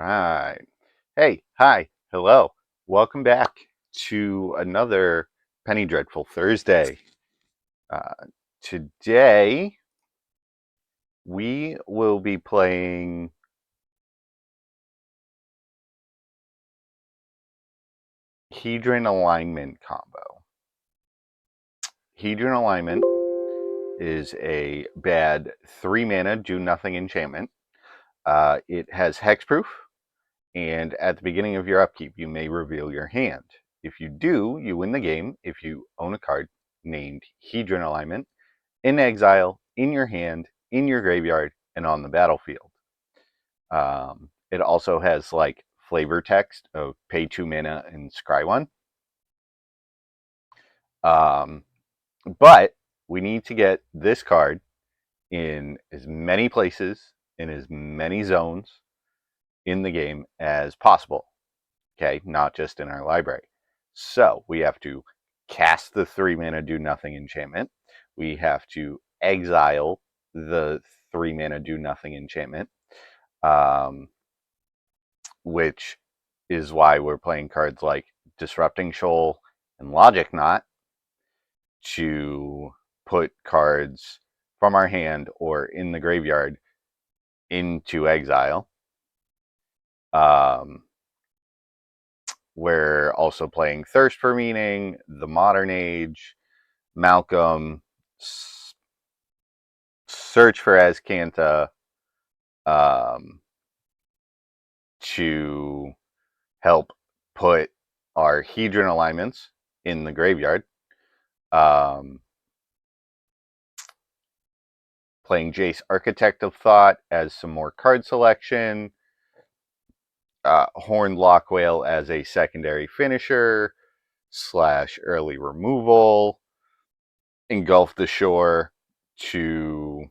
Right. Hey, hi, hello. Welcome back to another Penny Dreadful Thursday. Uh, Today we will be playing Hedron Alignment combo. Hedron Alignment is a bad 3 mana do nothing enchantment. It has hexproof, and at the beginning of your upkeep, you may reveal your hand. If you do, you win the game if you own a card named Hedron Alignment in exile, in your hand, in your graveyard, and on the battlefield. It also has like flavor text of pay 2 mana and scry 1. Um, but we need to get this card in as many places, in as many zones in the game as possible. Okay, not just in our library. So we have to cast the 3 mana do nothing enchantment. We have to exile the 3 mana do nothing enchantment, um, which is why we're playing cards like Disrupting Shoal and Logic Knot to put cards from our hand or in the graveyard into exile. We're also playing Thirst for Meaning, The Modern Age, Malcolm, Search for Azcanta, to help put our Hedron alignments in the graveyard. Playing Jace, Architect of Thought as some more card selection. Horned Lockwhale as a secondary finisher / early removal. Engulf the Shore to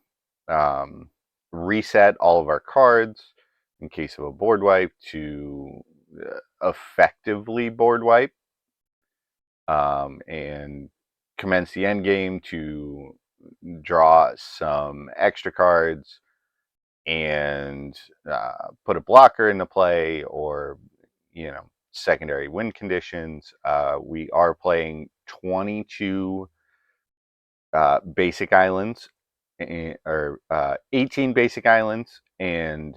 reset all of our cards in case of a board wipe to effectively board wipe, and commence the end game to draw some extra cards and put a blocker into play, or secondary win conditions. We are playing 22 basic islands, or 18 basic islands and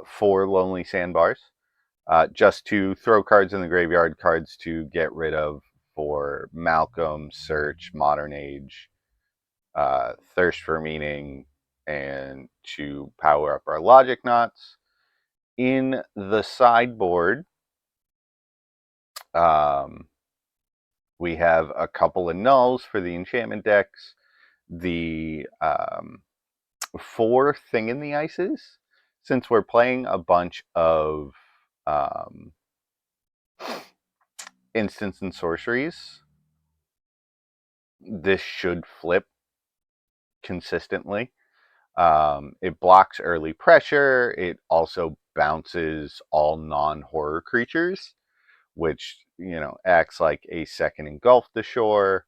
4 lonely sandbars, just to throw cards in the graveyard, cards to get rid of for Malcolm, Search, Modern Age, Thirst for Meaning, and to power up our Logic Knots. In the sideboard, we have a couple of nulls for the enchantment decks. The 4 Thing in the Ices, since we're playing a bunch of instants and sorceries, this should flip consistently. It blocks early pressure. It also bounces all non-horror creatures, which acts like a second Engulf the Shore.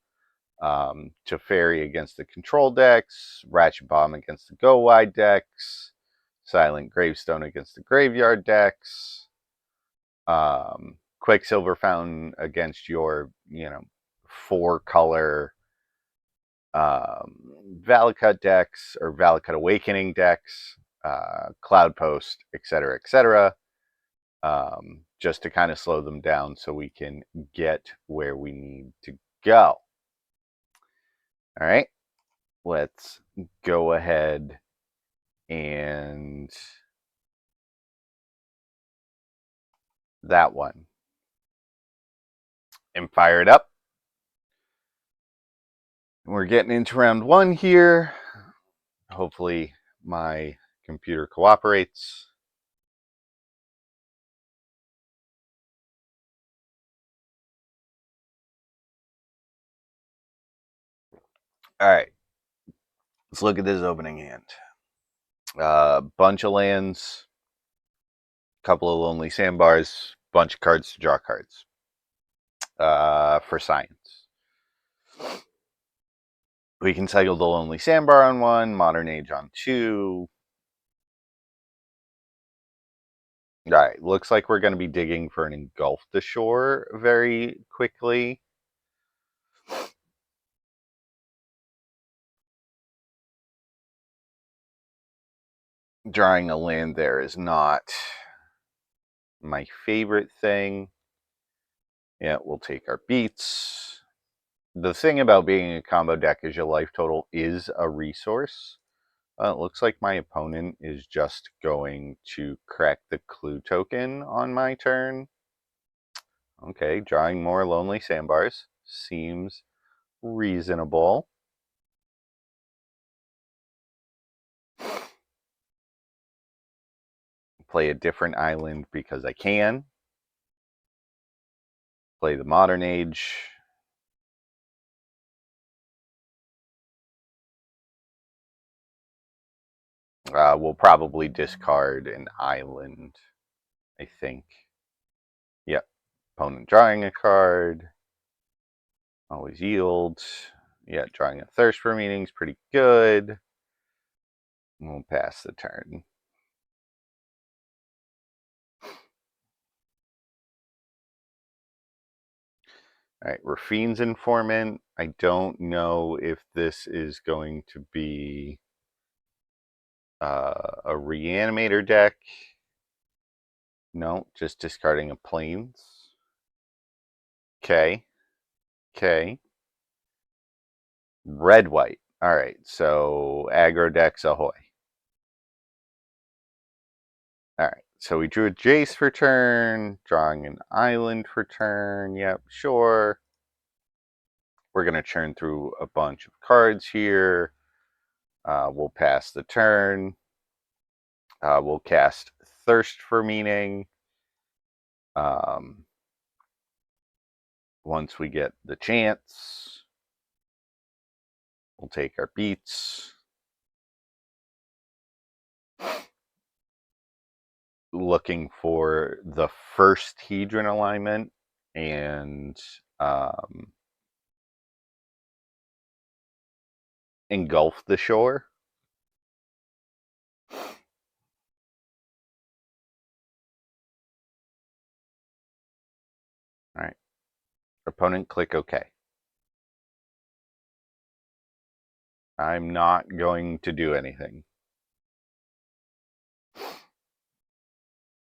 Teferi against the control decks, Ratchet Bomb against the Go Wide decks, Silent Gravestone against the graveyard decks, Quicksilver Fountain against your 4-color Valakut decks or Valakut Awakening decks, Cloud Post, etc., etc., just to kind of slow them down so we can get where we need to go. All right, let's go ahead and that one and fire it up. We're getting into round 1 here. Hopefully my computer cooperates. All right, let's look at this opening hand. Bunch of lands, couple of lonely sandbars, bunch of cards to draw cards. For science, we can cycle the lonely sandbar on 1, Modern Age on 2, Alright, looks like we're going to be digging for an engulf the shore very quickly. Drawing a land there is not my favorite thing. Yeah, we'll take our beats. The thing about being a combo deck is your life total is a resource. It looks like my opponent is just going to crack the clue token on my turn. Okay, drawing more lonely sandbars seems reasonable. Play a different island because I can. Play the Modern Age. We'll probably discard an island, I think. Yep. Opponent drawing a card. Always yield. Yeah, drawing a Thirst for Meaning is pretty good. We'll pass the turn. All right, Rafine's Informant. I don't know if this is going to be a Reanimator deck. No, just discarding a Plains. Okay. Okay. Red white. All right, so aggro decks ahoy. All right, so we drew a Jace for turn, drawing an island for turn. Yep, sure. We're going to churn through a bunch of cards here. We'll pass the turn. We'll cast Thirst for Meaning. Once we get the chance, we'll take our beats. Looking for the first Hedron alignment and engulf the shore. All right. Opponent, click OK. I'm not going to do anything.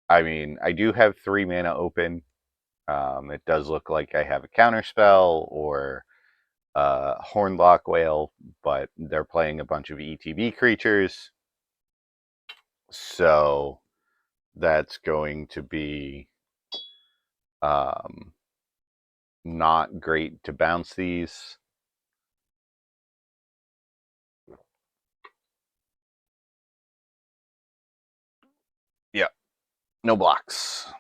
I mean, I do have 3 mana open. It does look like I have a counterspell or Hornlock Whale, but they're playing a bunch of ETB creatures. So that's going to be not great to bounce these. Yep, no blocks.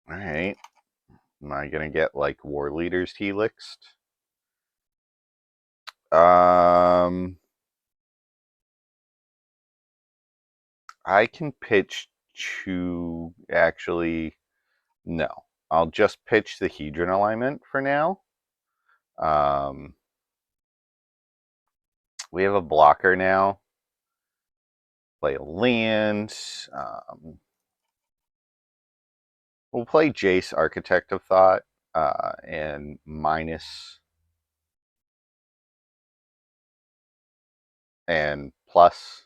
All right. Am I going to get like War Leaders Helixed? I can pitch to actually, no. I'll just pitch the Hedron alignment for now. We have a blocker now. Play a land. We'll play Jace, Architect of Thought, and minus and plus.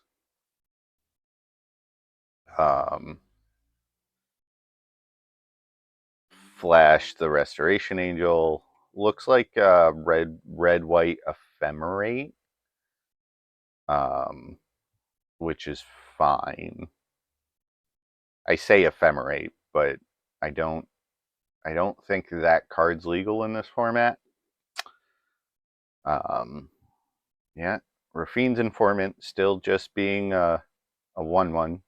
Flash the Restoration Angel. Looks like red white Ephemerate, which is fine. I say Ephemerate, but I don't think that card's legal in this format. Yeah, Rafine's Informant still just being a 1/1.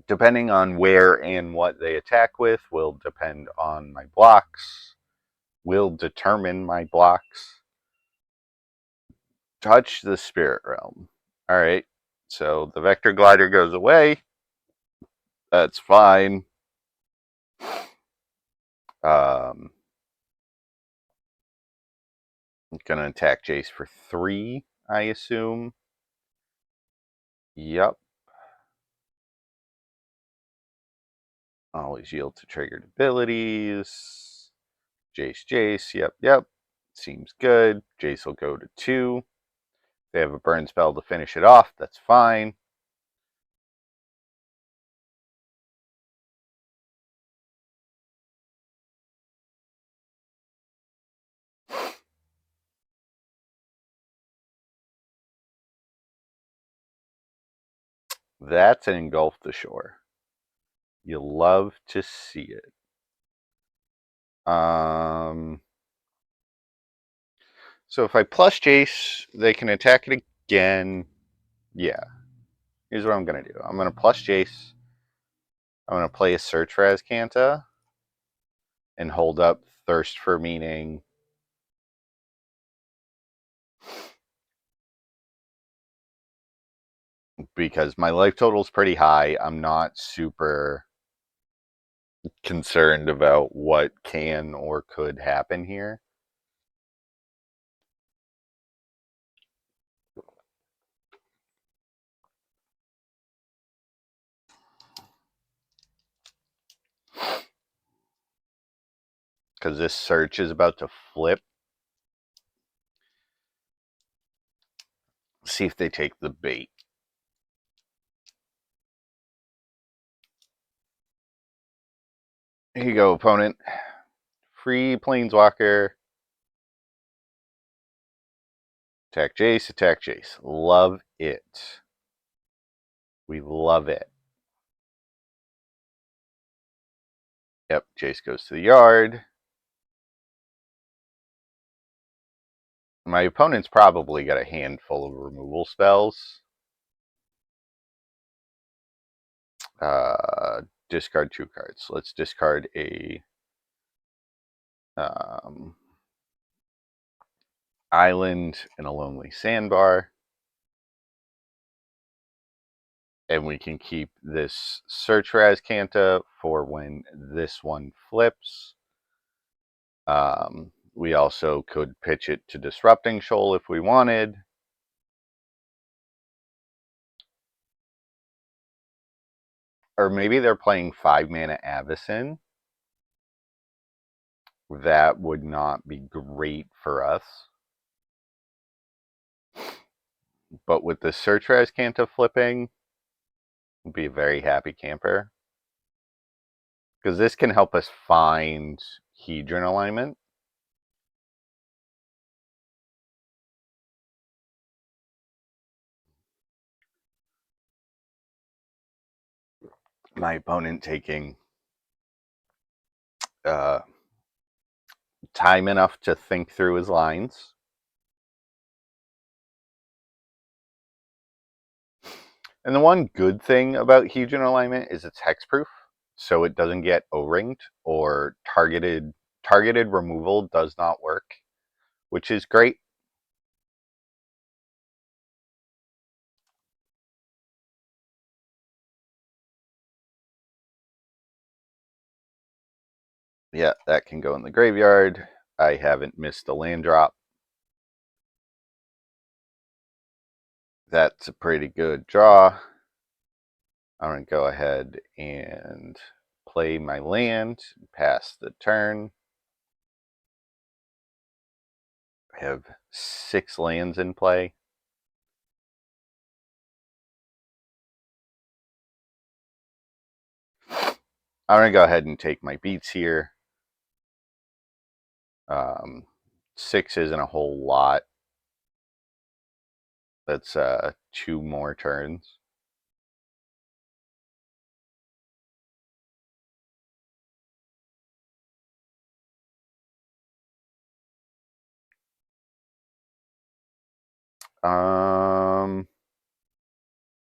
Depending on where and what they attack with will depend on my blocks, will determine my blocks. Touch the Spirit Realm. All right, so the Vector Glider goes away. That's fine. I'm going to attack Jace for 3, I assume. Yep. Always yield to triggered abilities. Jace. Yep. Seems good. Jace will go to 2. If they have a burn spell to finish it off, that's fine. That's an Engulf the Shore. You love to see it. So if I plus Jace, they can attack it again. Yeah. Here's what I'm going to do. I'm going to plus Jace. I'm going to play a Search for Azcanta and hold up Thirst for Meaning. Because my life total is pretty high. I'm not super concerned about what can or could happen here. Because this search is about to flip. See if they take the bait. Here you go, opponent. Free Planeswalker. Attack Jace. Love it. We love it. Yep, Jace goes to the yard. My opponent's probably got a handful of removal spells. Discard 2 cards. Let's discard a island and a lonely sandbar. And we can keep this Search for Azcanta for when this one flips. We also could pitch it to Disrupting Shoal if we wanted. Or maybe they're playing 5-mana Avacyn. That would not be great for us. But with the Search for Azcanta flipping, we'll be a very happy camper. Because this can help us find Hedron alignment. My opponent taking time enough to think through his lines. And the one good thing about Hedron alignment is it's hexproof, so it doesn't get O-ringed, or targeted removal does not work, which is great. Yeah, that can go in the graveyard. I haven't missed a land drop. That's a pretty good draw. I'm going to go ahead and play my land, pass the turn. I have 6 lands in play. I'm going to go ahead and take my beats here. 6 isn't a whole lot. That's 2 more turns.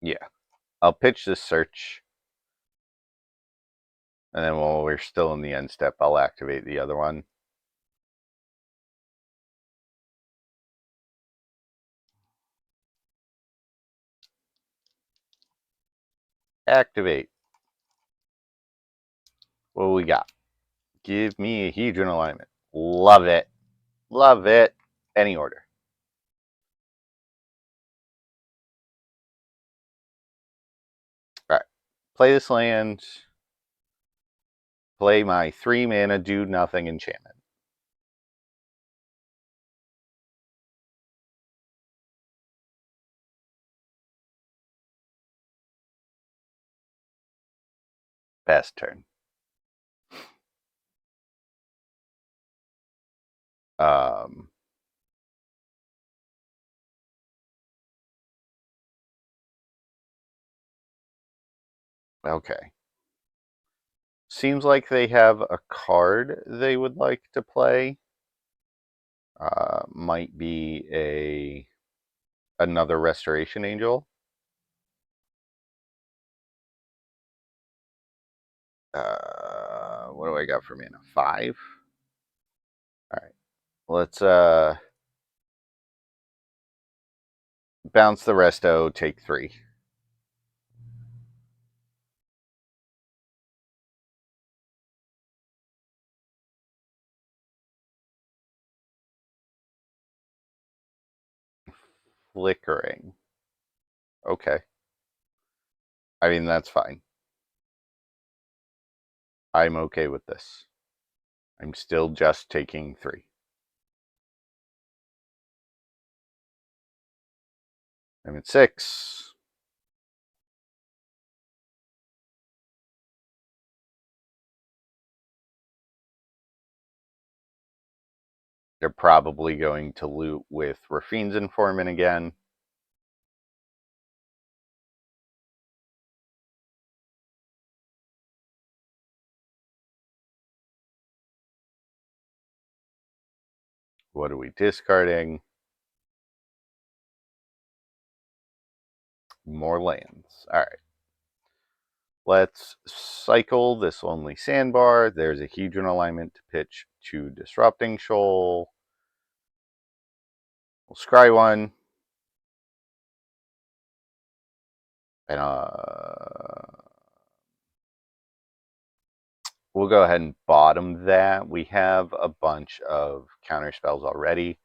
Yeah. I'll pitch this search. And then while we're still in the end step, I'll activate the other one. Activate. What do we got? Give me a Hedron alignment. Love it. Love it. Any order. All right. Play this land. Play my 3-mana do nothing enchantment. Pass turn. Um, okay. Seems like they have a card they would like to play. Might be another Restoration Angel. What do I got for mana? 5? Alright. Let's bounce the resto, take 3. Flickering. Okay. I mean, that's fine. I'm okay with this. I'm still just taking 3. I'm at 6. They're probably going to loot with Rafine's Informant again. What are we discarding? More lands. All right. Let's cycle this only sandbar. There's a Hedron alignment to pitch to Disrupting Shoal. We'll scry one. And we'll go ahead and bottom that. We have a bunch of counter spells already.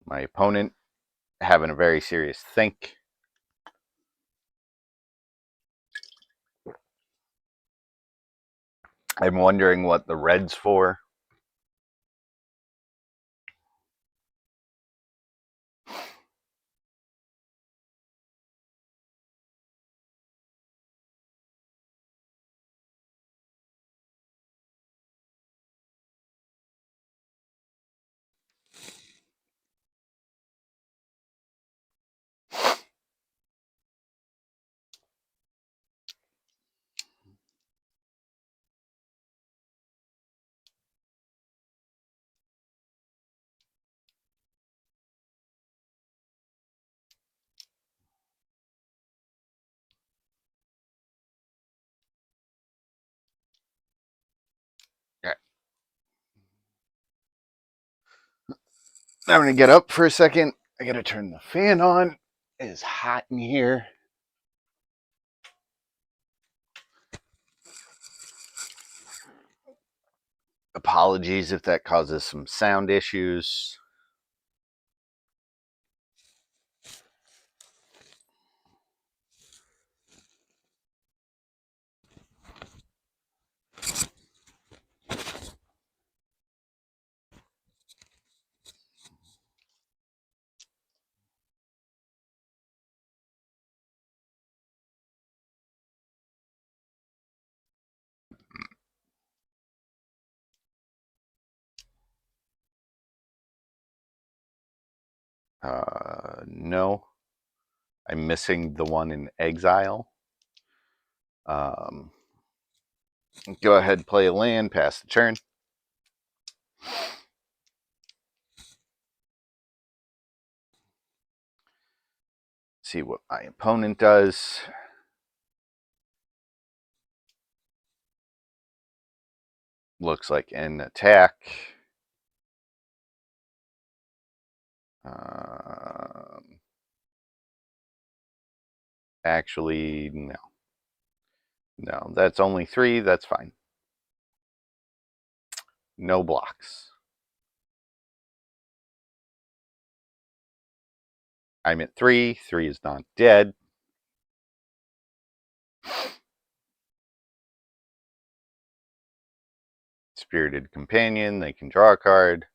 My opponent having a very serious think. I'm wondering what the red's for. I'm going to get up for a second. I got to turn the fan on. It is hot in here. Apologies if that causes some sound issues. No. I'm missing the one in exile. Go ahead, play a land, pass the turn. See what my opponent does. Looks like an attack. Actually, no. No, that's only 3. That's fine. No blocks. I'm at 3. 3 is not dead. Spirited Companion, they can draw a card.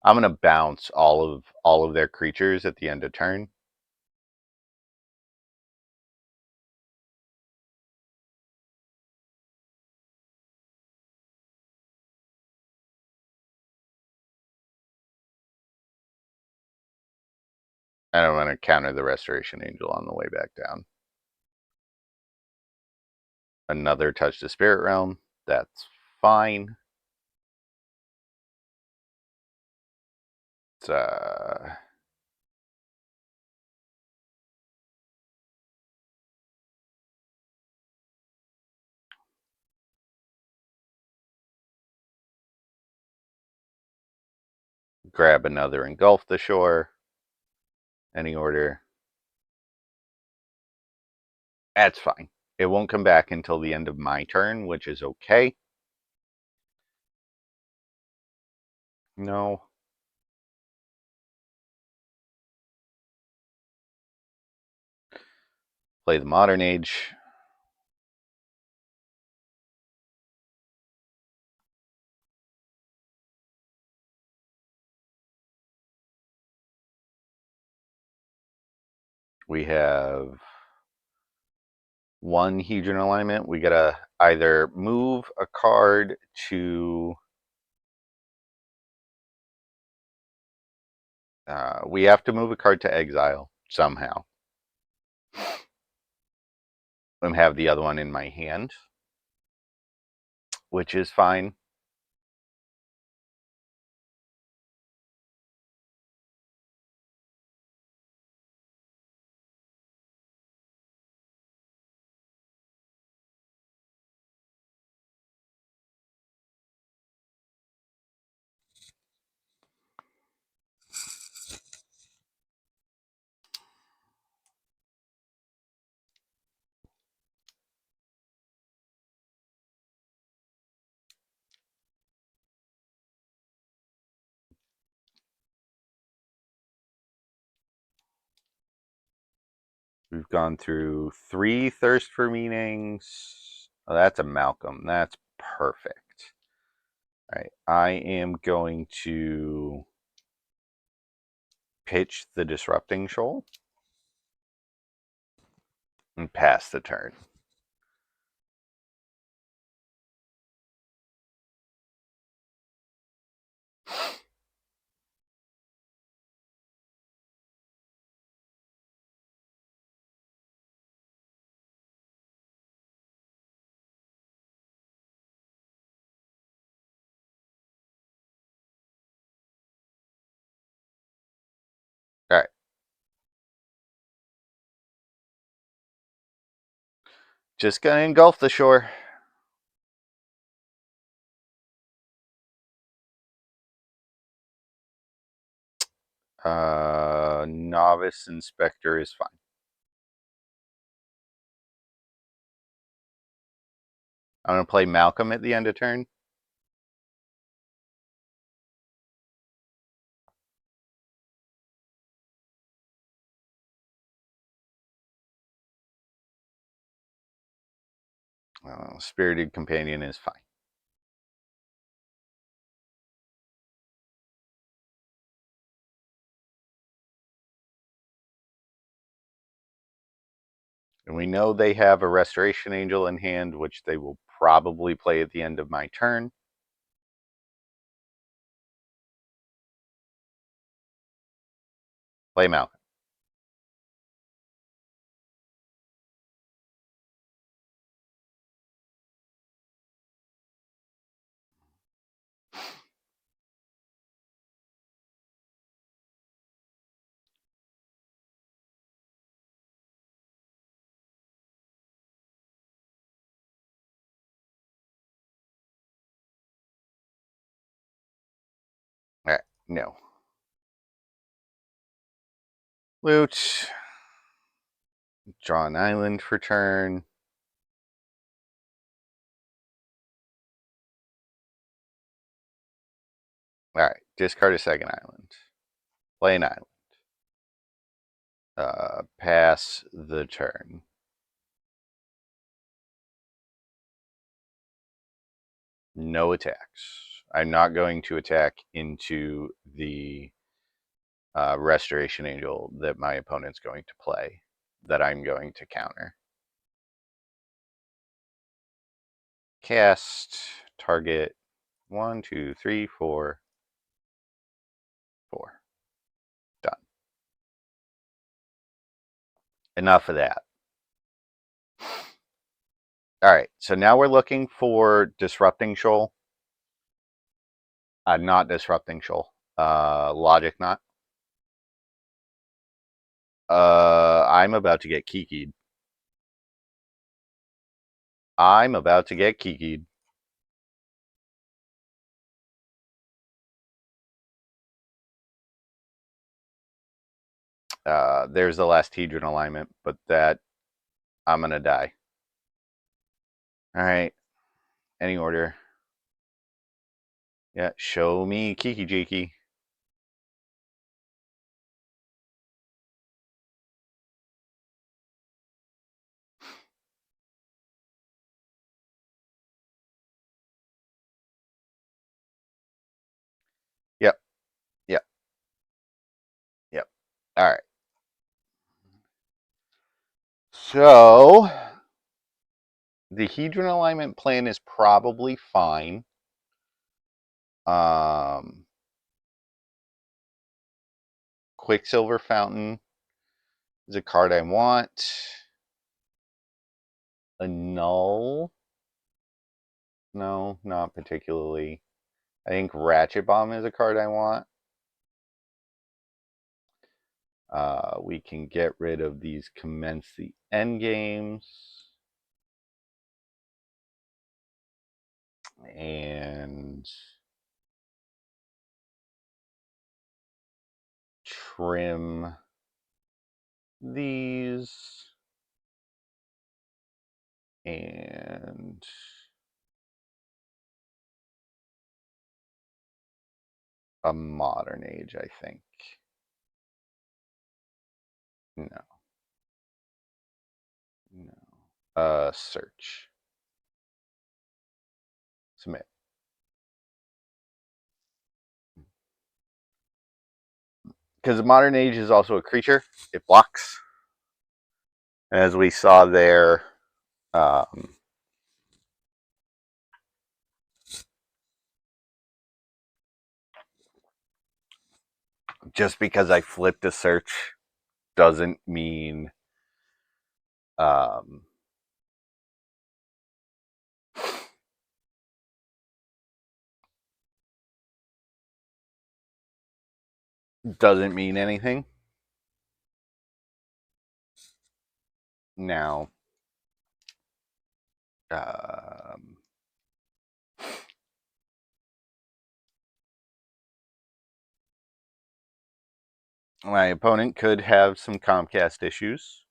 I'm going to bounce all of their creatures at the end of turn. And I'm going to counter the Restoration Angel on the way back down. Another Touch the Spirit Realm. That's fine. It's grab another Engulf the Shore. Any order. That's fine. It won't come back until the end of my turn, which is okay. No. Play the Modern Age. We have one Hedron alignment. We gotta either move a card to... we have to move a card to exile somehow. And have the other one in my hand, which is fine. We've gone through 3 Thirst for Meanings. Oh, that's a Malcolm. That's perfect. All right, I am going to pitch the Disrupting Shoal and pass the turn. All right. Just gonna engulf the shore. Novice Inspector is fine. I'm gonna play Malcolm at the end of turn. Spirited Companion is fine. And we know they have a Restoration Angel in hand, which they will probably play at the end of my turn. Play Malcolm. All right, no. Loot. Draw an island for turn. Discard a second island. Play an island. Pass the turn. No attacks. I'm not going to attack into the Restoration Angel that my opponent's going to play, that I'm going to counter. Cast, target, 1, 2, 3, 4, 4. Done. Enough of that. All right, so now we're looking for Disrupting Shoal. Not Disrupting Shoal. Logic Knot. I'm about to get kikied. I'm about to get kikied. There's the last Hedron alignment, but that I'm gonna die. All right, any order. Yeah, show me Kiki Jakey. Yep, yep, yep. All right. So the Hedron alignment plan is probably fine. Quicksilver Fountain is a card I want. A null? No, not particularly. I think Ratchet Bomb is a card I want. We can get rid of these Commence the Endgames. And trim these. And a Modern Age, I think. No. No. Search. Submit. Because the Modern Age is also a creature. It blocks. As we saw there, just because I flipped a search doesn't mean anything. Now, my opponent could have some Comcast issues.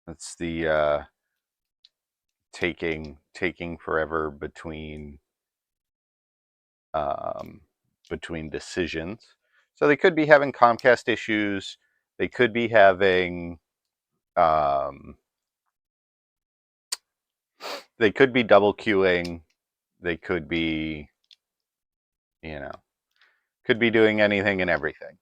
That's the taking forever between decisions. So they could be having Comcast issues. They could be having they could be double queuing. They could be, could be doing anything and everything.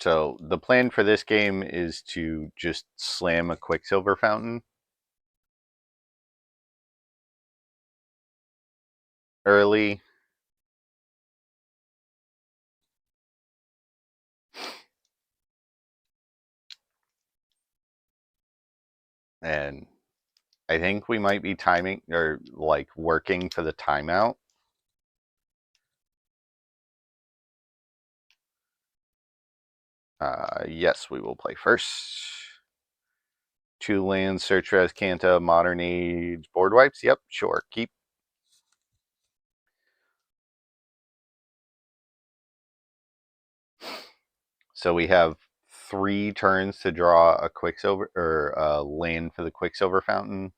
So the plan for this game is to just slam a Quicksilver Fountain early. And I think we might be timing or like working for the timeout. Yes, we will play first. 2 lands, Search Res Canta, Modern Age, board wipes. Yep, sure. Keep. So we have 3 turns to draw a Quicksilver or a land for the Quicksilver Fountain.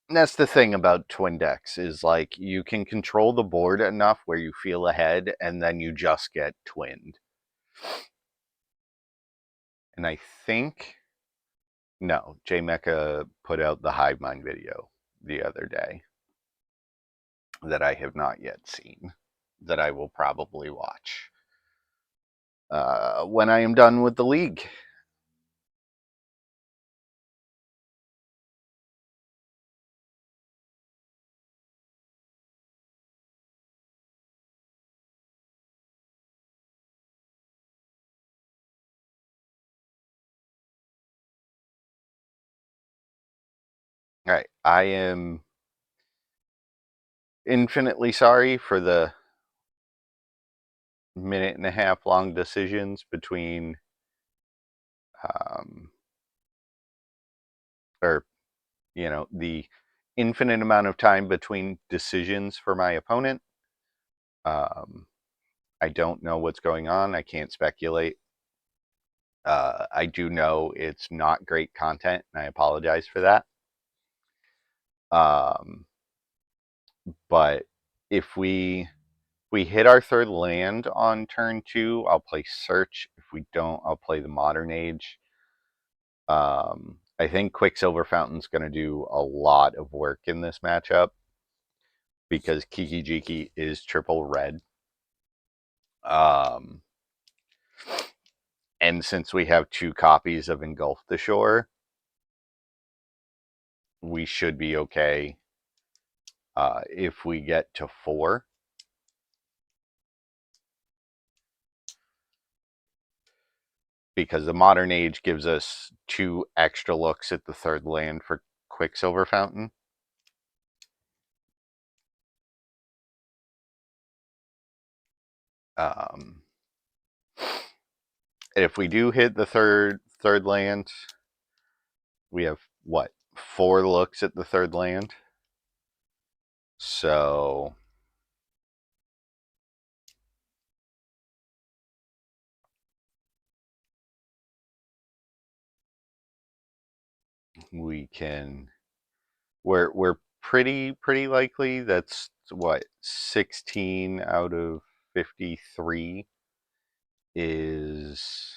And that's the thing about twin decks is like you can control the board enough where you feel ahead and then you just get twinned. And I think no, J Mecha put out the Hive Mind video the other day that I have not yet seen, that I will probably watch when I am done with the league. All right, I am infinitely sorry for the minute and a half long decisions between um, or the infinite amount of time between decisions for my opponent. I don't know what's going on. I can't speculate. I do know it's not great content, and I apologize for that. Um, but if we hit our 3rd land on turn 2, I'll play Search. If we don't, I'll play the Modern Age. I think Quicksilver Fountain's going to do a lot of work in this matchup because Kiki Jiki is triple red. And since we have 2 copies of Engulf the Shore, we should be okay if we get to 4. Because the Modern Age gives us 2 extra looks at the 3rd land for Quicksilver Fountain. If we do hit the third land, we have what, 4 looks at the 3rd land. So we can we're pretty likely that's what, 16 out of 53 is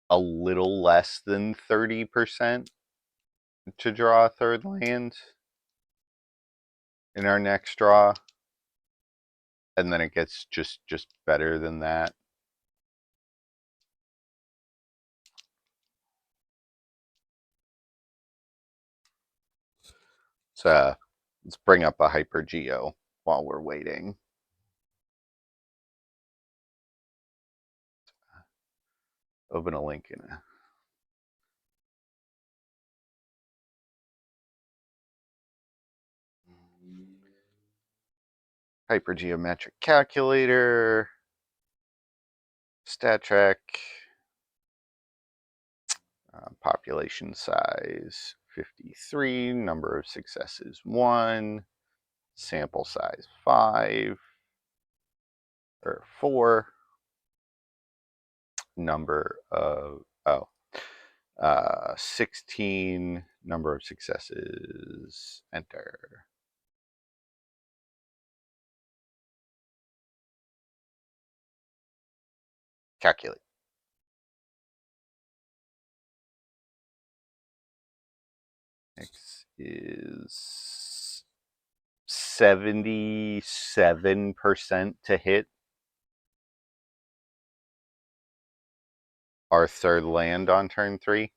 a little less than 30% to draw a 3rd land in our next draw, and then it gets just better than that. So let's bring up a Hyper Geo while we're waiting. Open a link in a hypergeometric calculator, stat track, population size 53, number of successes 1, sample size 5 or 4, number of 16, number of successes, enter. Calculate. X is 77% to hit our 3rd land on turn 3.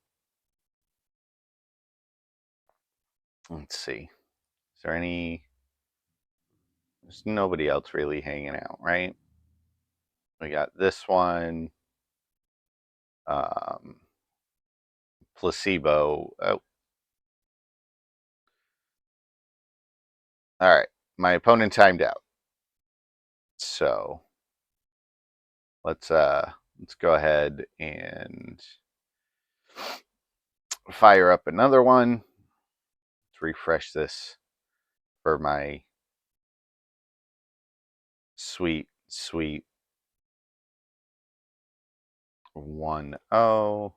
Let's see. Is there any... There's nobody else really hanging out, right? We got this one. placebo. Oh, all right. My opponent timed out. So let's go ahead and fire up another one. Let's refresh this for my sweet 1-0.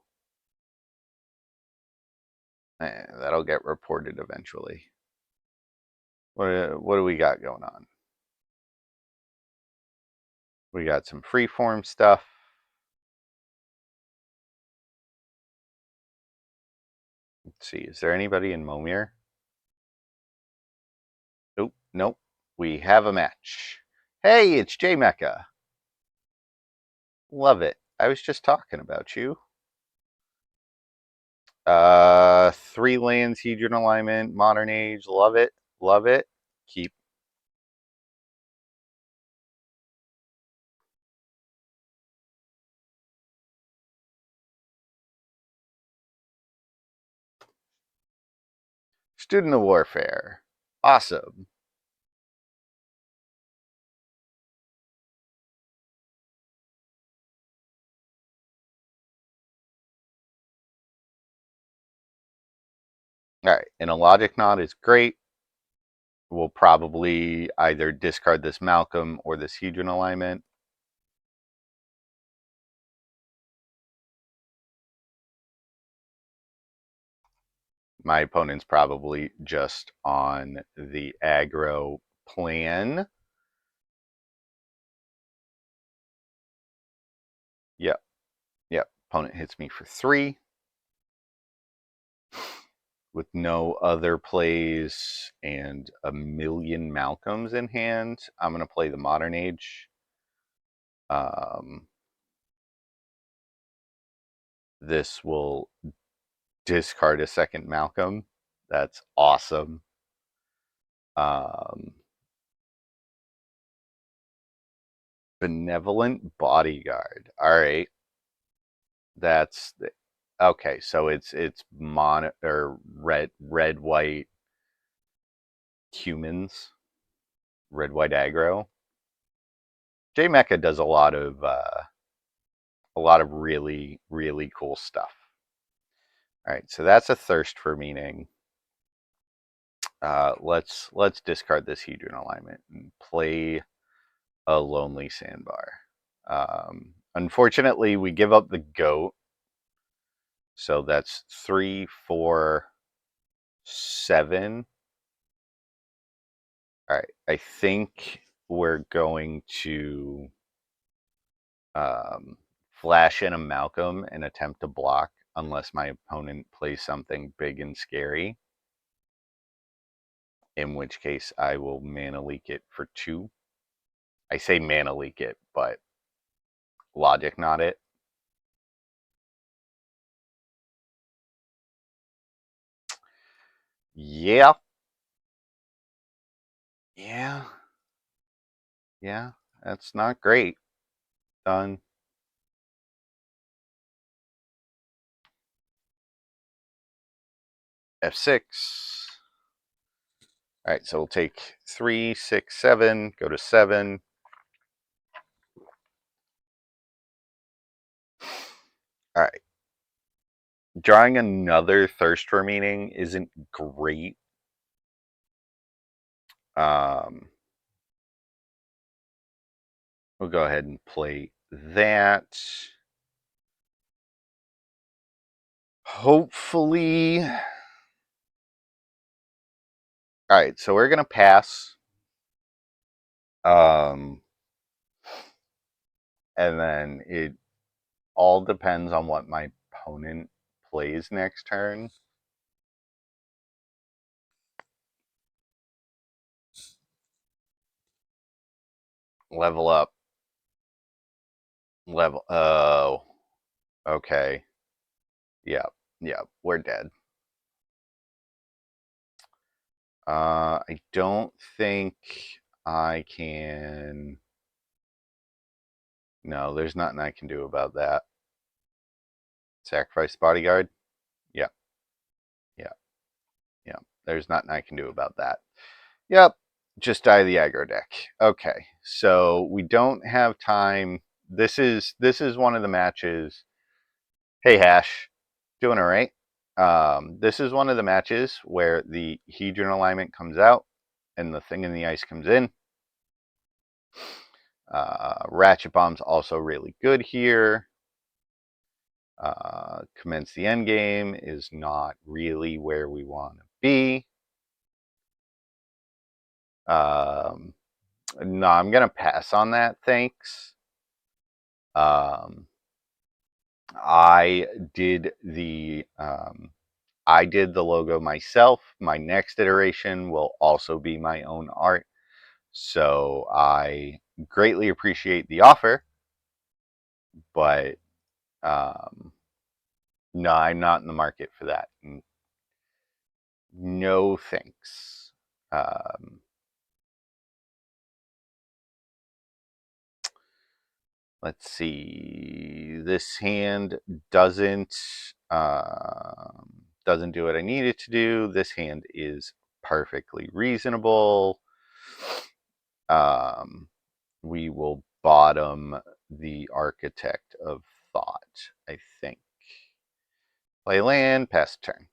That'll get reported eventually. What do we got going on? We got some freeform stuff. Let's see. Is there anybody in Momir? Nope. Nope. We have a match. Hey, it's J Mecha. Love it. I was just talking about you. 3 lands, Hedron alignment, modern age. Love it. Love it. Keep. Student of Warfare. Awesome. All right. And a logic knot is great. We'll probably either discard this Malcolm or this Hedron alignment. My opponent's probably just on the aggro plan. Yep. Yep. Opponent hits me for 3. With no other plays and a million Malcolms in hand, I'm going to play the Modern Age. This will discard a second Malcolm. That's awesome. Benevolent Bodyguard. All right. That's okay. So it's mono or red white humans, red white aggro. J Mecha does a lot of really cool stuff. All right, so that's a thirst for meaning. Let's discard this Hedron alignment and play a Lonely Sandbar. Unfortunately, we give up the goat. So that's 3, 4, 7. All right, I think we're going to flash in a Malcolm and attempt to block unless my opponent plays something big and scary. In which case I will mana leak it for 2. I say mana leak it, but logic not it. Yeah. Yeah. Yeah. That's not great. Done. F6. All right, so we'll take 3, 6, 7, go to 7. All right. Drawing another Thirst for Meaning isn't great. We'll go ahead and play that. Hopefully. All right, so we're going to pass. And then it all depends on what my opponent plays next turn. Level up. Level. Oh. Okay. Yep. Yep. We're dead. I don't think I can. No, there's nothing I can do about that. Sacrifice Bodyguard? Yeah. There's nothing I can do about that. Yep, just die the aggro deck. Okay, so we don't have time. This is one of the matches. Hey Hash, doing all right. This is one of the matches where the Hedron alignment comes out and the thing in the ice comes in. Ratchet Bomb's also really good here. Commence the end game is not really where we want to be. No, I'm gonna pass on that. Thanks. I did the I did the logo myself. My next iteration will also be my own art. So I greatly appreciate the offer, but no, I'm not in the market for that. No thanks. Let's see. This hand doesn't doesn't do what I need it to do. This hand is perfectly reasonable. We will bottom the Architect of Thought, I think. Play land, pass turn.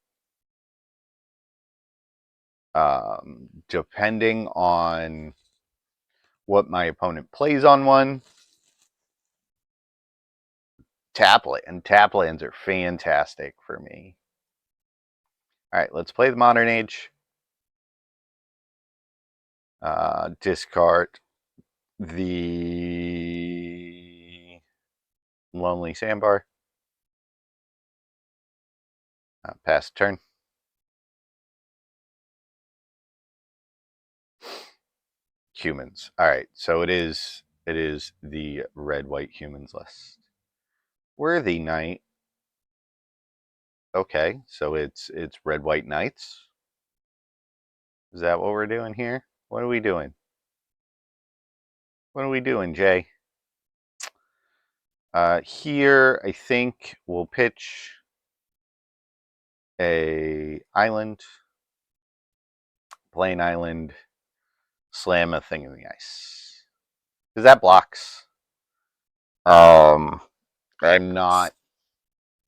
Depending on what my opponent plays on one, tap land. Tap lands are fantastic for me. All right, let's play the Modern Age. Discard the Lonely Sandbar. Pass turn. Humans. All right, so it is the red-white humans list. Worthy Knight. Okay, so it's red-white knights. Is that what we're doing here? What are we doing? What are we doing, Jay? Here, I think we'll pitch a island, plain island, slam a thing in the ice. Because that blocks. I'm not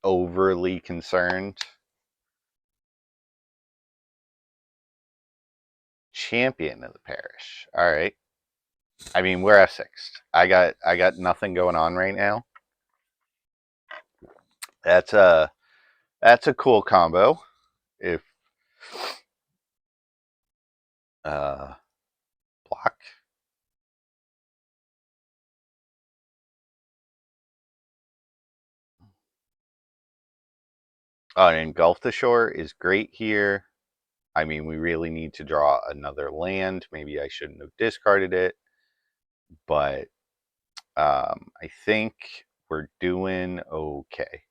overly concerned. Champion of the parish. All right. I mean, we're F6. I got nothing going on right now. That's a cool combo. If block. Engulf the Shore is great here. I mean, we really need to draw another land. Maybe I shouldn't have discarded it, but I think we're doing okay.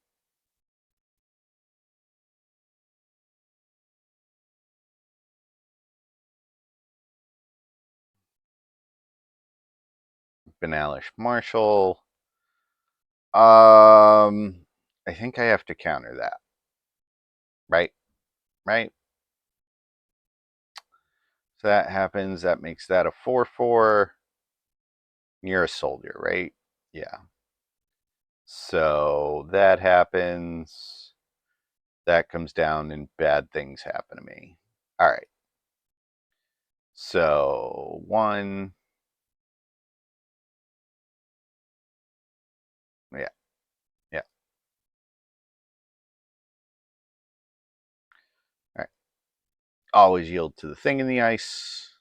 Banalish Marshall. I think I have to counter that. Right? Right? So that happens. That makes that a 4/4. You're a soldier, right? Yeah. So that happens. That comes down and bad things happen to me. All right. So 1. Yeah. Yeah. All right. Always yield to the thing in the ice.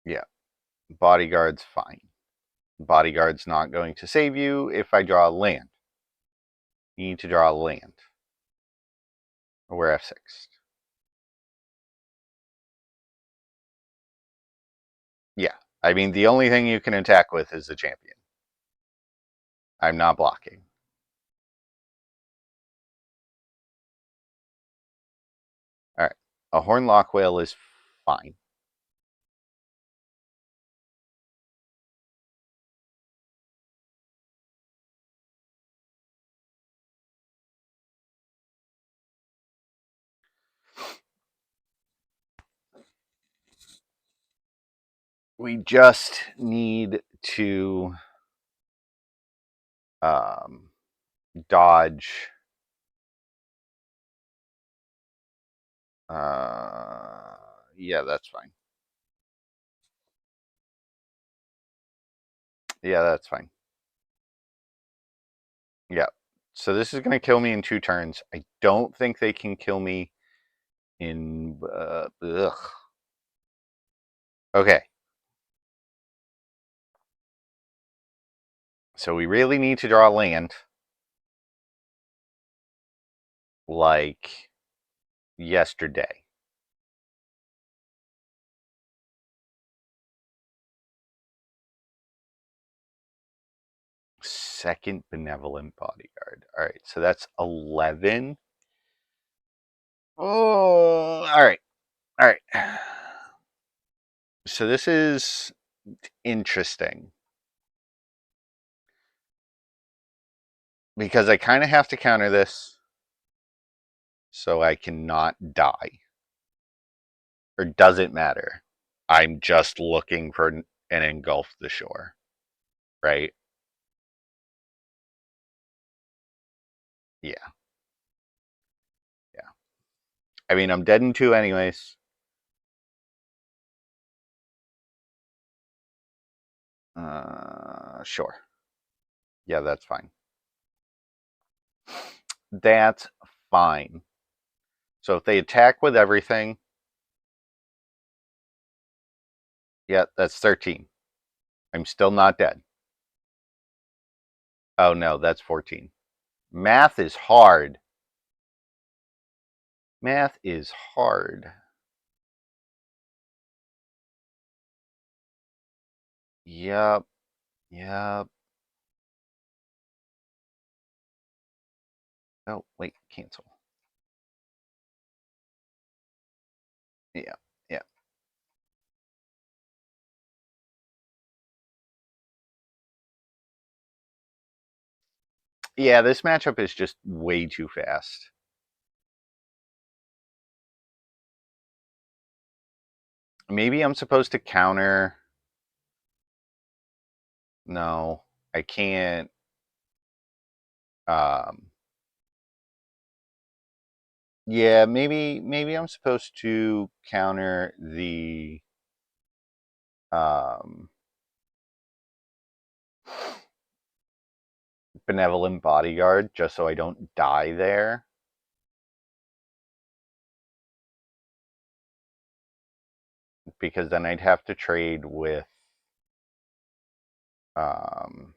Yeah. Bodyguard's fine. Bodyguard's not going to save you if I draw a land. You need to draw a land. We're F6. Yeah. I mean, the only thing you can attack with is the champion. I'm not blocking. All right. A Hornlock Whale is fine. We just need to dodge yeah, that's fine. Yeah, that's fine. Yeah. So this is going to kill me in 2 turns. I don't think they can kill me in ugh. Okay. So we really need to draw land like yesterday. Second benevolent bodyguard. All right, so that's 11. Oh, all right. All right. So this is interesting because I kind of have to counter this so I cannot die. Or does it matter? I'm just looking for an engulf the shore, right? Yeah, yeah. I mean, I'm dead in 2 anyways. Sure. Yeah, that's fine. That's fine. So if they attack with everything, yeah, that's 13. I'm still not dead. Oh no, that's 14. Math is hard. Math is hard. Yep. Yep. Oh, wait, cancel. Yeah. Yeah. Yeah, this matchup is just way too fast. Maybe I'm supposed to counter. No, I can't. Um, yeah, maybe I'm supposed to counter the um, benevolent bodyguard just so I don't die there. Because then I'd have to trade with um,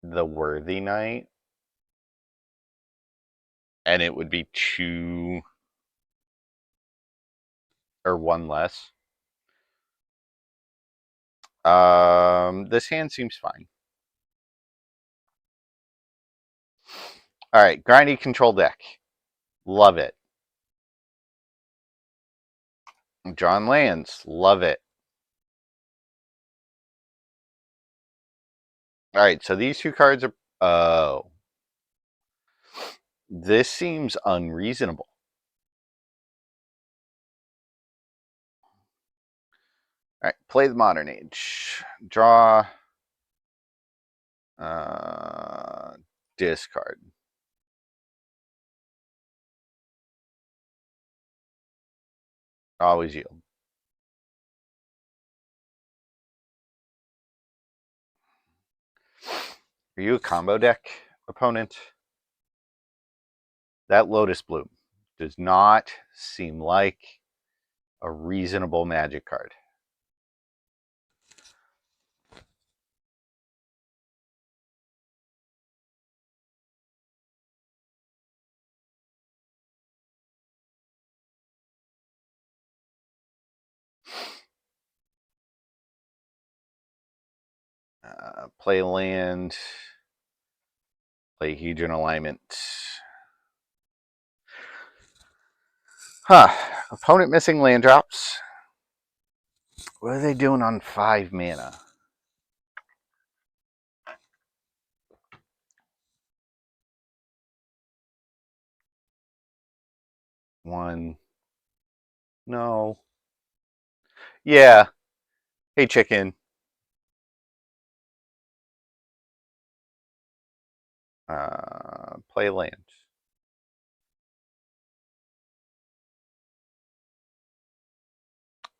the worthy knight, and it would be 2 or 1 less. This hand seems fine. All right, grindy control deck. Love it. John lands. Love it. All right, so these 2 cards are. Oh. This seems unreasonable. All right, play the modern age. Draw. Discard. Always yield. Are you a combo deck opponent? That Lotus Bloom does not seem like a reasonable Magic card. Play land. Play Hedron alignment. Huh. Opponent missing land drops. What are they doing on 5 mana? One. No. Yeah. Hey, chicken. Play land.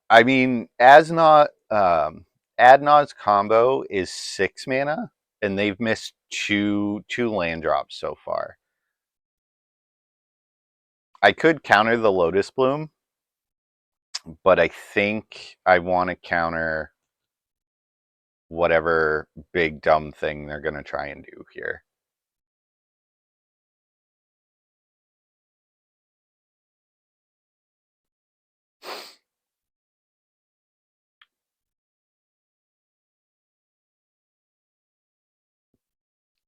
I mean, Adnod's combo is 6 mana, and they've missed two land drops so far. I could counter the Lotus Bloom, but I think I want to counter whatever big dumb thing they're going to try and do here.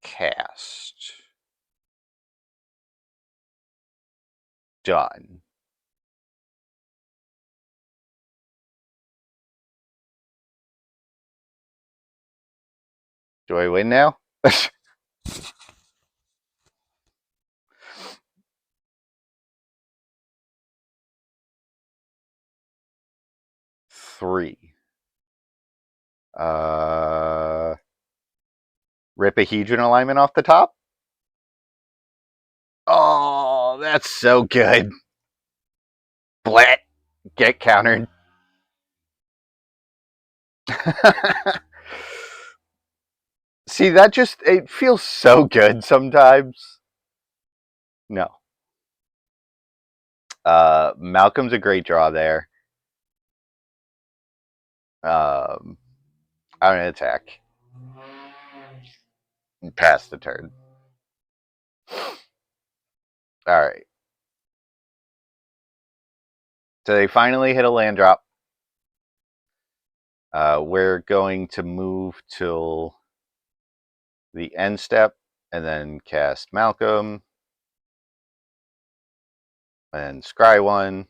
Cast. Done. Do I win now? 3. Rip a Hedron alignment off the top? Oh, that's so good. Blat. Get countered. See, that just, it feels so good sometimes. No. Malcolm's a great draw there. I'm going to attack. And pass the turn. Alright. So they finally hit a land drop. We're going to move till the end step and then cast Malcolm and scry one.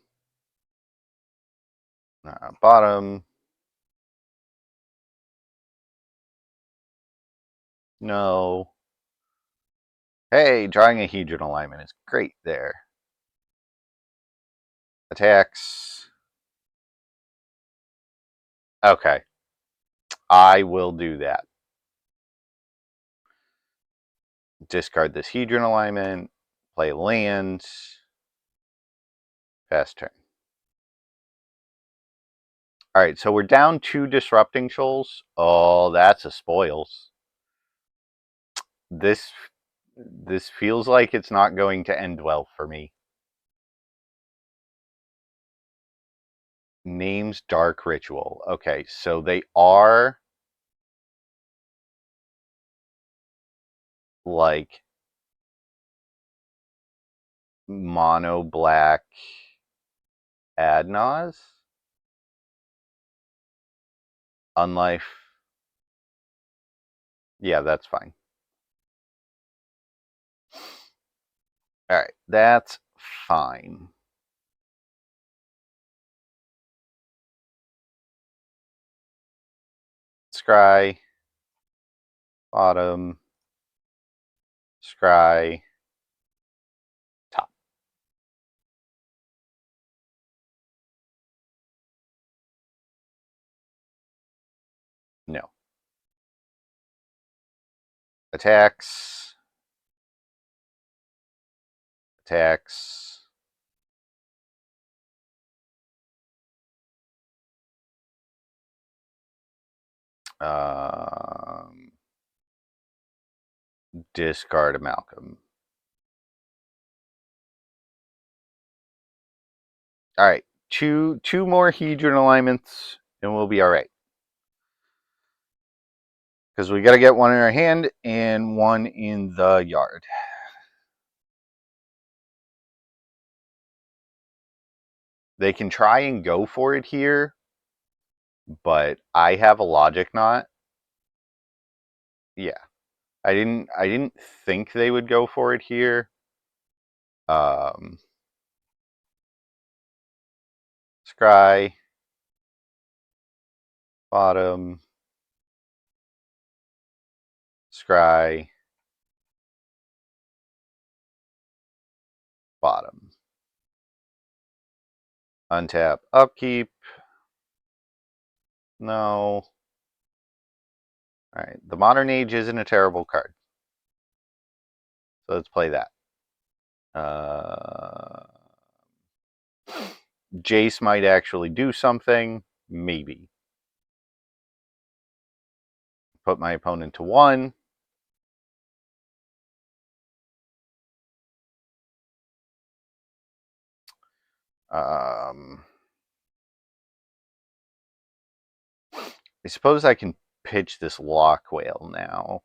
Bottom. No. Hey, drawing a Hedron alignment is great there. Attacks. Okay. I will do that. Discard this Hedron alignment. Play lands. Pass turn. Alright, so we're down 2 Disrupting Shoals. Oh, that's a spoils. This feels like it's not going to end well for me. Names Dark Ritual. Okay, so they are like mono black Adnaz. Unlife. Yeah, that's fine. Alright, that's fine. Scry. Bottom. Scry. Top. No. Attacks. Attacks. Discard a Malcolm. Alright. Two more Hedron alignments and we'll be alright. Because we got to get one in our hand and one in the yard. They can try and go for it here, but I have a logic knot. Yeah. I didn't think they would go for it here. Scry. Bottom. Scry. Bottom. Untap. Upkeep. No. Alright, the Modern Age isn't a terrible card. So let's play that. Jace might actually do something. Maybe. Put my opponent to 1. I suppose I can pitch this Lock Whale now.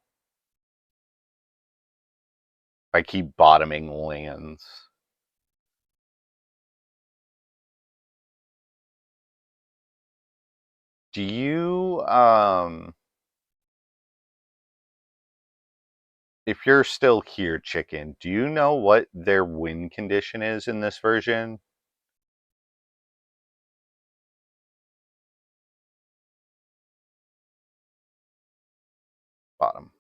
If I keep bottoming lands. Do you, if you're still here, Chicken, do you know what their win condition is in this version? Bottom.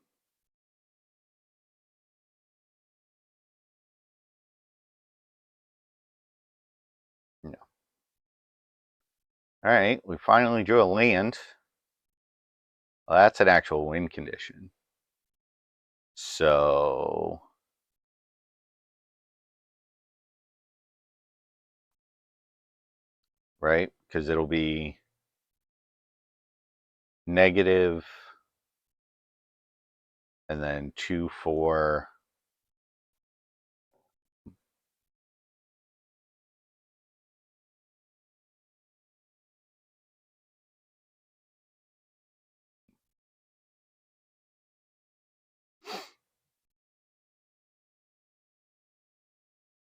No. Alright, we finally drew a land. Well, that's an actual win condition. So... right? Because it'll be negative, and then 2, 4.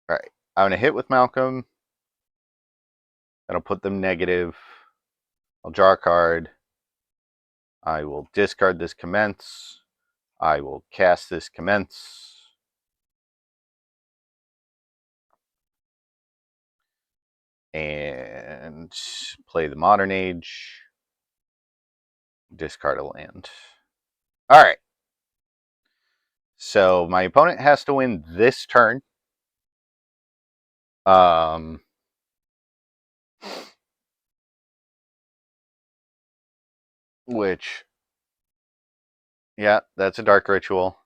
All right, I'm gonna hit with Malcolm. That'll put them negative. I'll draw a card. I will discard this Commence. I will cast this Commence. And play the Modern Age. Discard a land. All right. So my opponent has to win this turn. Which, yeah, that's a Dark Ritual.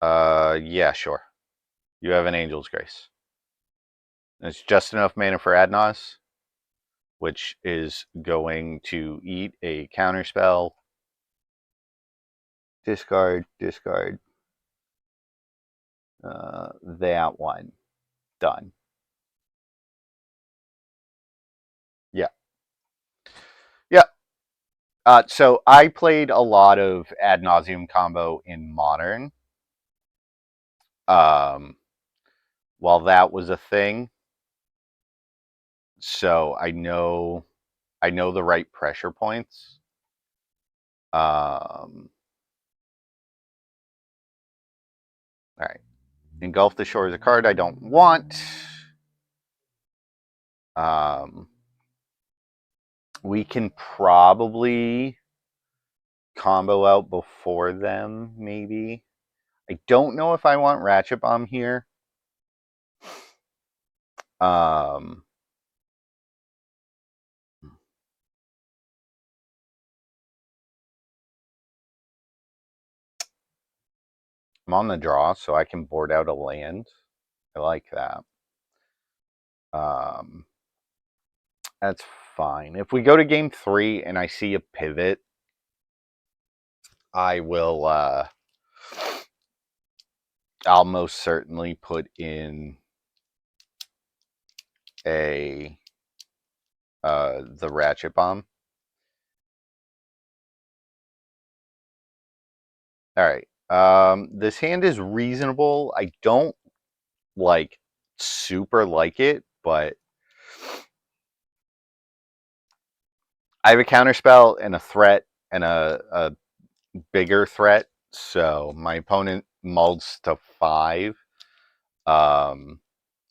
Yeah, sure. You have an Angel's Grace. It's just enough mana for Adnos, which is going to eat a counterspell. Discard, discard. That one. Done. Yeah. Yeah. So I played a lot of Ad Nauseam combo in Modern. While that was a thing. So I know the right pressure points. All right. Engulf the Shore is a card I don't want. We can probably combo out before them, maybe. I don't know if I want Ratchet Bomb here. I'm on the draw, so I can board out a land. I like that. That's fine. If we go to game 3 and I see a pivot, I will I'll most certainly put in a the Ratchet Bomb. All right. This hand is reasonable. I don't super like it, but I have a counterspell and a threat and a bigger threat. So my opponent mulds to 5,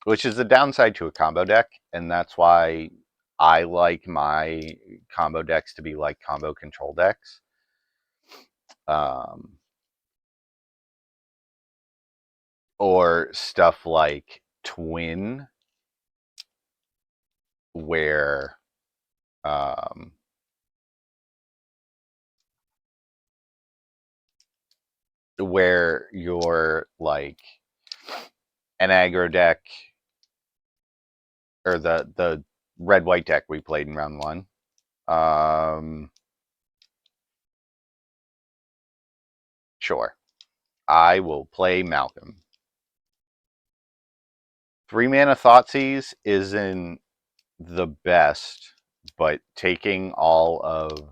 which is the downside to a combo deck, and that's why I like my combo decks to be like combo control decks. Or stuff like Twin. where you're like an aggro deck, or the red white deck we played in round one. Sure, I will play Malcolm. 3-mana Thoughtseize isn't the best, but taking all of,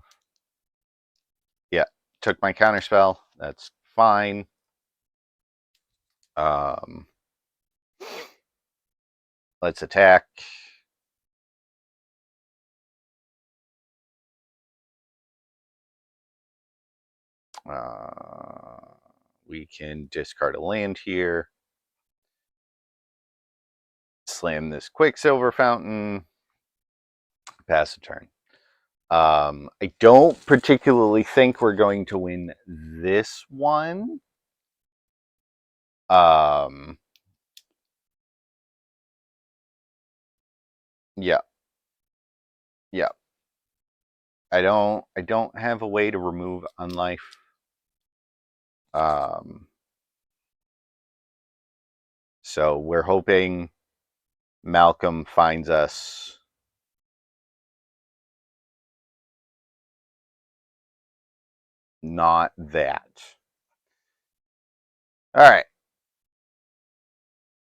yeah, took my counterspell. That's fine. Let's attack. We can discard a land here. Slam this Quicksilver Fountain. Pass the turn. I don't particularly think we're going to win this one. Yeah. Yeah. I don't have a way to remove Unlife. So we're hoping Malcolm finds us not that. All right.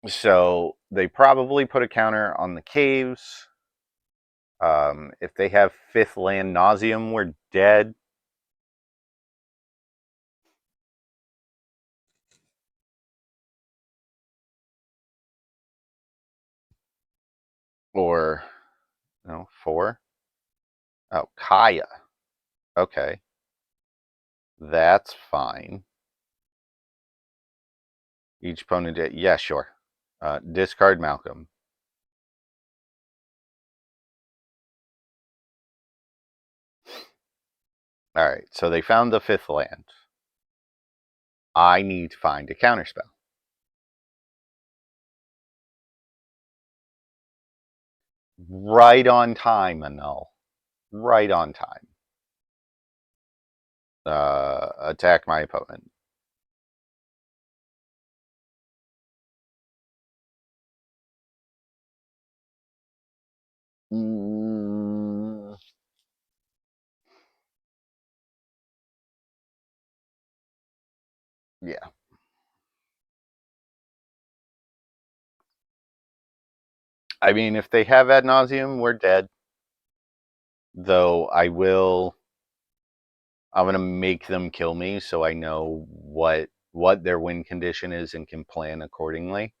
So they probably put a counter on the caves. If they have 5th land Nauseam, we're dead. Or, no, 4. Oh, Kaya. Okay. That's fine. Each opponent did. Yeah, sure. Discard Malcolm. All right, so they found the 5th land. I need to find a counterspell. Right on time, Anul. Right on time. Attack my opponent. Yeah. I mean, if they have ad nauseum, we're dead. Though I'm gonna make them kill me so I know what their win condition is and can plan accordingly.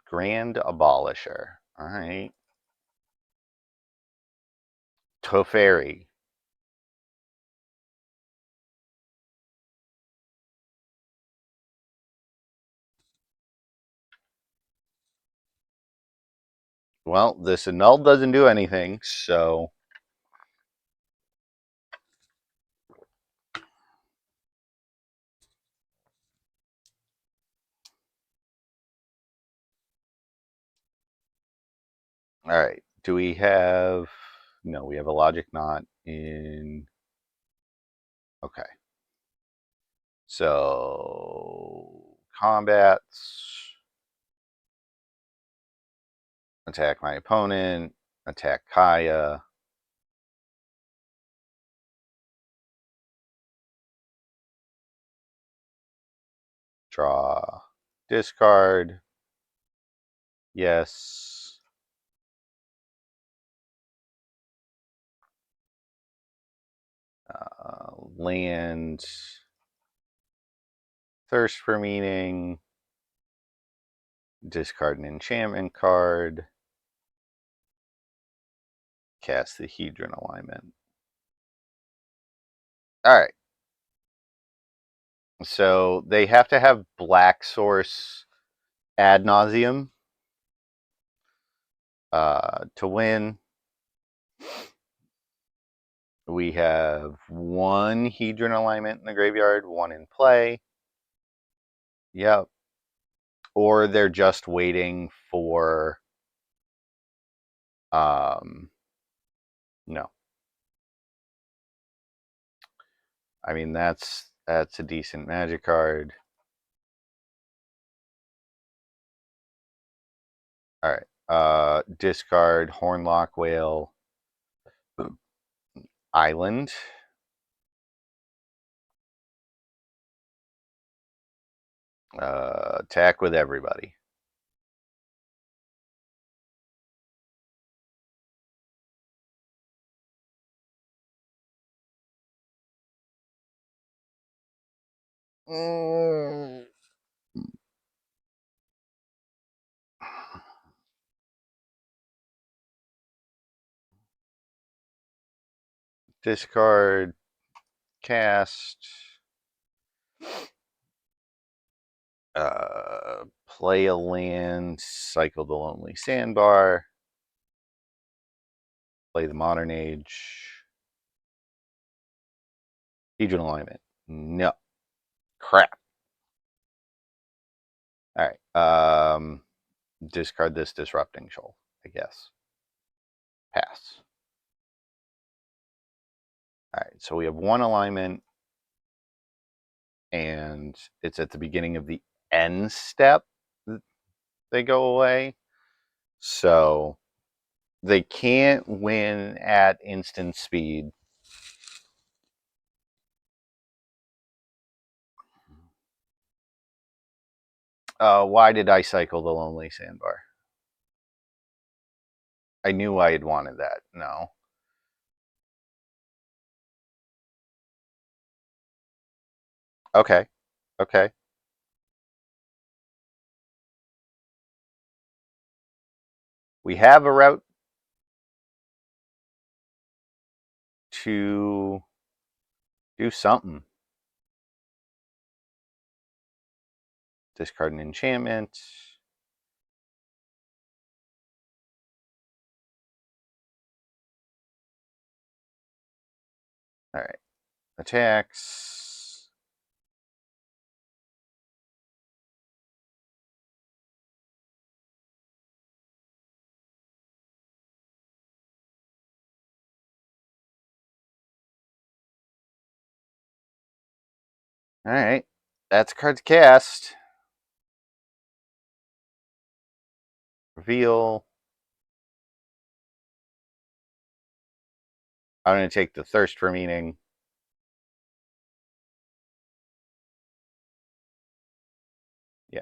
Grand Abolisher. All right. Teferi. Well, this annul doesn't do anything, so all right. Do we have? No, we have a logic knot in. Okay. So combats. Attack my opponent. Attack Kaya. Draw. Discard. Yes. Land. Thirst for Meaning. Discard an enchantment card. Cast the Hedron Alignment. All right. So they have to have black source ad nauseum to win. We have 1 Hedron Alignment in the graveyard, 1 in play. Yep. or they're just waiting for no. I mean, that's a decent magic card. All right. Discard Hornlock Whale Island. Attack with everybody. Discard, cast, play a land, cycle the Lonely Sandbar, play the Modern Age, Hedron alignment. No. Crap. All right. Discard this Disrupting Shoal, I guess. Pass. All right, so we have one alignment, and it's at the beginning of the end step that they go away. So they can't win at instant speed. Why did I cycle the Lonely Sandbar? I knew I had wanted that. No. Okay. Okay. We have a route to do something. Discard an enchantment. All right. Attacks. All right. That's card's cast. Reveal. I'm going to take the Thirst for Meaning. Yeah.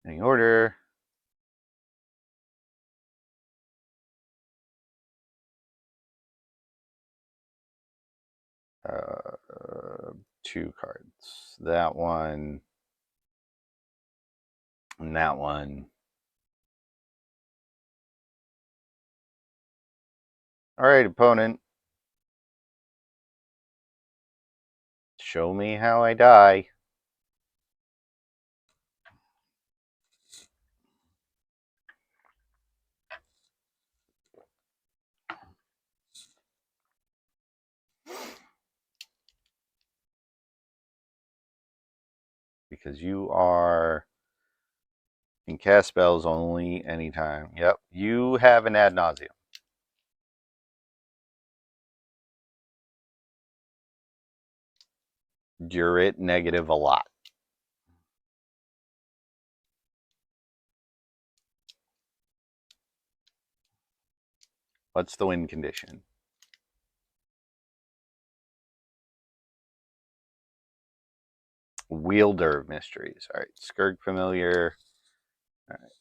Any order. Two cards. That one. And that one. All right, opponent. Show me how I die. Because you are can cast spells only anytime. Yep. You have an ad nauseum. You're at negative a lot. What's the win condition? Wielder of Mysteries. All right. Skurk Familiar. All right.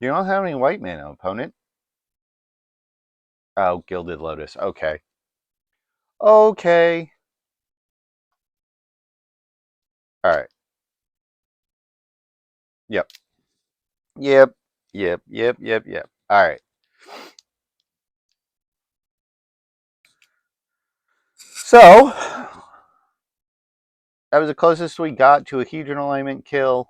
You don't have any white mana, opponent. Oh, Gilded Lotus. Okay. Okay. All right. Yep. Yep. Yep. Yep. Yep. Yep. All right. So that was the closest we got to a Hedron alignment kill.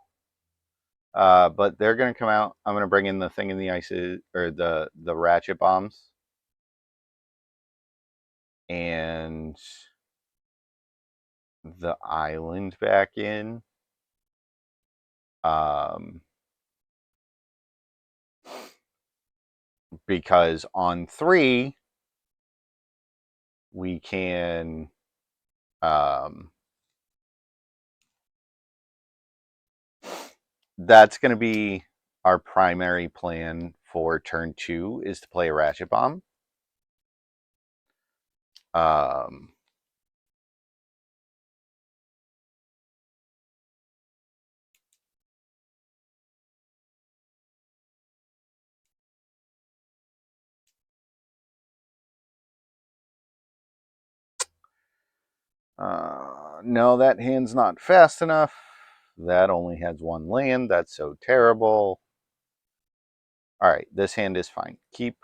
But they're going to come out. I'm going to bring in the thing in the ices, or the ratchet bombs, and the island back in. Um, because on 3 we can that's going to be our primary plan for turn 2 is to play a ratchet bomb. Um, no, that hand's not fast enough. That only has 1 land. That's so terrible. All right, this hand is fine. Keep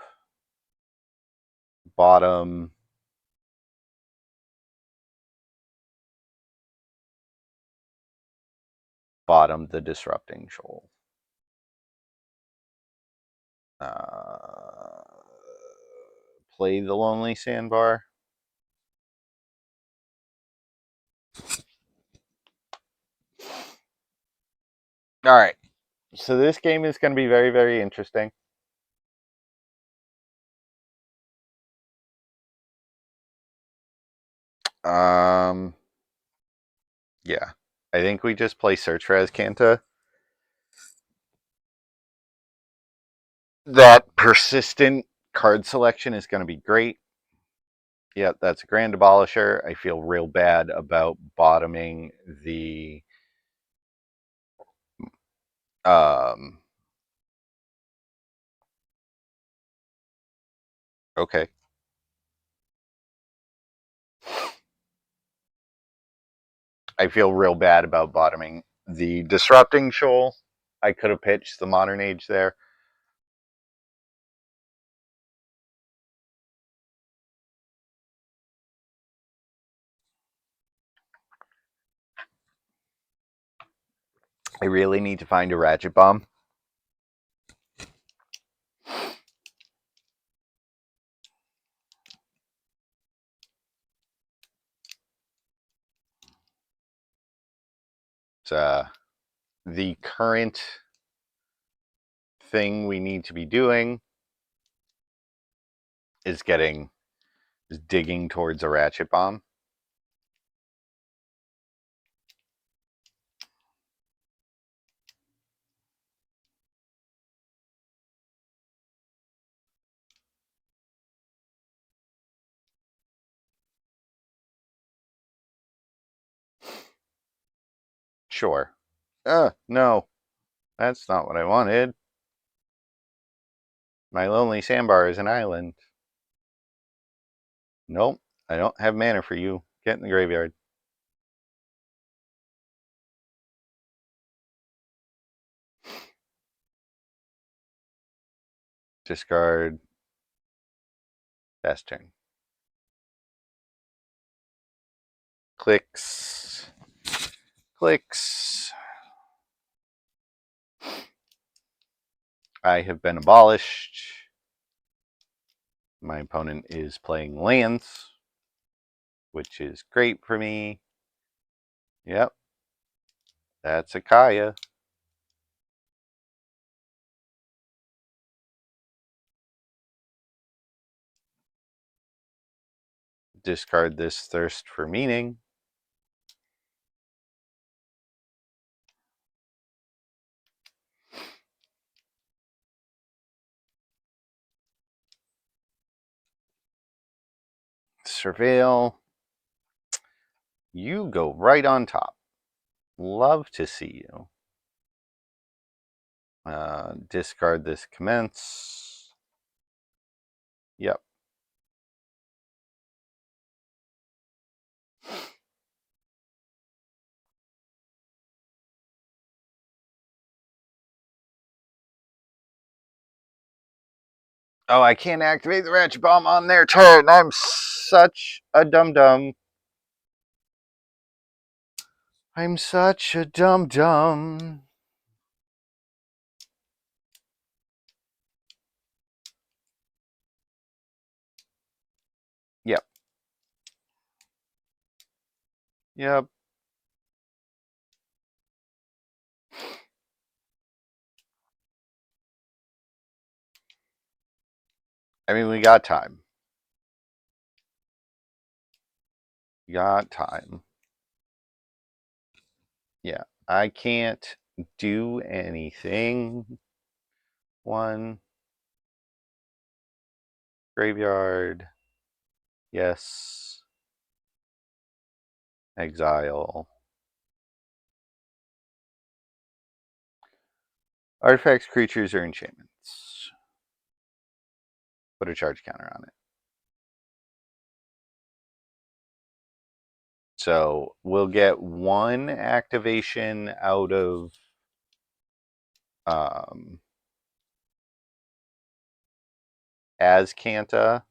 bottom. Bottom the Disrupting Shoal. Play the Lonely Sandbar. All right. So this game is going to be very, very interesting. Yeah. I think we just play Search for Azcanta. That persistent card selection is going to be great. Yeah, that's a Grand Abolisher. I feel real bad about bottoming the okay. I feel real bad about bottoming the Disrupting Shoal. I could have pitched the Modern Age there. I really need to find a Ratchet Bomb. It's the current thing we need to be doing is digging towards a Ratchet Bomb. Sure. No. That's not what I wanted. My Lonely Sandbar is an island. Nope. I don't have mana for you. Get in the graveyard. Discard. Best turn. Clicks. Clicks. I have been abolished. My opponent is playing lands, which is great for me. Yep. That's a Kaya. Discard this Thirst for Meaning. Surveil. You go right on top. Love to see you. Discard this commence. Yep. Oh, I can't activate the ratchet bomb on their turn. I'm such a dum-dum. I'm such a dum-dum. Yep. Yep. I mean, we got time. We got time. Yeah. I can't do anything. One. Graveyard. Yes. Exile. Artifacts, creatures, or enchantments. Put a charge counter on it. So we'll get one activation out of Azcanta.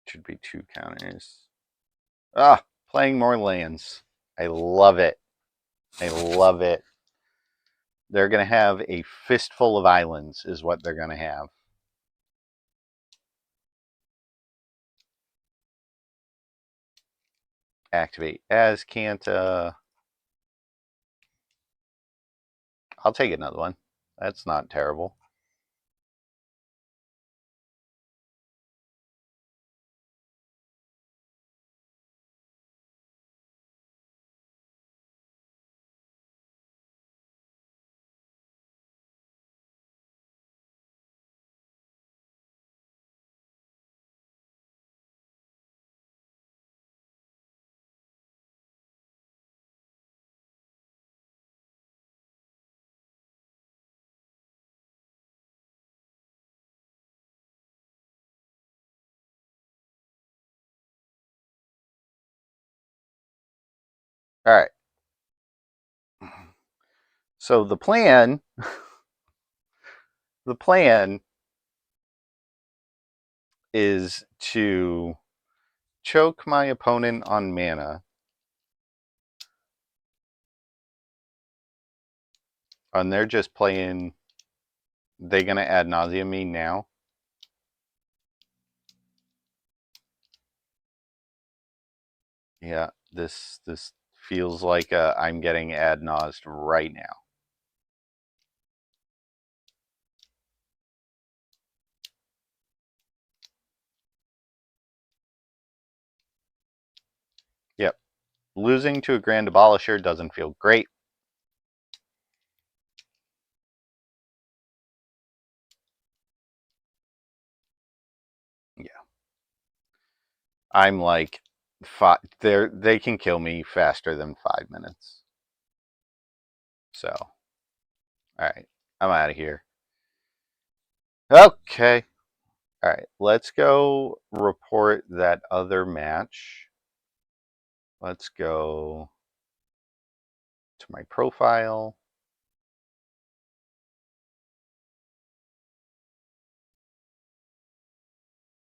Should be 2 counters. Ah, playing more lands. I love it. I love it. They're going to have a fistful of islands is what they're going to have. Activate Azcanta. I'll take another one. That's not terrible. All right. So the plan is to choke my opponent on mana, and they're just playing. They're gonna ad nauseam me now. Yeah, this feels like I'm getting ad naused right now. Yep, losing to a Grand Abolisher doesn't feel great. Yeah, I'm like, they can kill me faster than 5 minutes. So, all right, I'm out of here. Okay. All right, let's go report that other match. Let's go to my profile.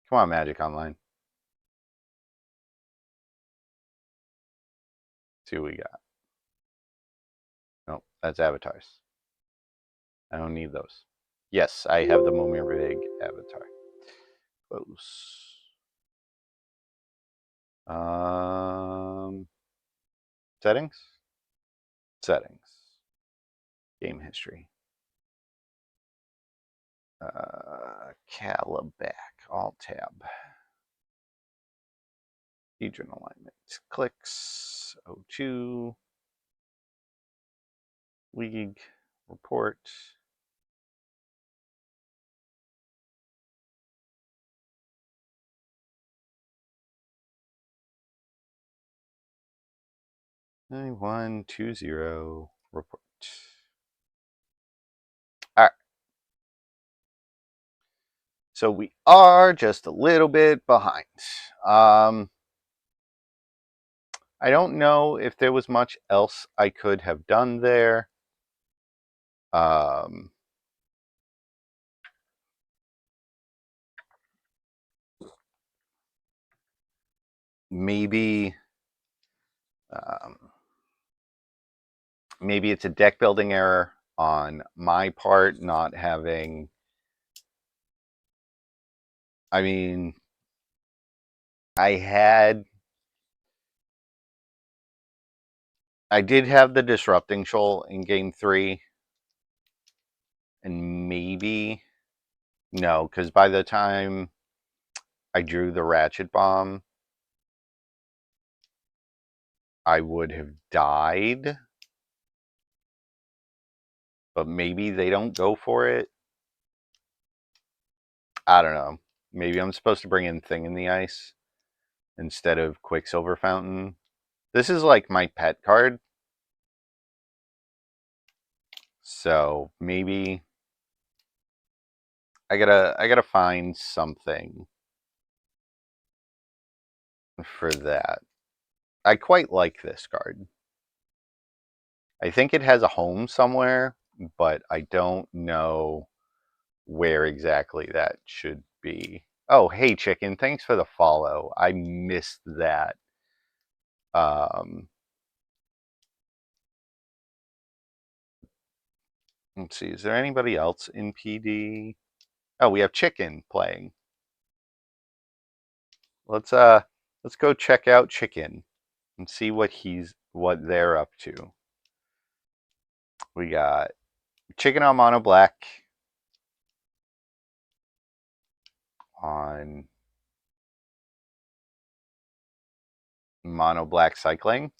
Come on, Magic Online. See what we got. Nope, that's avatars. I don't need those. Yes, I have the Momirig avatar. Close. Settings? Settings. Game history. Calabac. Alt tab. Hedron alignment. Clicks. 02. League. Report. One 20 report. All right. So we are just a little bit behind. I don't know if there was much else I could have done there. Maybe maybe it's a deck building error on my part, not having. I mean, I did have the disrupting shoal in game 3, and maybe no, because by the time I drew the ratchet bomb, I would have died. But maybe they don't go for it. I don't know. Maybe I'm supposed to bring in Thing in the Ice instead of Quicksilver Fountain. This is like my pet card. So maybe I gotta find something for that. I quite like this card. I think it has a home somewhere, but I don't know where exactly that should be. Oh, hey Chicken, thanks for the follow. I missed that. Let's see, is there anybody else in PD? Oh, we have Chicken playing. Let's go check out Chicken and see what they're up to. We got Chicken on Mono Black on Mono Black Cycling.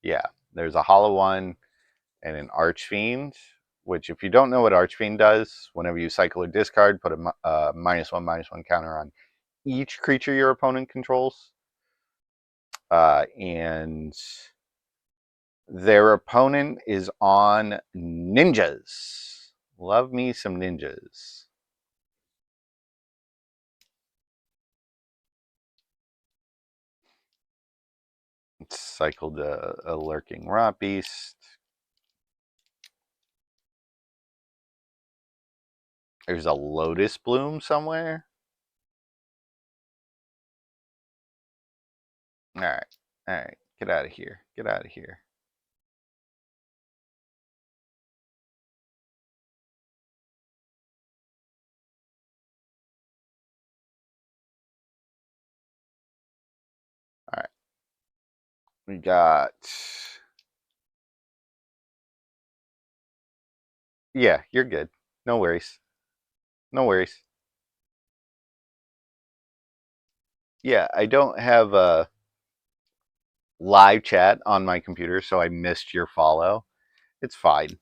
Yeah, there's a Hollow One and an Archfiend, which if you don't know what Archfiend does, whenever you cycle or discard, put a -1/-1 counter on each creature your opponent controls. And their opponent is on ninjas. Love me some ninjas. It's cycled a lurking rot beast. There's a lotus bloom somewhere. All right. Get out of here. Get out of here. All right. We got. Yeah, you're good. No worries. No worries. Yeah, I don't have a live chat on my computer, so I missed your follow. It's fine.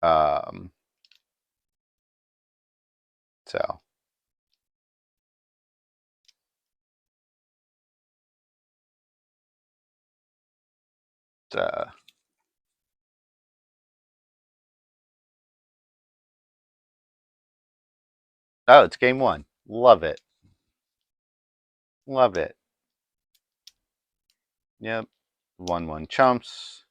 Um, so. Oh, it's game 1. Love it. Love it. Yep. 1/1 chumps.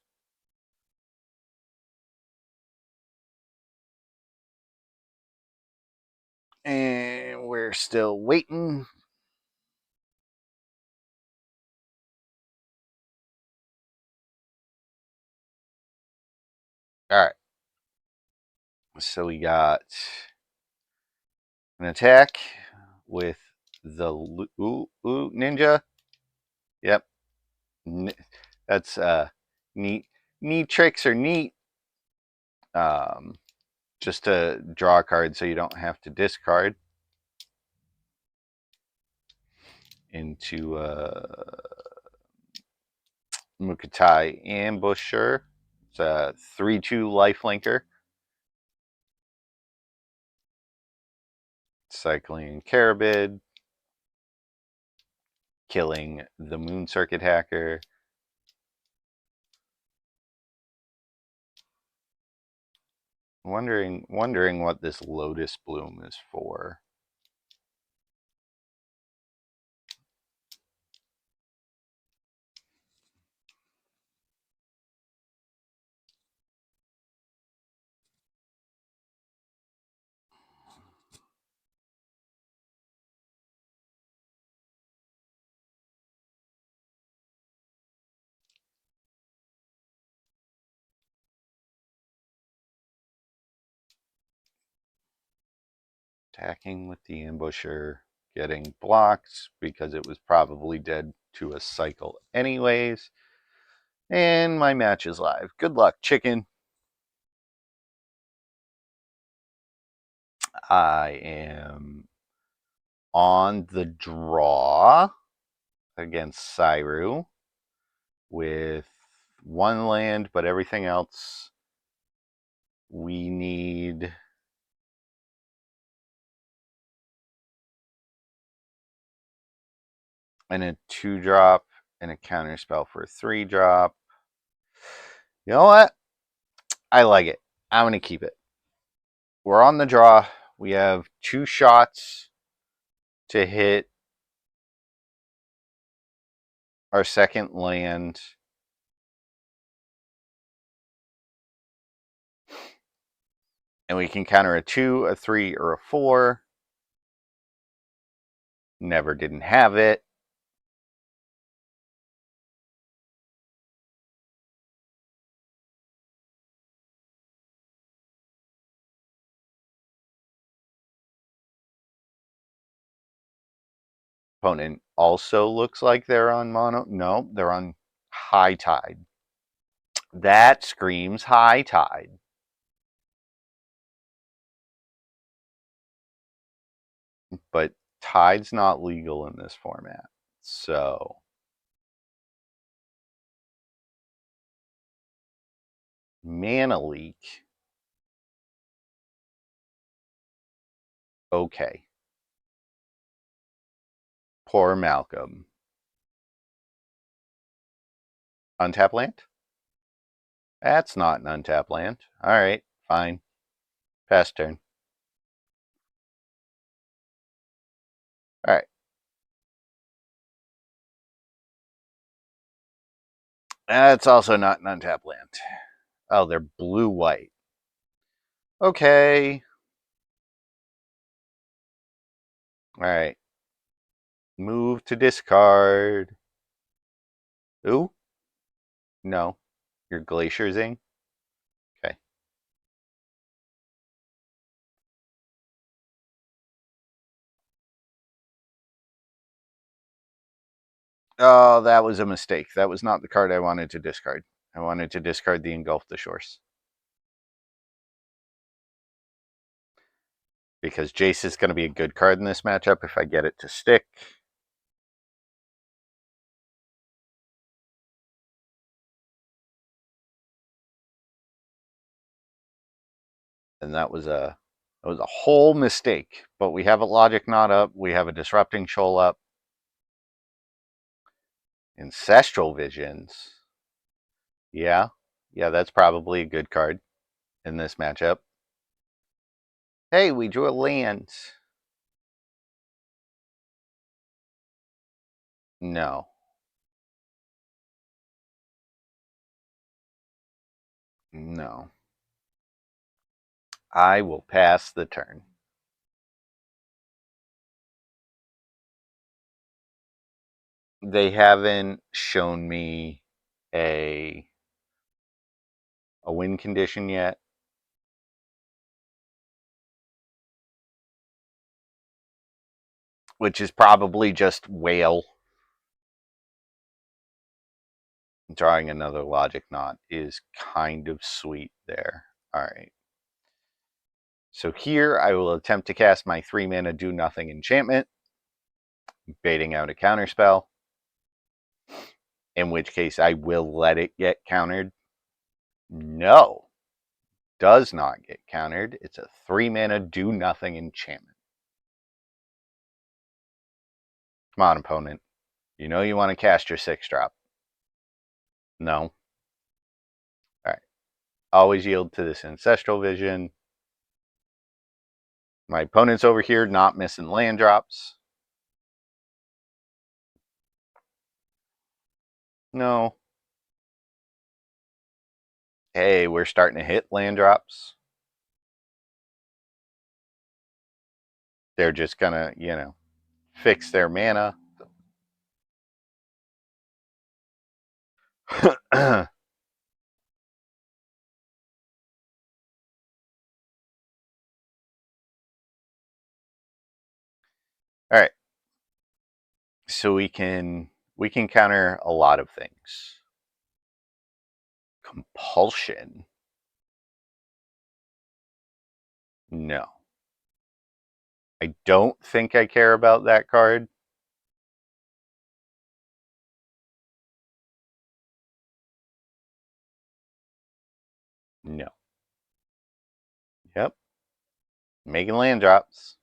And we're still waiting. All right. So we got an attack with the ninja. Yep. That's neat. Neat tricks are neat. Just to draw a card so you don't have to discard. into Mukatai Ambusher. It's a 3/2 lifelinker. Cycling Carabid. Killing the Moon Circuit Hacker. Wondering what this Lotus Bloom is for. Attacking with the Ambusher, getting blocks because it was probably dead to a cycle anyways. And my match is live. Good luck, chicken. I am on the draw against Cyru with one land, but everything else we need and a 2-drop and a counter spell for a 3-drop. You know what? I like it. I'm going to keep it. We're on the draw. We have 2 shots to hit our second land. And we can counter a 2, a 3, or a 4. Never didn't have it. Opponent also looks like they're on mono. No, they're on high tide. That screams high tide. But tide's not legal in this format. So mana leak. Okay. Poor Malcolm. Untap land? That's not an untap land. Alright, fine. Pass turn. Alright. That's also not an untap land. Oh, they're blue-white. Okay. Alright. Move to discard. Ooh? No. You're Glaciersing? Okay. Oh, that was a mistake. That was not the card I wanted to discard. I wanted to discard the Engulf the Shores. Because Jace is going to be a good card in this matchup if I get it to stick. And that was a whole mistake. But we have a Logic Knot up. We have a Disrupting Shoal up. Ancestral Visions. Yeah. Yeah, that's probably a good card in this matchup. Hey, we drew a land. No. No. I will pass the turn. They haven't shown me a win condition yet. Which is probably just whale. Drawing another Logic Knot is kind of sweet there. Alright. So here I will attempt to cast my 3-mana Do Nothing enchantment. baiting out a counterspell, in which case I will let it get countered. No, does not get countered. It's a 3-mana do nothing enchantment. Come on, opponent. You know you want to cast your 6-drop. No. Alright. Always yield to this Ancestral Vision. My opponent's over here not missing land drops. No. Hey, we're starting to hit land drops. They're just gonna, fix their mana. Alright. So we can counter a lot of things. Compulsion. No. I don't think I care about that card. No. Yep. Making land drops.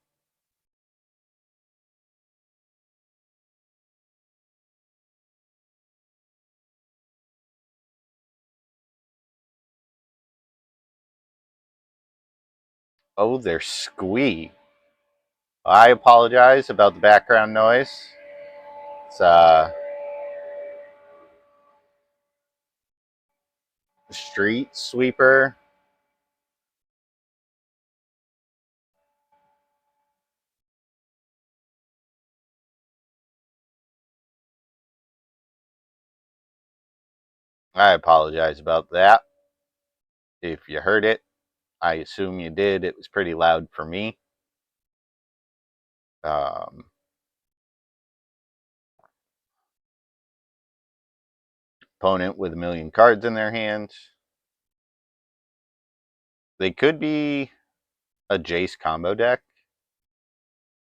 Oh, they're squee. I apologize about the background noise. It's street sweeper. I apologize about that. If you heard it, I assume you did. It was pretty loud for me. Opponent with 1,000,000 cards in their hand. They could be a Jace combo deck.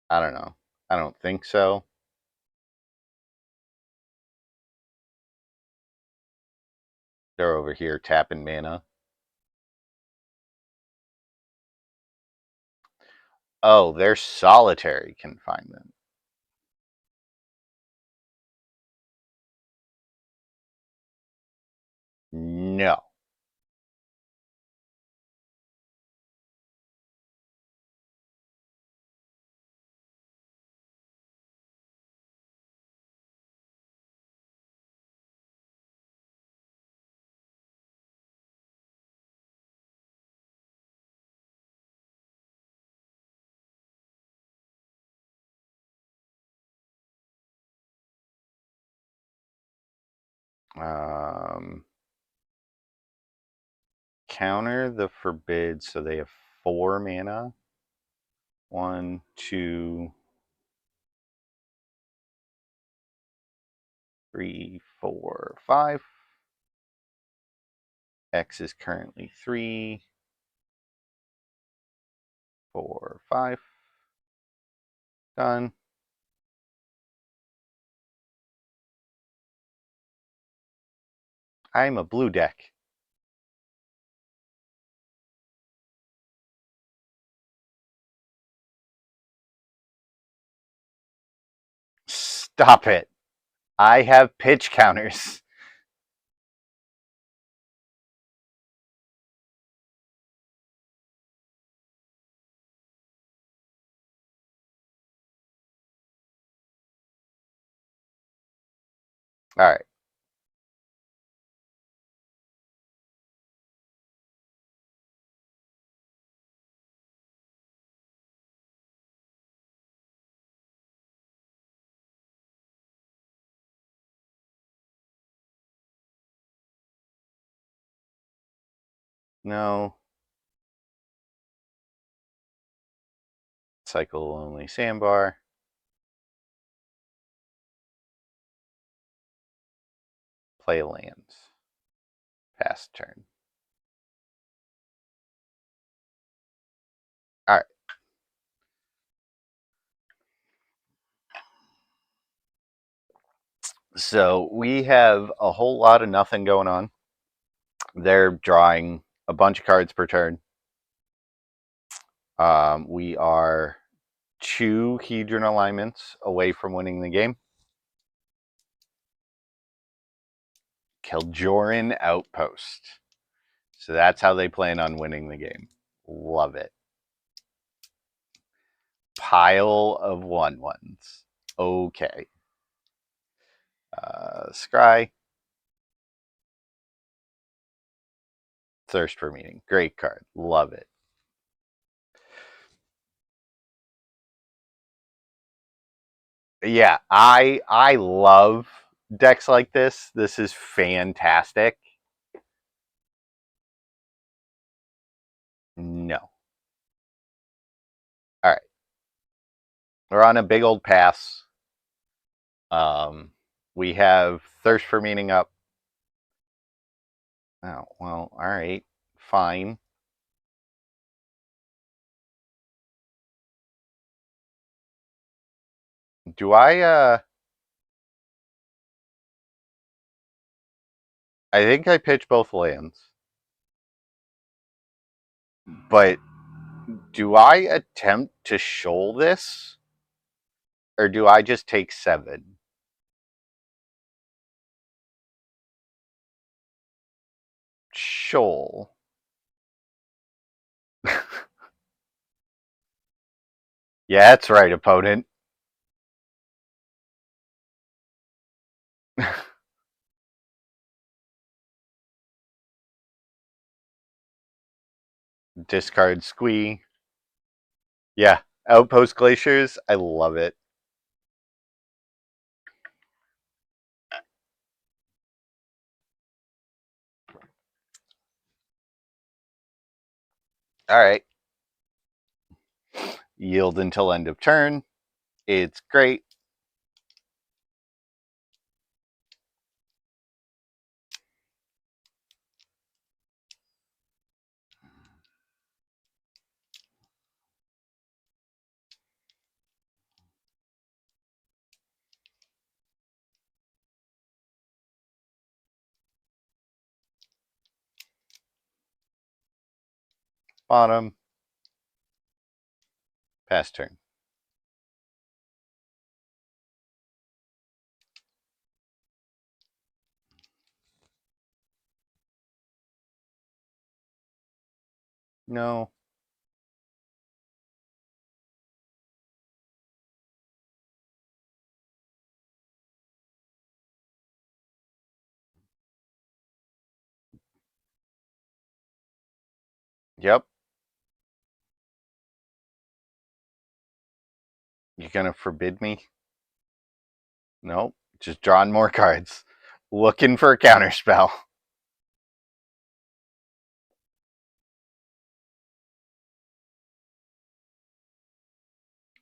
I don't know. I don't think so. They're over here tapping mana. Oh, they're solitary confinement. No. Counter the forbid, so they have 4 mana. 1, 2, 3, 4, 5. X is currently 3, 4, 5. Done. I'm a blue deck. Stop it. I have pitch counters. All right. No. Cycle only sandbar. Play lands. Pass turn. All right. So we have a whole lot of nothing going on. They're drawing a bunch of cards per turn. We are 2 Hedron alignments away from winning the game. Keljoran Outpost. So that's how they plan on winning the game. Love it. Pile of 1/1s. Okay. Scry. Thirst for Meaning. Great card. Love it. Yeah, I love decks like this. This is fantastic. No. All right. We're on a big old pass. We have Thirst for Meaning up. Oh, well, all right. Fine. Do I think I pitch both lands. But do I attempt to shoal this? Or do I just take 7? Shoal. Yeah, that's right, opponent. Discard Squee. Yeah, Outpost Glaciers. I love it. All right. Yield until end of turn. It's great. Bottom. Pass turn. No. Yep. You gonna forbid me? Nope. Just drawing more cards. Looking for a counterspell.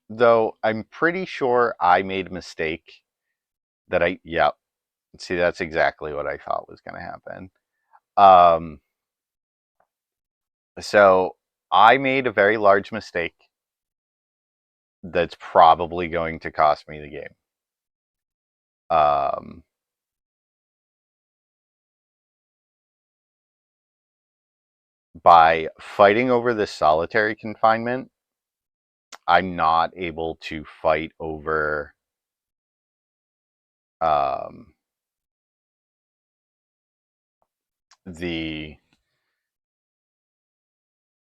Though I'm pretty sure I made a mistake that yep. See, that's exactly what I thought was gonna happen. Um, so I made a very large mistake that's probably going to cost me the game. Um, by fighting over this solitary confinement, I'm not able to fight over um, the.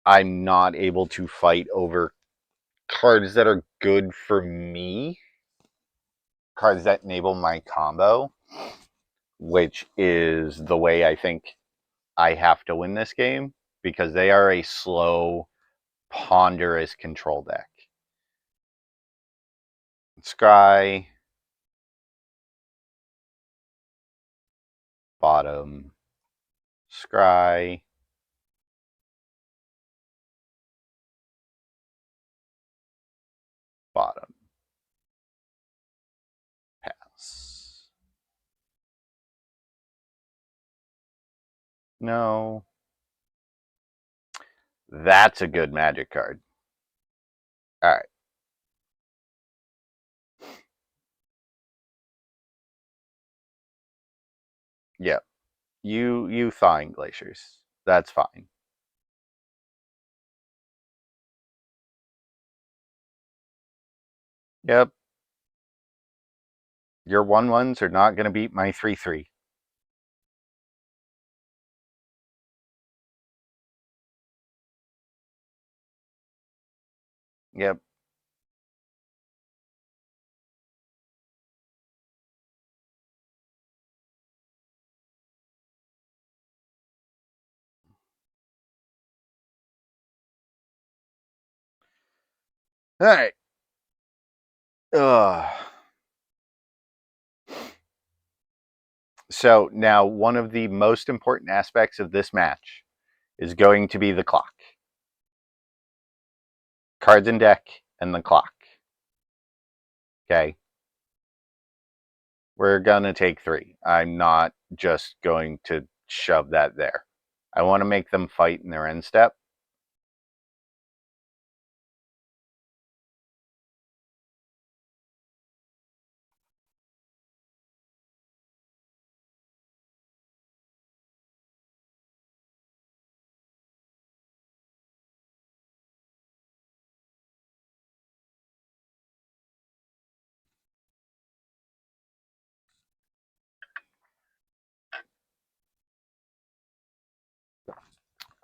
I'm not able to fight over cards that are good for me, cards that enable my combo, which is the way I think I have to win this game because they are a slow, ponderous control deck. Scry, bottom, scry, bottom, pass. No. That's a good magic card. All right. Yep. You thawing glaciers. That's fine. Yep. Your 1/1s are not going to beat my 3/3. Yep. All right. Ugh. So now one of the most important aspects of this match is going to be the clock. Cards in deck and the clock. Okay. We're going to take 3. I'm not just going to shove that there. I want to make them fight in their end step.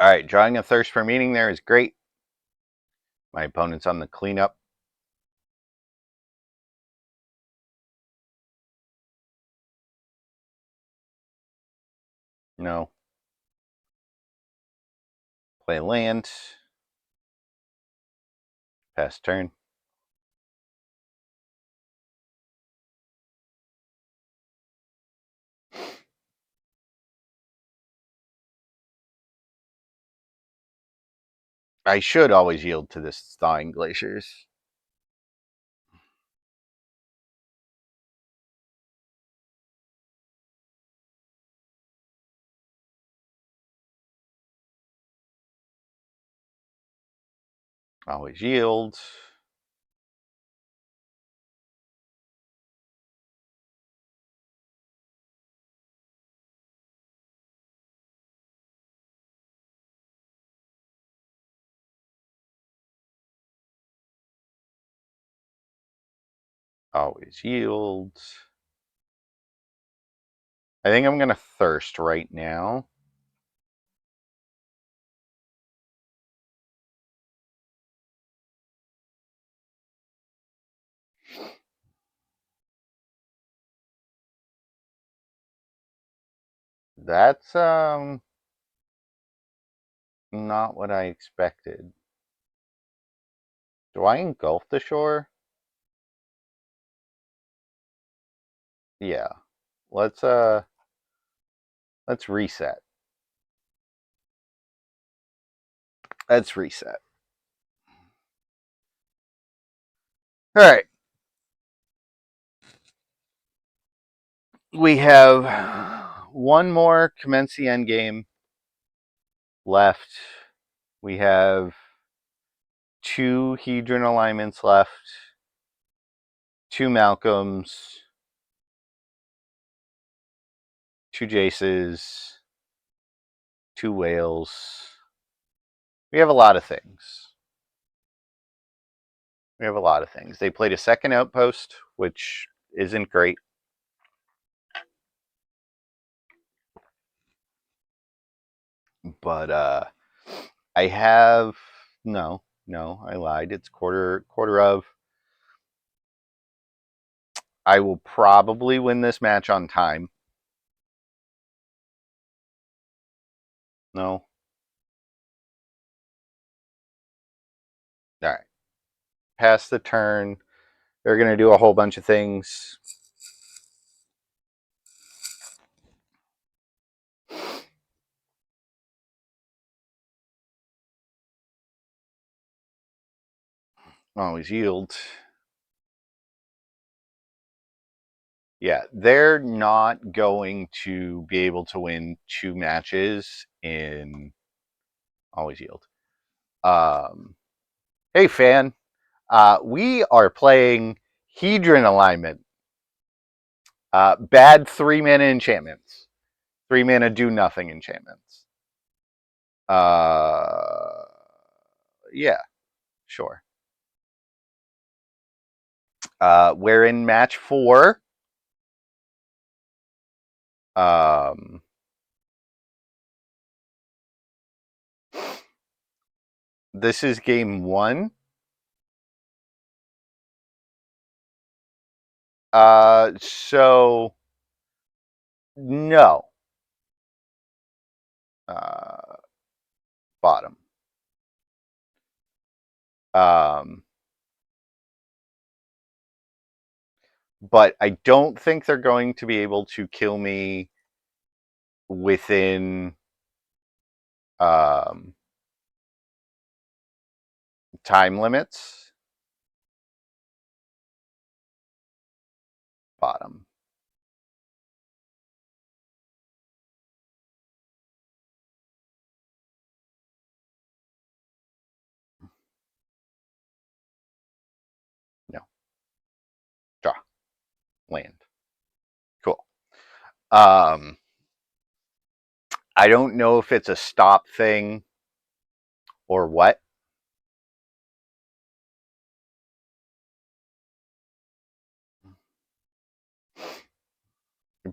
All right, drawing a thirst for meaning there is great. My opponent's on the cleanup. No. Play land. Pass turn. I should always yield to this thawing glaciers. Always yield. Always yield. I think I'm going to thirst right now. That's not what I expected. Do I engulf the shore? Yeah. Let's reset. Let's reset. All right. We have one more commence the end game left. We have 2 Hedron alignments left. 2 Malcolms. 2 Jaces. 2 Whales. We have a lot of things. We have a lot of things. They played a second outpost, which isn't great. But I have no, I lied. It's quarter of. I will probably win this match on time. No. All right. Pass the turn. They're going to do a whole bunch of things. Always yield. Yeah, they're not going to be able to win 2 matches in always yield. Hey, fan. We are playing Hedron alignment. Bad 3-mana enchantments. 3 mana do nothing enchantments. Yeah, sure. We're in match 4. This is game 1. So no. Bottom. But I don't think they're going to be able to kill me within time limits. Bottom. No. Draw. Land. Cool. I don't know if it's a stop thing or what.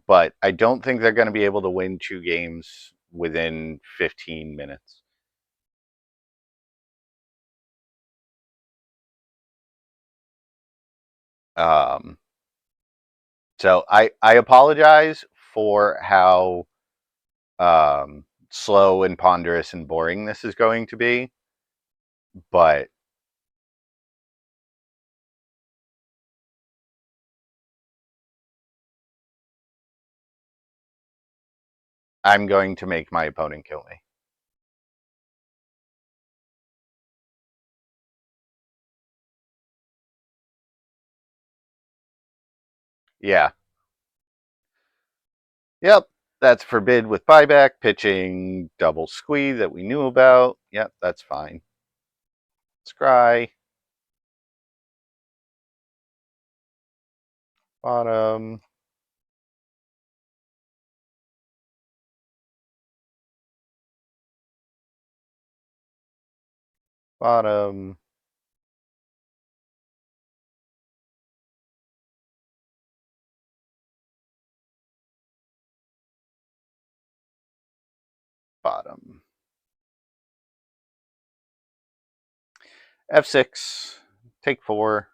But I don't think they're going to be able to win 2 games within 15 minutes. So I apologize for how slow and ponderous and boring this is going to be, but I'm going to make my opponent kill me. Yeah. Yep. That's forbid with buyback, pitching, double squeeze that we knew about. Yep, that's fine. Scry. Bottom. Bottom. Bottom. F6. Take 4.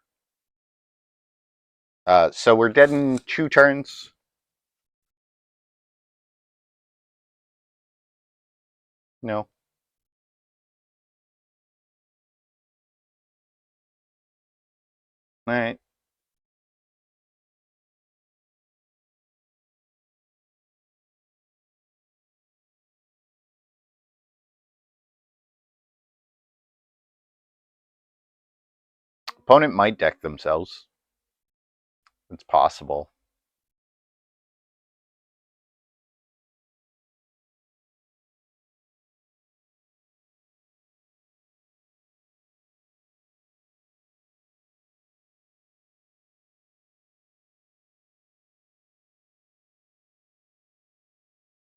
So we're dead in 2 turns. No. All right. Opponent might deck themselves. It's possible.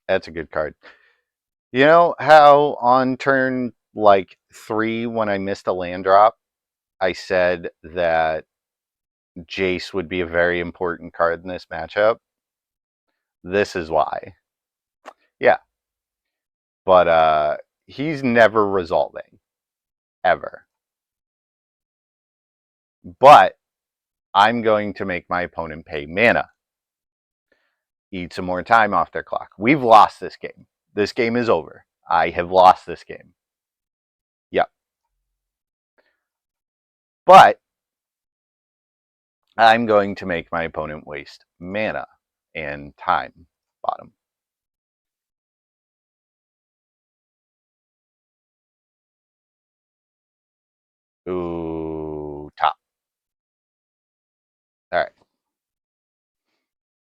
That's a good card. You know how on turn like 3 when I missed a land drop, I said that Jace would be a very important card in this matchup? This is why. Yeah. But he's never resolving. Ever. But I'm going to make my opponent pay mana. Eat some more time off their clock. We've lost this game. This game is over. I have lost this game. Yep. But I'm going to make my opponent waste mana and time. Bottom. Ooh, top. All right.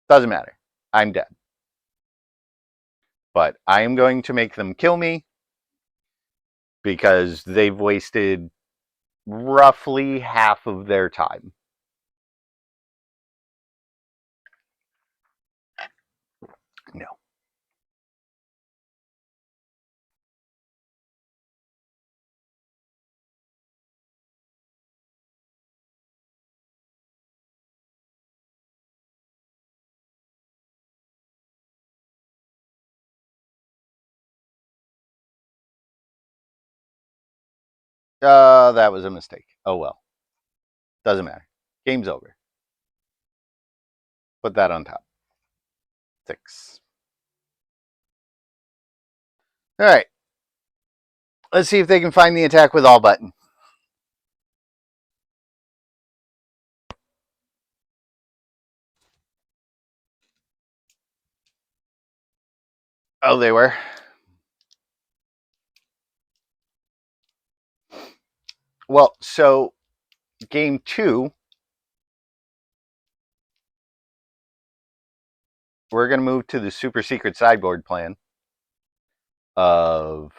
Doesn't matter. I'm dead. But I am going to make them kill me because they've wasted roughly half of their time. No. That was a mistake. Oh well. Doesn't matter. Game's over. Put that on top. 6. All right. Let's see if they can find the attack with all button. Oh, they were. Well, so game 2, we're going to move to the super secret sideboard plan of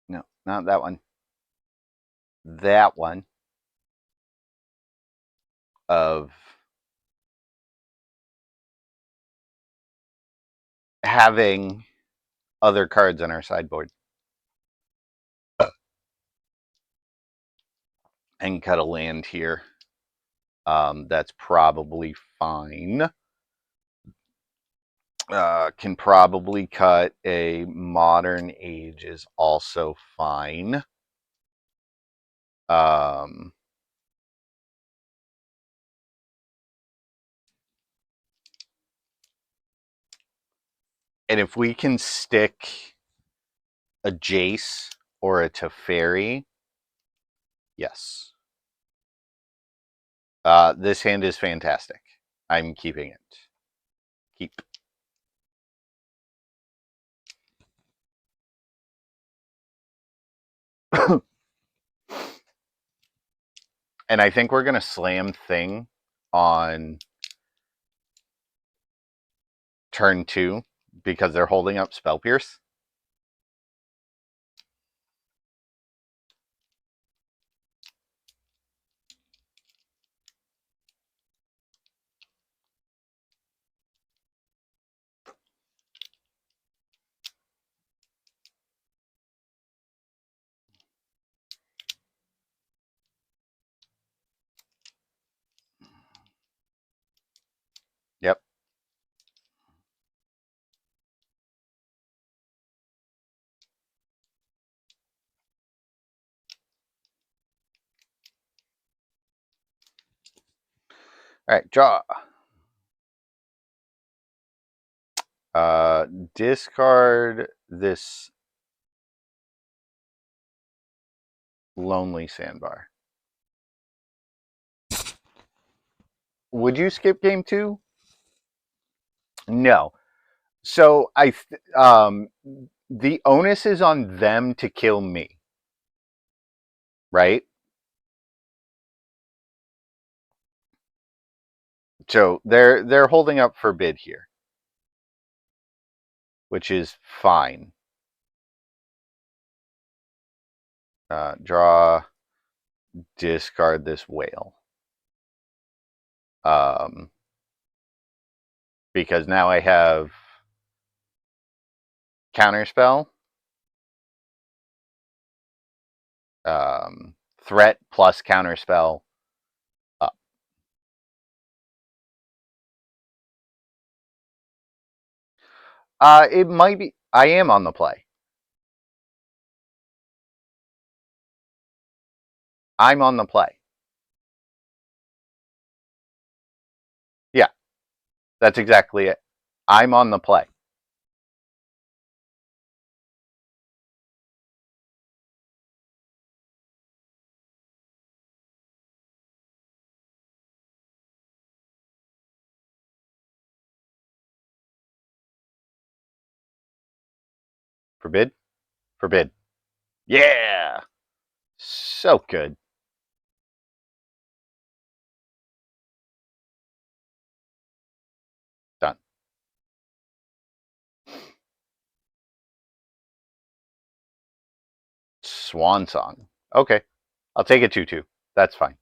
no, not that one. That one of having other cards on our sideboard and cut a land here. That's probably fine. Can probably cut a modern age is also fine. And if we can stick a Jace or a Teferi, yes. This hand is fantastic. I'm keeping it. Keep. And I think we're going to slam Thing on turn 2 because they're holding up Spell Pierce. Yep. All right, draw. Discard this Lonely Sandbar. Would you skip game 2? No. So the onus is on them to kill me, right? So they're holding up Forbid here, which is fine. Draw, discard this whale. Because now I have counterspell, threat plus counterspell up. It might be. I am on the play. I'm on the play. Yeah, that's exactly it. I'm on the play. Forbid? Forbid. Yeah! So good. Done. Swan Song. Okay. I'll take a 2-2. That's fine.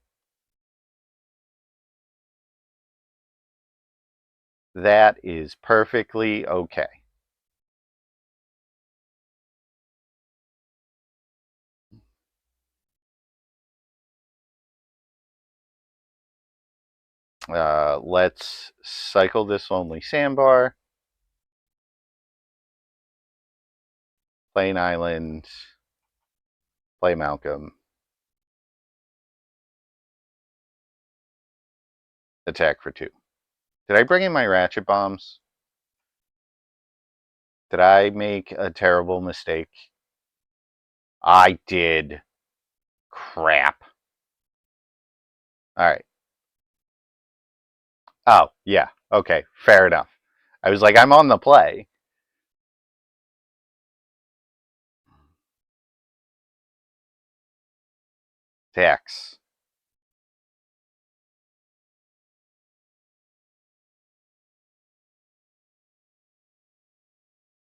That is perfectly okay. Let's cycle this Lonely Sandbar. Play an island. Play Malcolm. Attack for 2. Did I bring in my ratchet bombs? Did I make a terrible mistake? I did. Crap. Alright. Oh, yeah. Okay, fair enough. I was like, I'm on the play. Tax.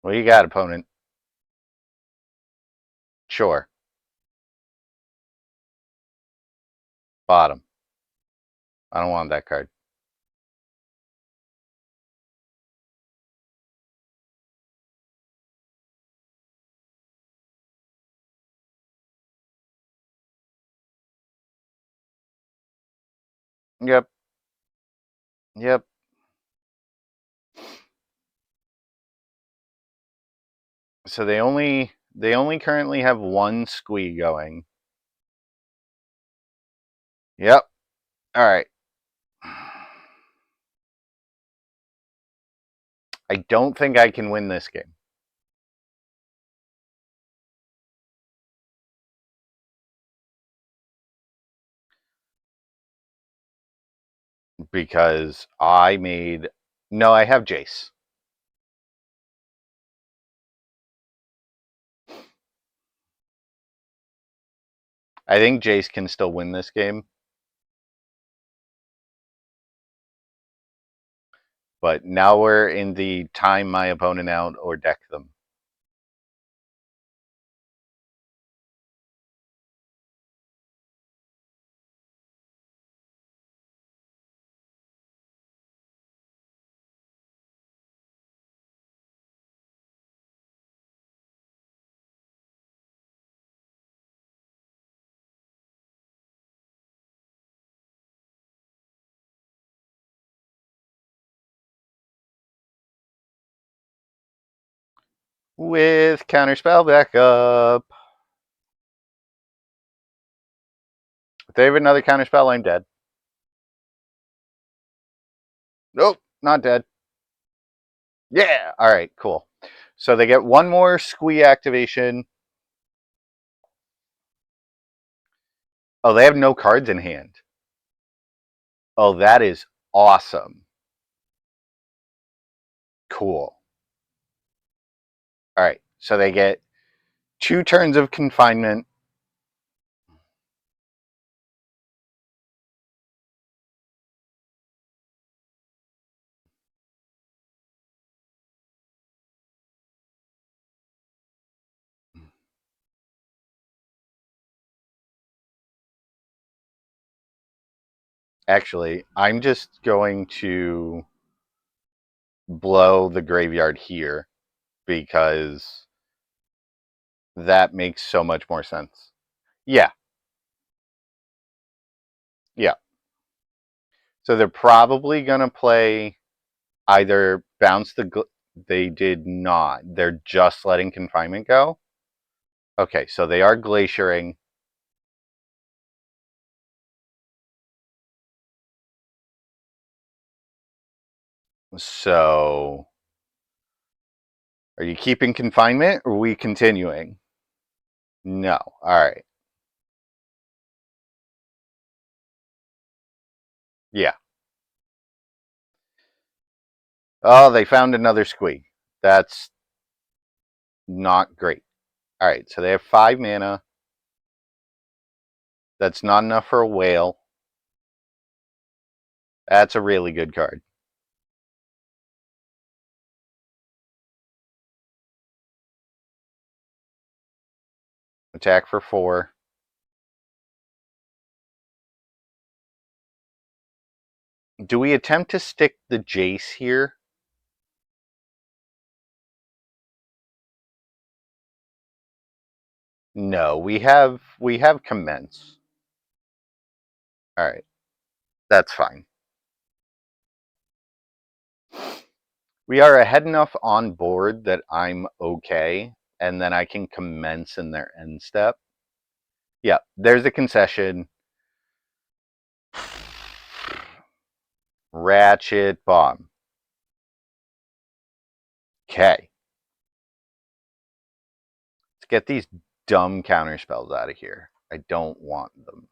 What you got, opponent? Sure. Bottom. I don't want that card. Yep. Yep. So they only currently have one squee going. Yep. All right. I don't think I can win this game. Because I made... No, I have Jace. I think Jace can still win this game. But now we're in the time my opponent out or deck them. With counterspell backup. If they have another counterspell, I'm dead. Nope, not dead. Yeah, all right, cool. So they get one more squee activation. Oh, they have no cards in hand. Oh, that is awesome. Cool. All right, so they get 2 turns of confinement. Actually, I'm just going to blow the graveyard here because that makes so much more sense. Yeah. Yeah. So they're probably going to play either bounce the... They did not. They're just letting confinement go. Okay, so they are glaciering. So are you keeping confinement or are we continuing? No. All right. Yeah. Oh, they found another squee. That's not great. All right, so they have 5 mana. That's not enough for a whale. That's a really good card. Attack for 4. Do we attempt to stick the Jace here? No, we have commence. All right, that's fine. We are ahead enough on board that I'm okay, and then I can commence in their end step. Yeah, there's a concession. Ratchet bomb. Okay. Let's get these dumb counter spells out of here. I don't want them.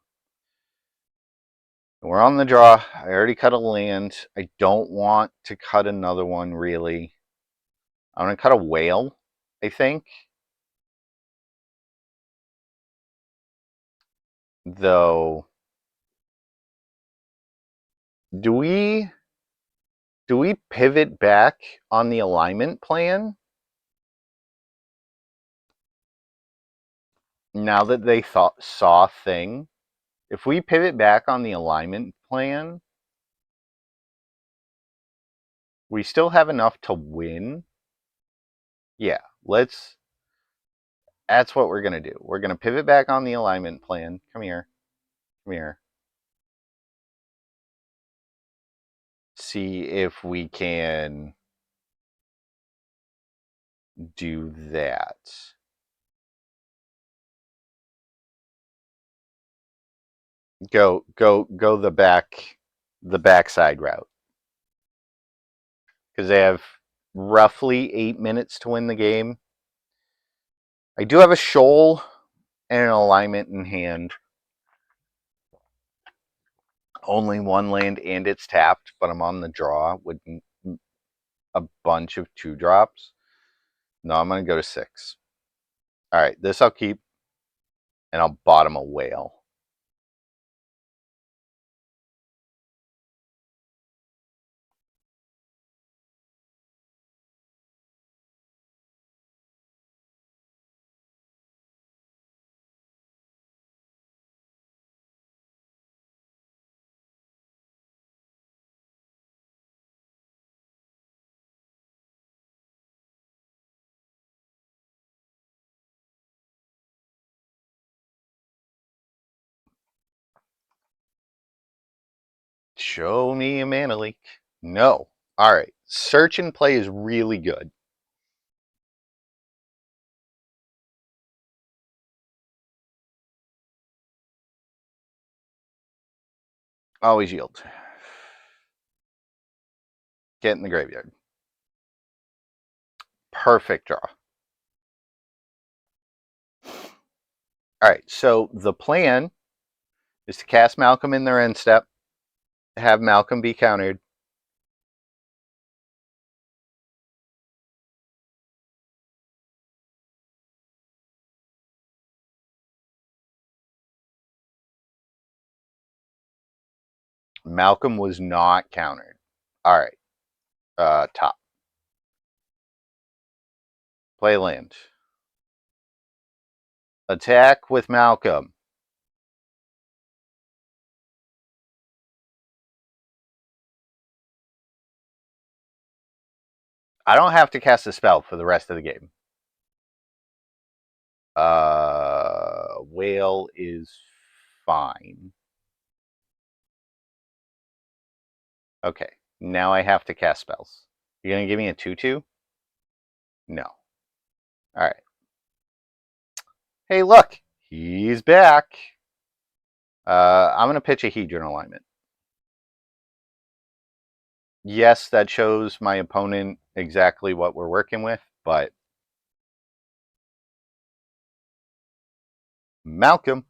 We're on the draw. I already cut a land. I don't want to cut another one, really. I'm going to cut a whale, I think. Though, do we pivot back on the alignment plan now that they saw thing? If we pivot back on the alignment plan, we still have enough to win. Yeah, that's what we're going to do. We're going to pivot back on the alignment plan. Come here. Come here. See if we can do that. Go the backside route. Because they have roughly 8 minutes to win the game. I do have a shoal and an alignment in hand. Only one land and it's tapped, but I'm on the draw with a bunch of 2-drops. No, I'm going to go to 6. All right, this I'll keep, and I'll bottom a whale. Show me a mana leak. No. All right. Search and play is really good. Always yield. Get in the graveyard. Perfect draw. All right. So the plan is to cast Malcolm in their end step, have Malcolm be countered. Malcolm was not countered. All right. Top. Play land. Attack with Malcolm. I don't have to cast a spell for the rest of the game. Whale is fine. Okay, now I have to cast spells. You're going to give me a 2/2? No. All right. Hey, look, he's back. I'm going to pitch a Hedron alignment. Yes, that shows my opponent exactly what we're working with, but Malcolm.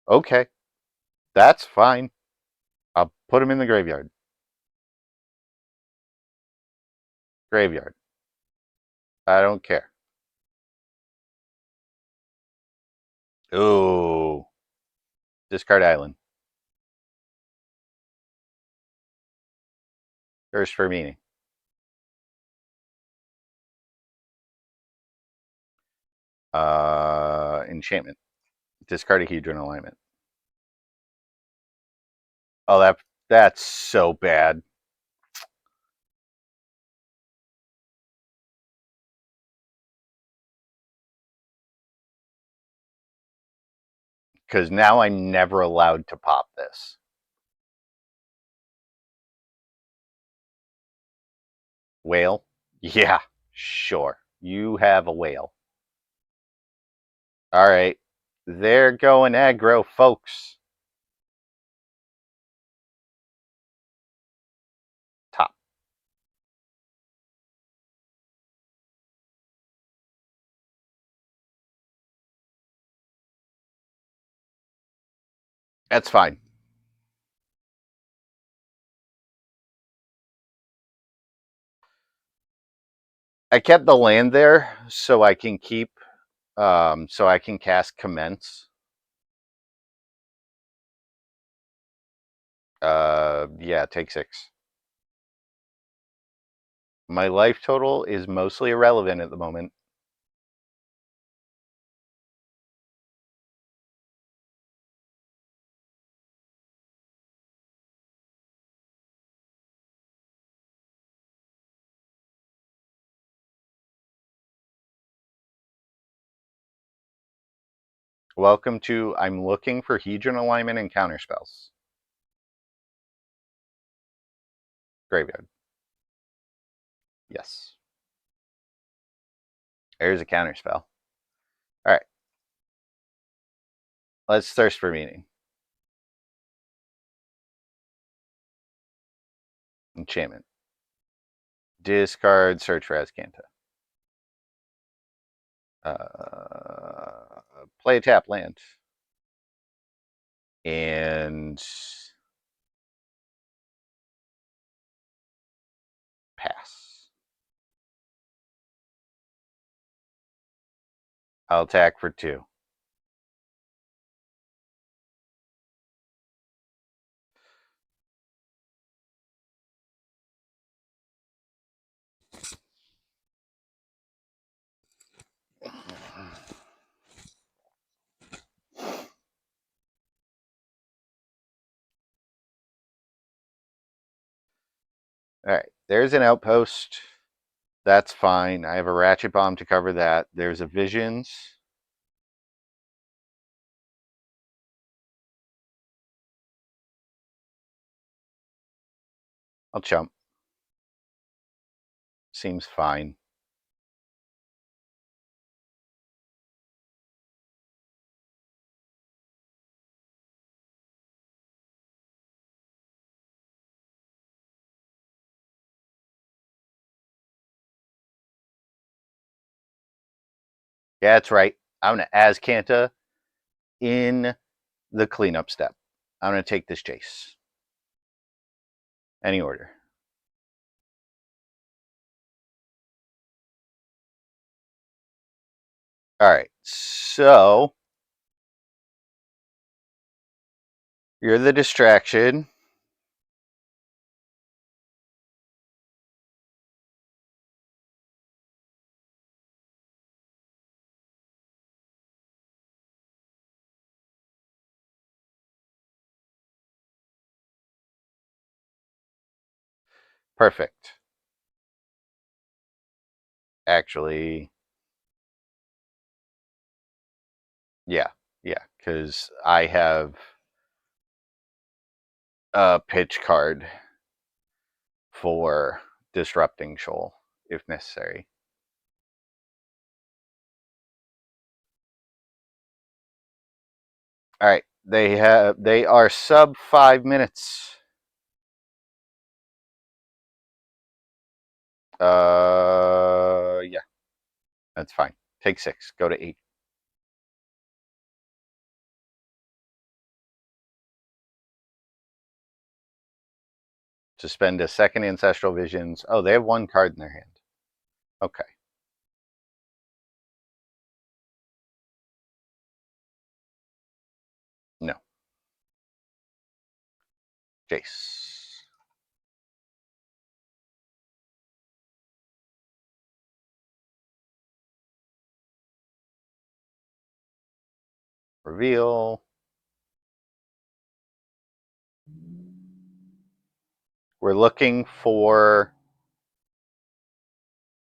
Okay, that's fine. I'll put him in the graveyard. Graveyard. I don't care. Ooh. Discard island. Thirst for meaning. Enchantment. Discard a Hedron alignment. Oh, that's so bad. Because now I'm never allowed to pop this. Whale? Yeah, sure. You have a whale. All right. They're going aggro, folks. Top. That's fine. I kept the land there so I can keep, so I can cast Commence. Yeah, take 6. My life total is mostly irrelevant at the moment. Welcome to I'm looking for Hedron alignment and counterspells. Graveyard. Yes. There's a counterspell. All right. Let's thirst for meaning. Enchantment. Discard, search for Azcanta. Play a tap land. And pass. I'll attack for 2. All right, there's an outpost. That's fine. I have a ratchet bomb to cover that. There's a visions. I'll chump. Seems fine. Yeah, that's right. I'm going to Azcanta in the cleanup step. I'm going to take this Jace. Any order. All right, so you're the distraction. Perfect. Actually, yeah, because I have a pitch card for disrupting Shoal if necessary. All right, they are sub 5 minutes. Yeah, that's fine. Take 6. Go to 8. Suspend a second Ancestral Visions. Oh, they have 1 card in their hand. Okay. No. Jace. Reveal. We're looking for.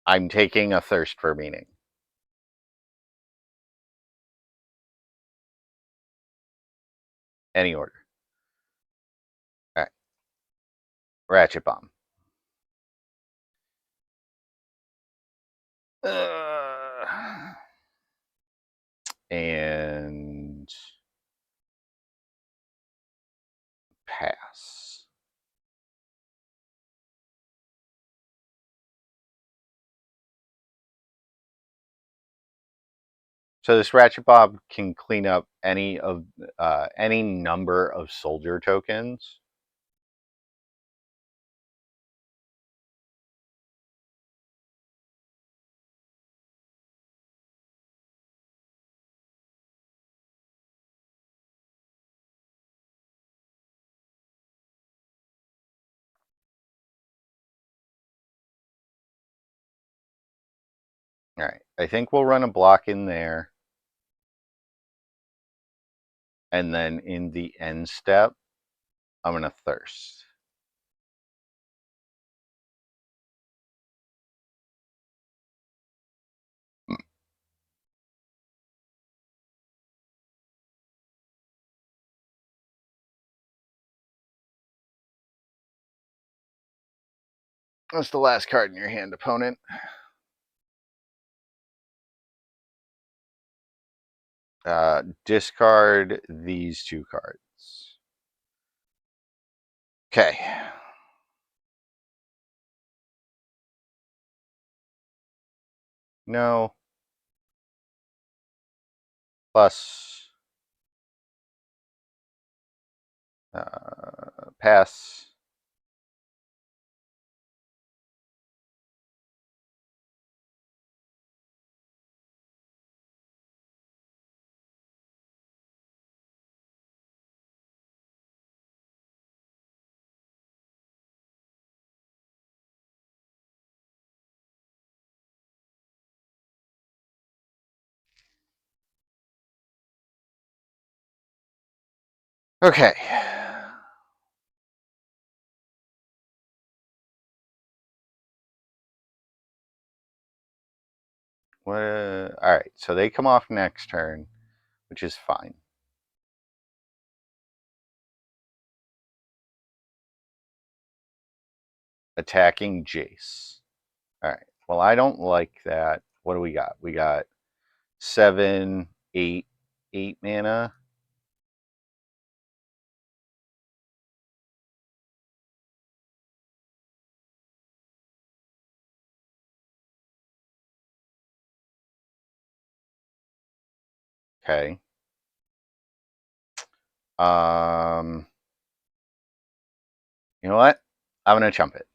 I'm taking a Thirst for Meaning. Any order. All right. Ratchet Bomb. And pass. So this Ratchet Bob can clean up any number of soldier tokens. All right, I think we'll run a block in there. And then in the end step, I'm going to thirst. What's the last card in your hand, opponent? Discard these two cards. Okay. No. Plus. Pass. Okay. What? All right. So they come off next turn, which is fine. Attacking Jace. All right. Well, I don't like that. What do we got? We got 7, 8 mana. Okay. You know what? I'm gonna chump it.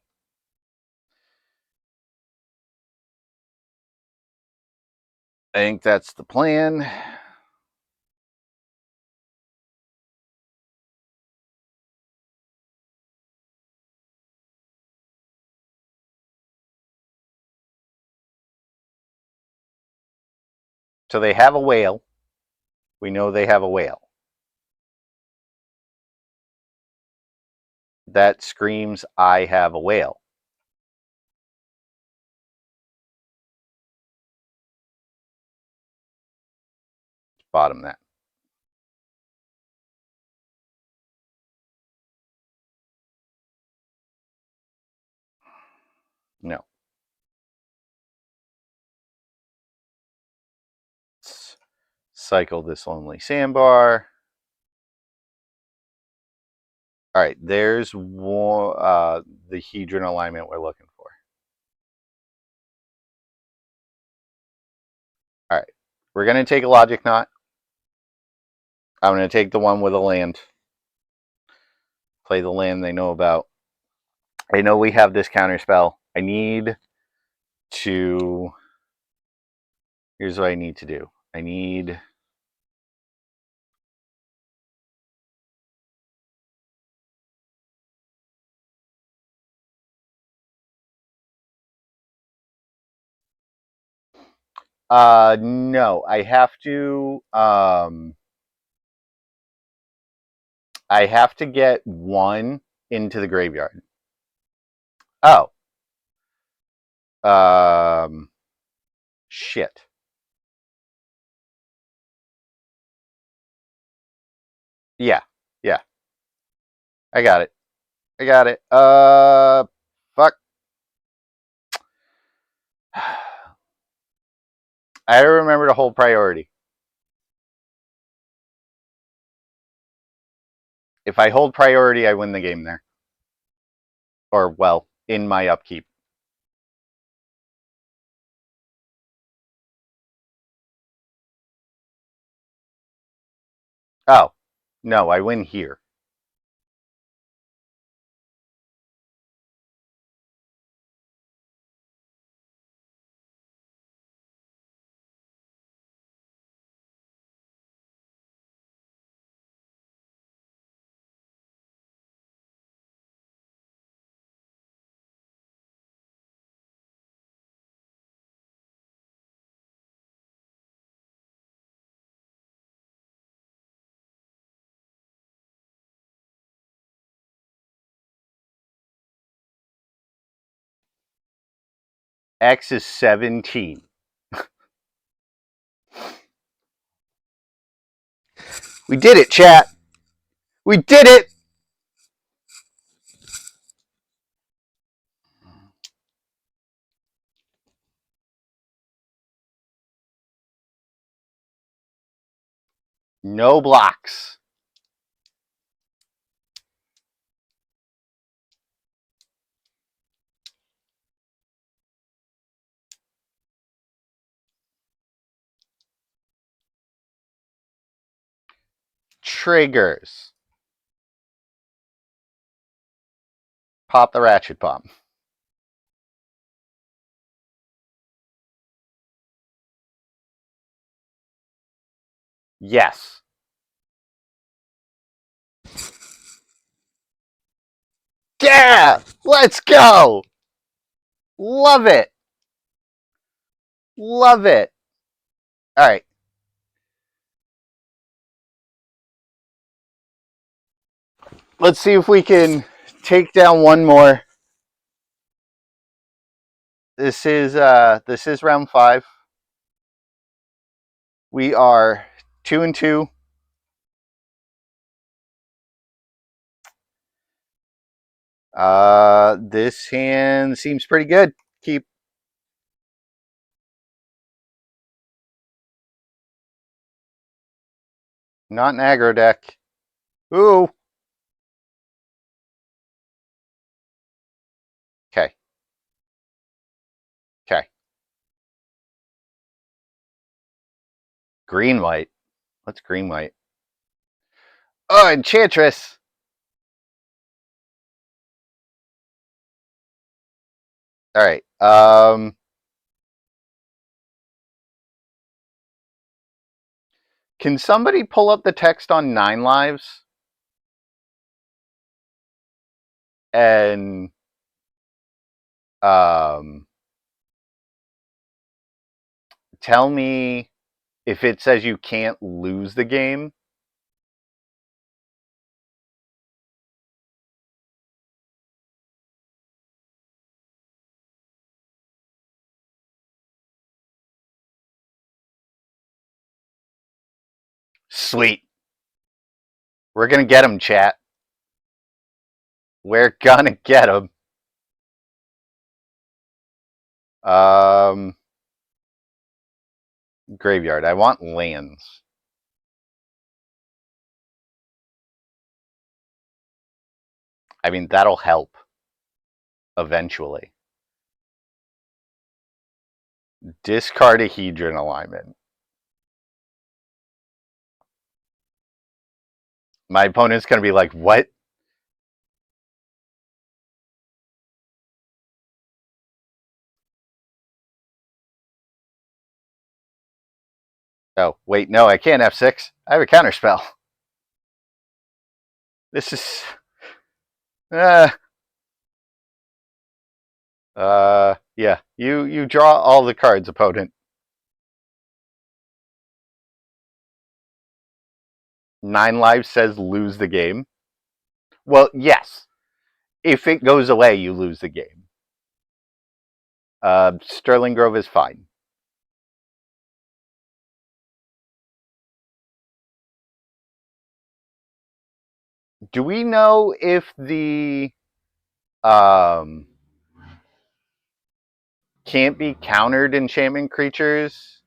I think that's the plan. So they have a whale. We know they have a whale. That screams, I have a whale. Bottom that. No. Let's cycle this lonely sandbar. All right, there's the Hedron alignment we're looking for. All right, we're going to take a logic knot. I'm going to take the one with a land. Play the land they know about. I know we have this counter spell. I need to... Here's what I need to do. I need... No, I have to... I have to get one into the graveyard. Oh. Shit. Yeah. Yeah. I got it. I got it. Fuck. I remember to hold priority. If I hold priority, I win the game there. Or, well, in my upkeep. Oh, no, I win here. X is 17. We did it, chat. We did it. No blocks. Triggers. Pop the ratchet bomb. Yes. Yeah! Let's go! Love it. Love it. All right. Let's see if we can take down one more. This is round 5. We are 2-2. This hand seems pretty good. Keep. Not an aggro deck. Ooh. Okay. Okay. Green white. What's green white? Oh, Enchantress. All right. Can somebody pull up the text on 9 Lives and tell me if it says you can't lose the game? Sweet. We're gonna get him, chat. We're gonna get him. Graveyard. I want lands. I mean, that'll help eventually. Discard a Hedron alignment. My opponent's gonna be like, what? Oh, wait, no, I can't F6. I have a counterspell. This is... yeah. You draw all the cards, opponent. 9 Lives says lose the game. Well, yes. If it goes away, you lose the game. Sterling Grove is fine. Do we know if the can't be countered enchantment creatures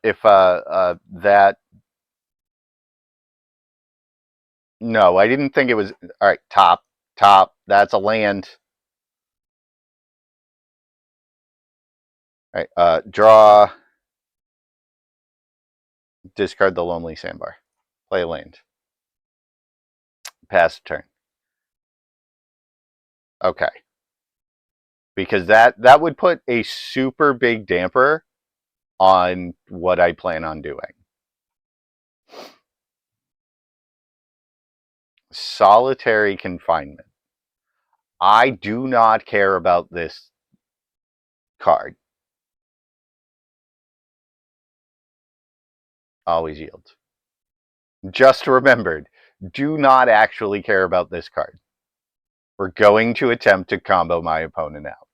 if that, no, I didn't think it was. All right, top. That's a land. All right, draw. Discard the lonely sandbar. Play a land. Pass turn. Okay. Because that would put a super big damper on what I plan on doing. Solitary confinement. I do not care about this card. Always yields. Just remembered, do not actually care about this card. We're going to attempt to combo my opponent out.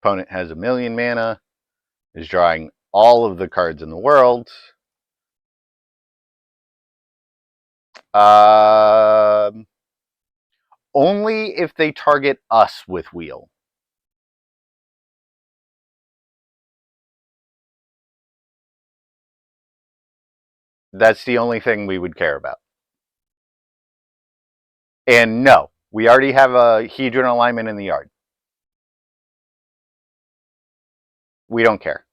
Opponent has 1,000,000 mana, is drawing all of the cards in the world. Only if they target us with wheel. That's the only thing we would care about. And no, we already have a Hedron alignment in the yard. We don't care.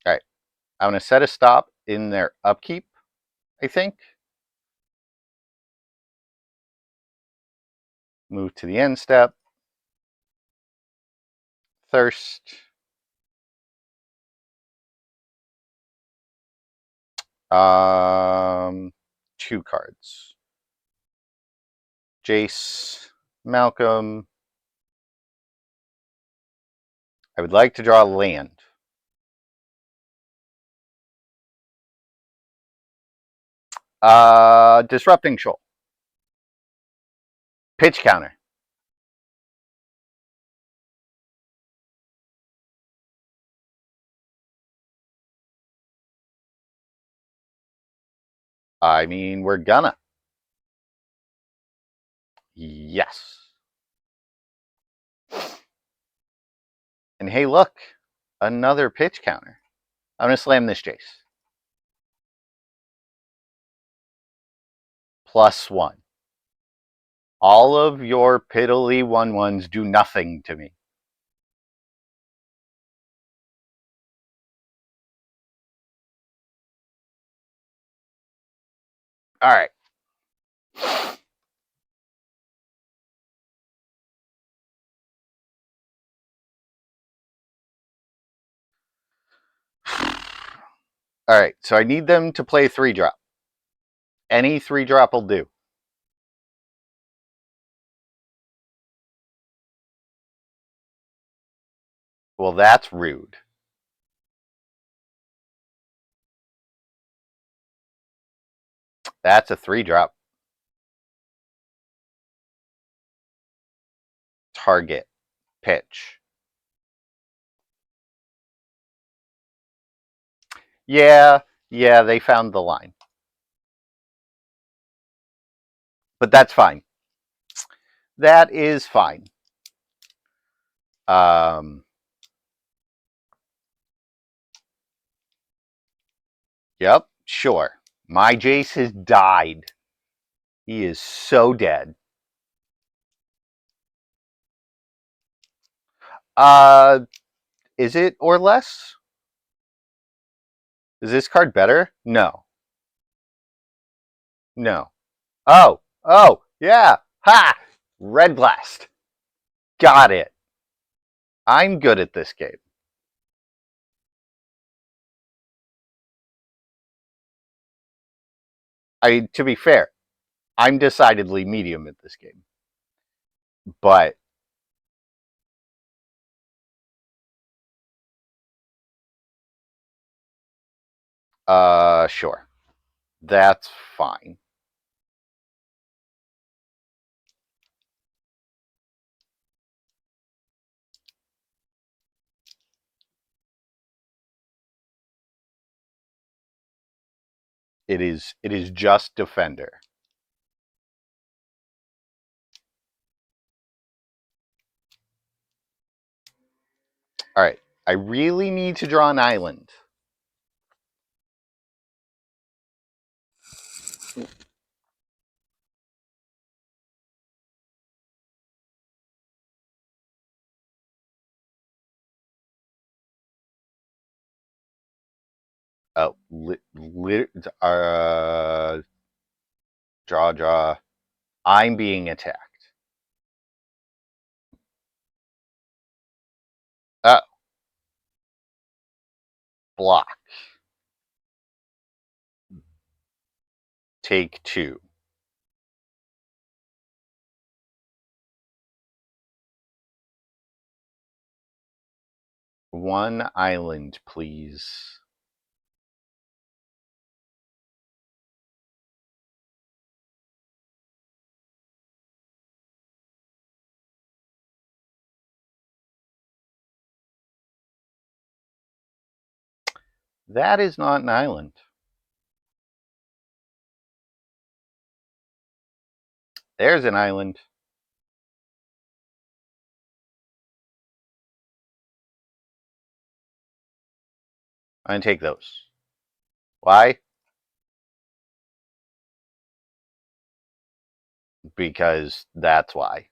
All right. I'm going to set a stop in their upkeep, I think. Move to the end step. Thirst. Two cards. Jace, Malcolm. I would like to draw land. Disrupting Shoal. Pitch counter. I mean, we're gonna. Yes. And hey, look, another pitch counter. I'm going to slam this Jace. +1. All of your piddly 1/1s do nothing to me. All right. All right, so I need them to play 3-drop. Any 3-drop will do. Well, that's rude. That's a 3-drop. Target. Pitch. Yeah, they found the line. But that's fine. That is fine. Yep, sure. My Jace has died. He is so dead. Is it or less? Is this card better? No. No. Oh, yeah. Ha! Red Blast. Got it. I'm good at this game. To be fair, I'm decidedly medium at this game. But Sure. That's fine. It is just defender. All right. I really need to draw an island. Oh, draw. I'm being attacked. Oh, block. Take 2. One island, please. That is not an island. There's an island. I'm going to take those. Why? Because that's why.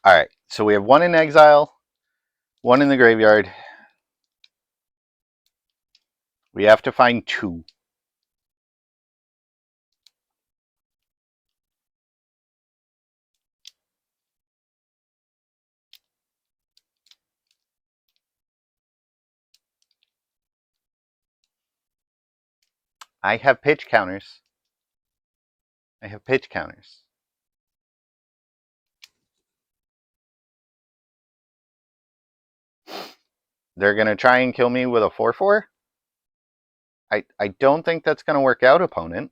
All right. So we have one in exile, one in the graveyard. We have to find 2. I have pitch counters. They're going to try and kill me with a 4/4. I don't think that's going to work out, opponent.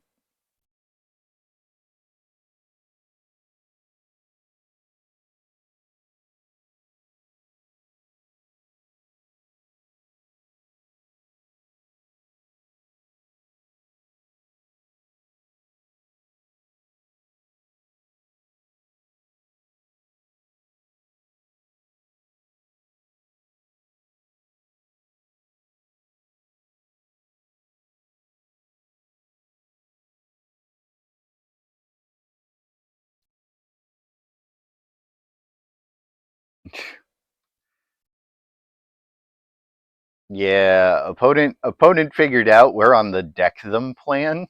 Yeah, opponent figured out we're on the deck them plan.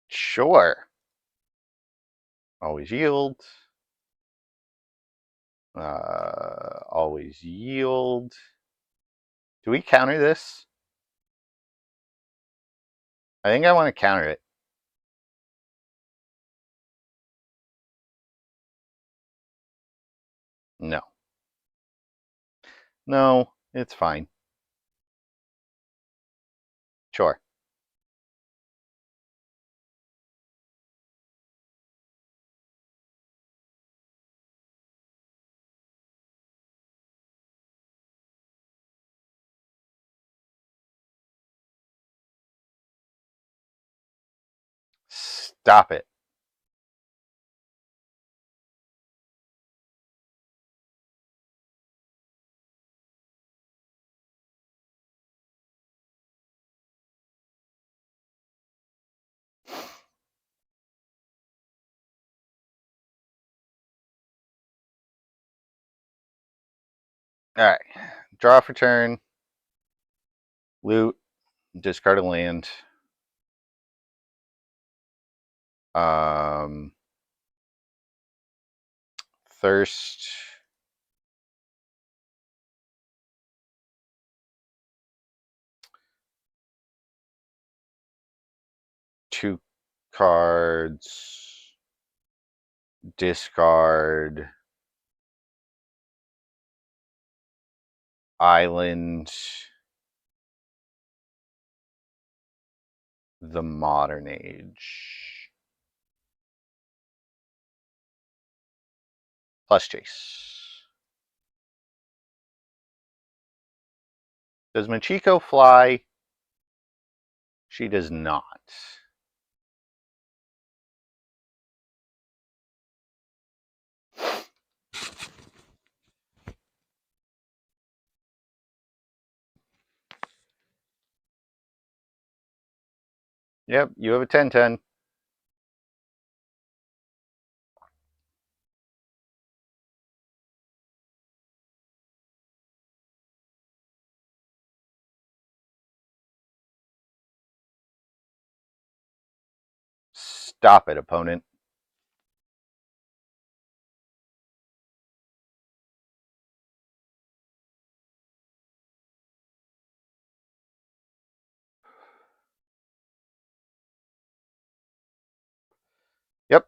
Sure. Always yield. Always yield. Do we counter this? I think I want to counter it. No. No, it's fine. Sure. Stop it. Alright. Draw for turn. Loot. Discard a land. Thirst. Two cards. Discard. Island. The Modern Age. Plus chase. Does Machiko fly? She does not. Yep, you have a 10-10. Stop it, opponent. Yep.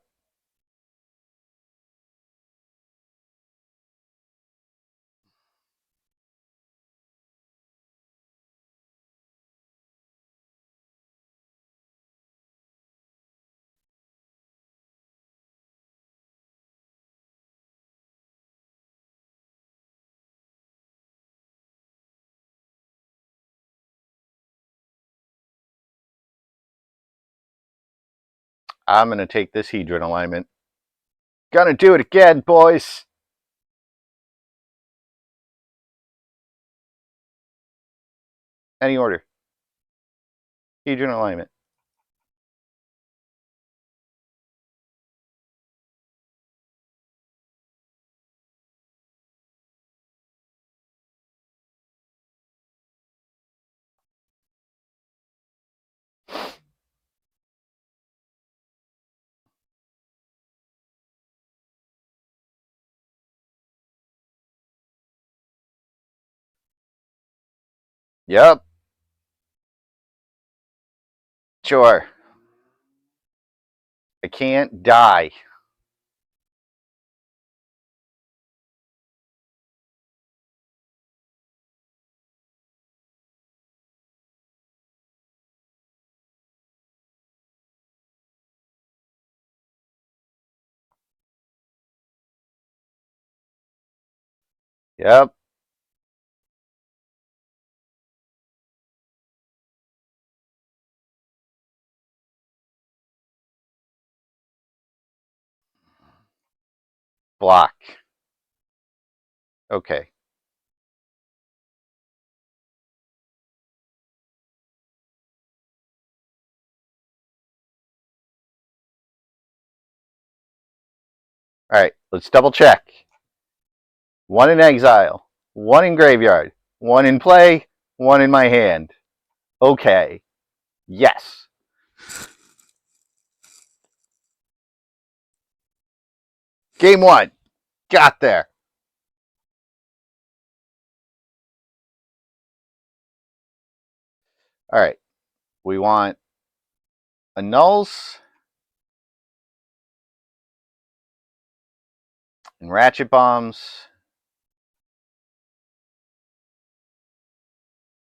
I'm going to take this Hedron alignment. Gonna do it again, boys. Any order. Hedron alignment. Yep. Sure. I can't die. Yep. Block. Okay. Alright, let's double check. One in exile. One in graveyard. One in play. One in my hand. Okay. Yes. Game one. Got there. Alright. We want annuls and ratchet bombs.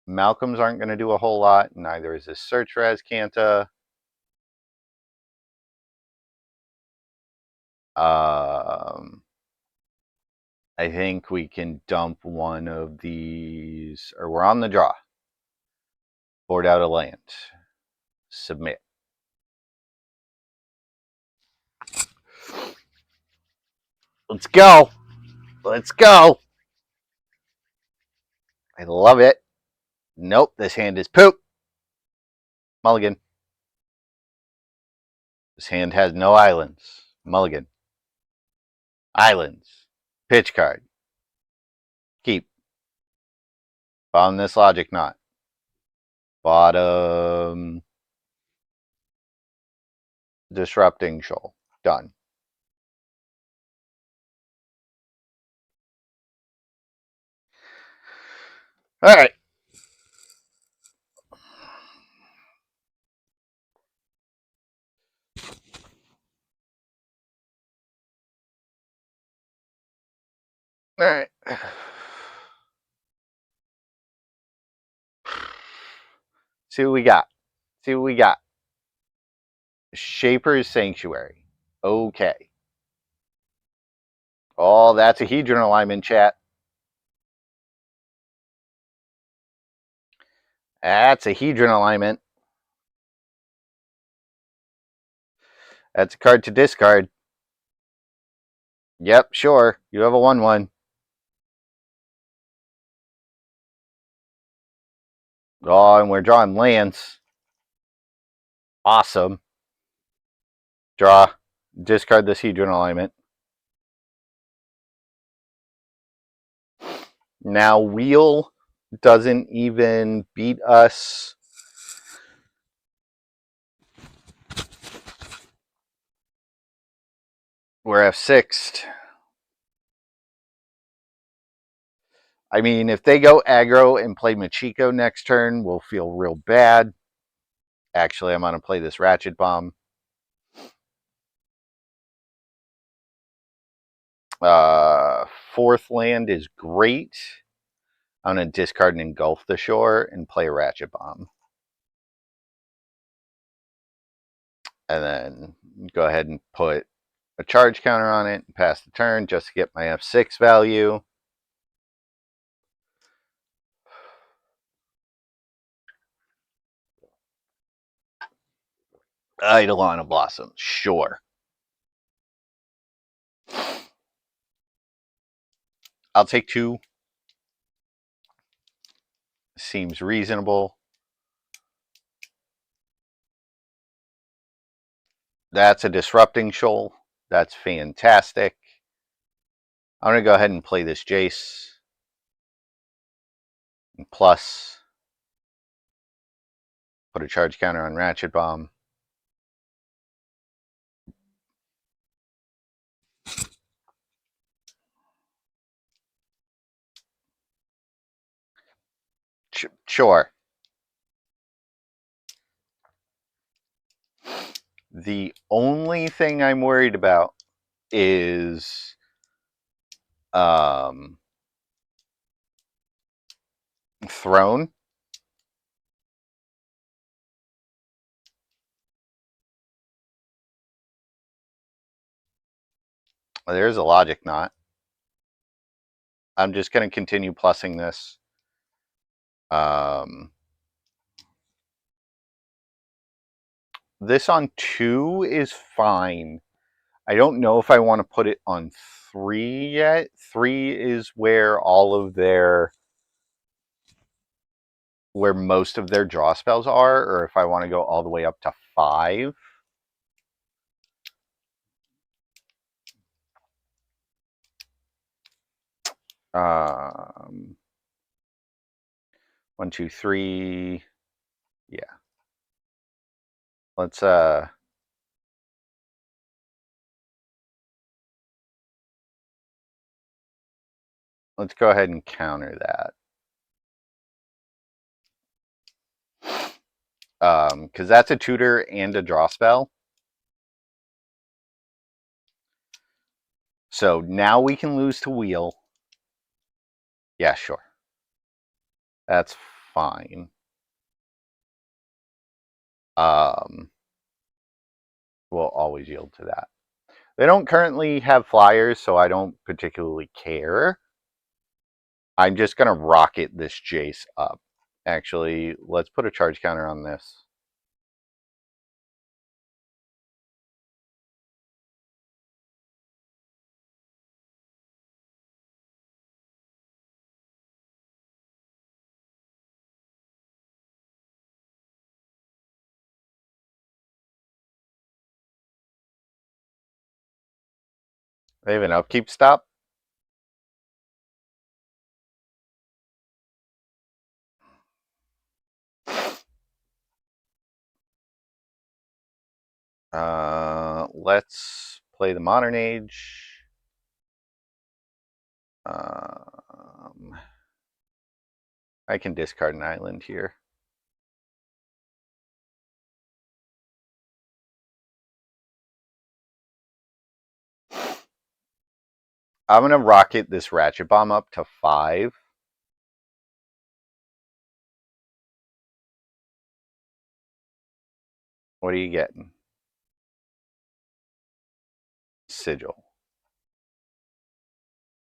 Malcolms aren't going to do a whole lot. Neither is this Search Res Canta. I think we can dump one of these, or we're on the draw. Board out a land. Submit. Let's go. Let's go. I love it. Nope, this hand is poop. Mulligan. This hand has no islands. Mulligan. Islands. Pitch card. Keep. Bottom this logic knot. Bottom disrupting shoal. Done. All right. All right. See what we got. See what we got. Shaper's Sanctuary. Okay. Oh, that's a Hedron alignment, chat. That's a Hedron alignment. That's a card to discard. Yep, sure. You have a 1/1. Oh, and we're drawing lands. Awesome. Draw. Discard this Hedron alignment. Now, Wheel doesn't even beat us. We're F6'd. I mean, if they go aggro and play Machiko next turn, we'll feel real bad. Actually, I'm going to play this Ratchet Bomb. Fourth land is great. I'm going to discard and engulf the shore and play a Ratchet Bomb. And then go ahead and put a charge counter on it and pass the turn just to get my F6 value. Eidolon Blossom, sure. I'll take 2. Seems reasonable. That's a Disrupting Shoal. That's fantastic. I'm going to go ahead and play this Jace. And plus, put a charge counter on Ratchet Bomb. Sure. The only thing I'm worried about is Throne. There's a logic knot. I'm just going to continue plussing this. This on 2 is fine. I don't know if I want to put it on 3 yet. 3 is where where most of their draw spells are, or if I want to go all the way up to 5. Um, 1, 2, 3. Yeah. Let's go ahead and counter that. Because that's a tutor and a draw spell. So now we can lose to Wheel. Yeah, sure. That's fine. We'll always yield to that. They don't currently have flyers, so I don't particularly care. I'm just going to rocket this Jace up. Actually, let's put a charge counter on this. They have an upkeep stop. Let's play the Modern Age. I can discard an island here. I'm going to rocket this Ratchet Bomb up to 5. What are you getting? Sigil.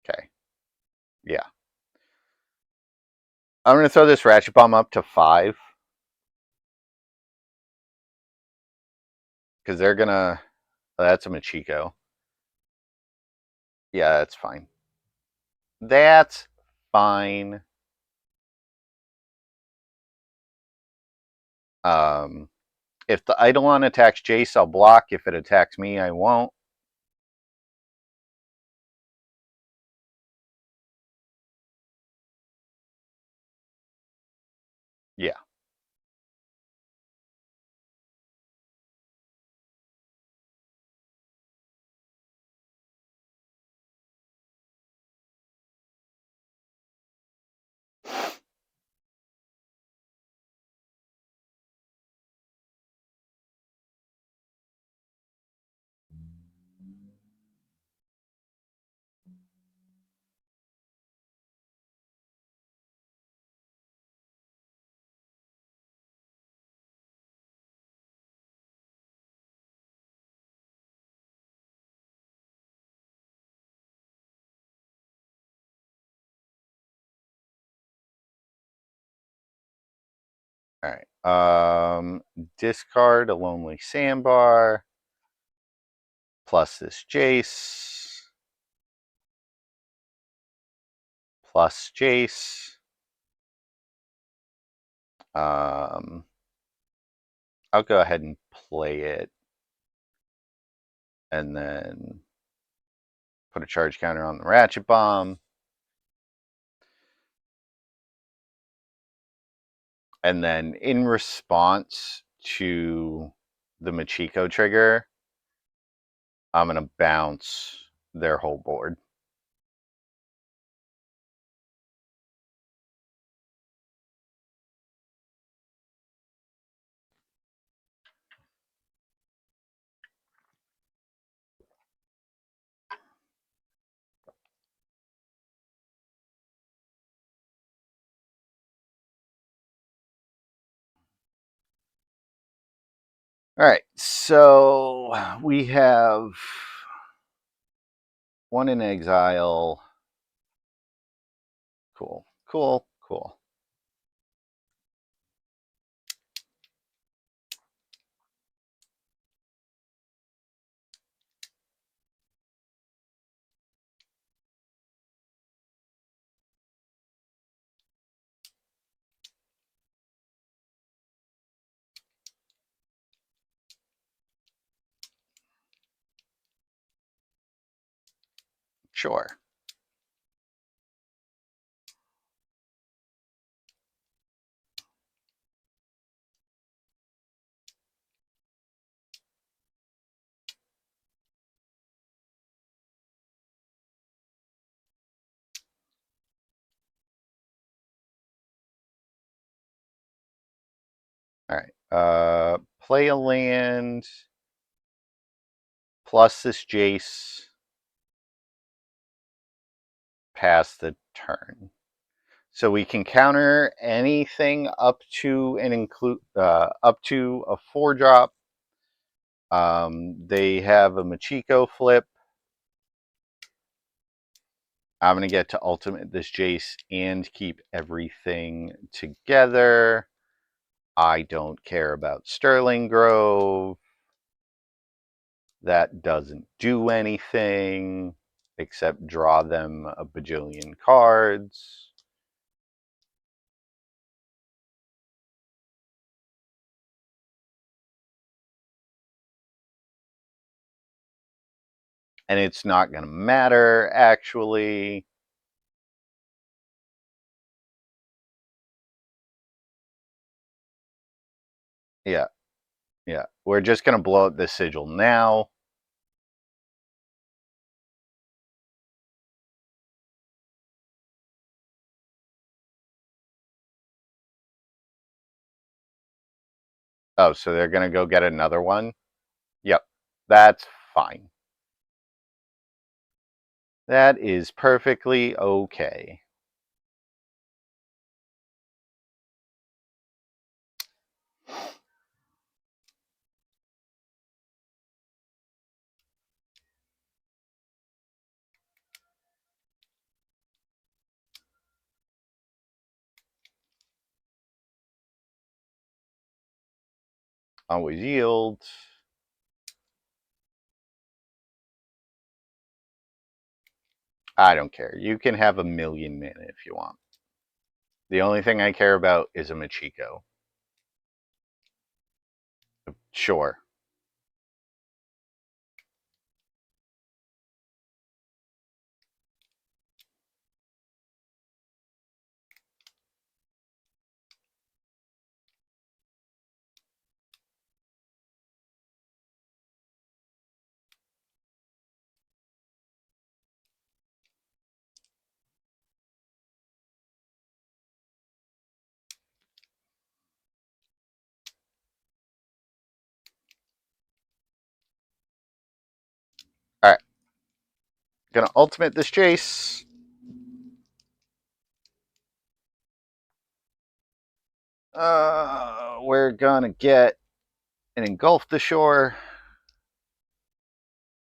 Okay. Yeah. I'm going to throw this Ratchet Bomb up to 5. Because they're going to... That's a Machiko. Yeah, that's fine. That's fine. If the Eidolon attacks Jace, I'll block. If it attacks me, I won't. Yeah. All right. Discard a Lonely Sandbar. Plus this Jace. Plus Jace. I'll go ahead and play it. And then put a charge counter on the Ratchet Bomb. And then in response to the Machiko trigger, I'm going to bounce their whole board. All right, so we have one in exile. Cool, cool, cool. Sure. All right. Play a land plus this Jace. Pass the turn. So we can counter anything up to and include up to a 4-drop. They have a Machiko flip. I'm going to get to ultimate this Jace and keep everything together. I don't care about Sterling Grove. That doesn't do anything except draw them a bajillion cards. And it's not going to matter, actually. Yeah. Yeah, we're just going to blow up this sigil now. Oh, so they're going to go get another one? Yep, that's fine. That is perfectly okay. Always yield. I don't care. You can have 1,000,000 mana if you want. The only thing I care about is a Machiko. Sure. All right. Gonna ultimate this chase. We're gonna get an Engulf the Shore.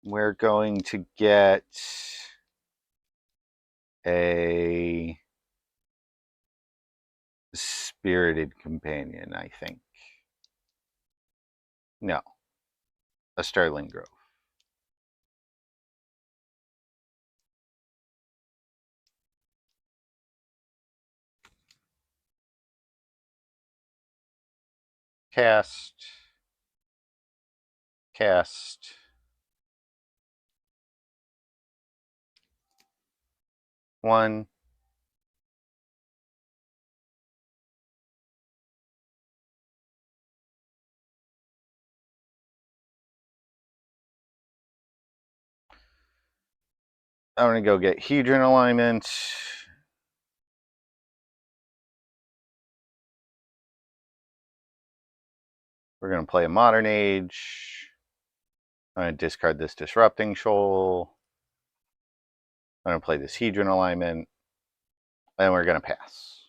We're going to get a Spirited Companion, I think. No, a Sterling Grove. Cast. Cast. One. I'm going to go get Hedron alignment. We're going to play a Modern Age. I'm going to discard this Disrupting Shoal. I'm going to play this Hedron alignment. And we're going to pass.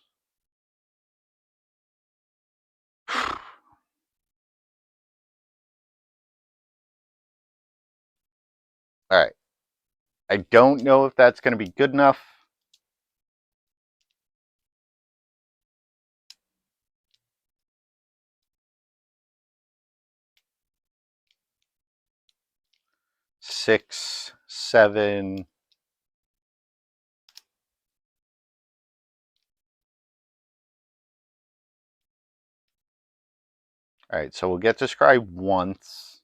All right. I don't know if that's going to be good enough. Six, seven. All right, so we'll get to scry once.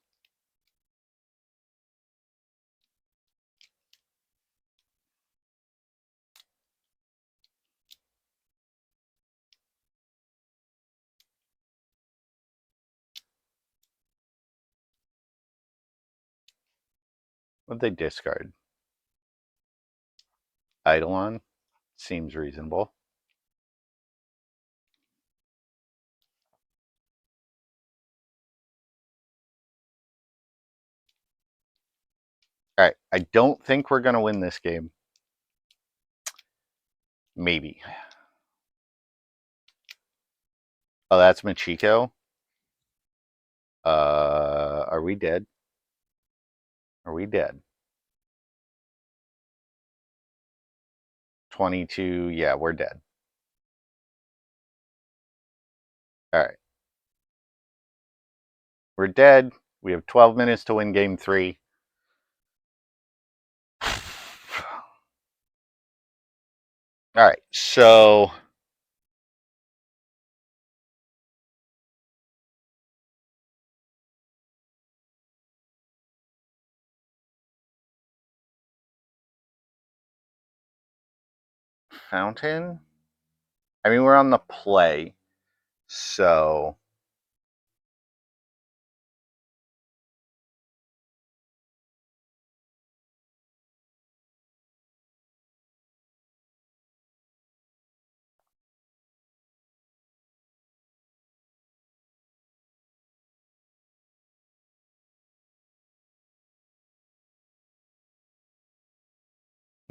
What'd they discard? Eidolon. Seems reasonable. All right, I don't think we're going to win this game. Maybe. Oh, that's Machiko. Are we dead? Are we dead? 22. Yeah, we're dead. All right. We're dead. We have 12 minutes to win game 3. All right, so Fountain? I mean, we're on the play, so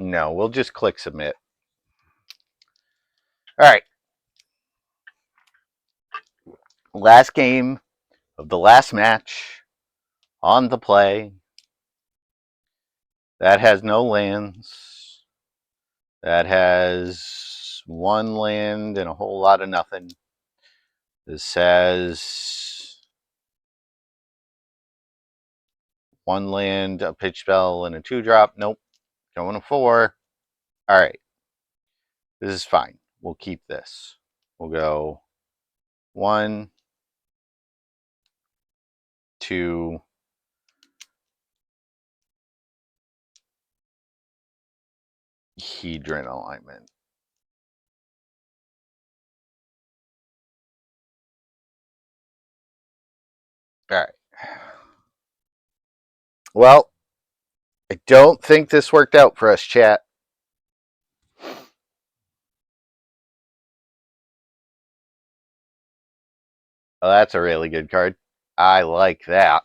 No, we'll just click submit. All right. Last game of the last match on the play. That has no lands. That has one land and a whole lot of nothing. This has one land, a pitch spell, and a 2-drop. Nope. Going to 4. All right. This is fine. We'll keep this. We'll go 1, 2, Hedron alignment. All right. Well, I don't think this worked out for us, chat. Oh, that's a really good card. I like that.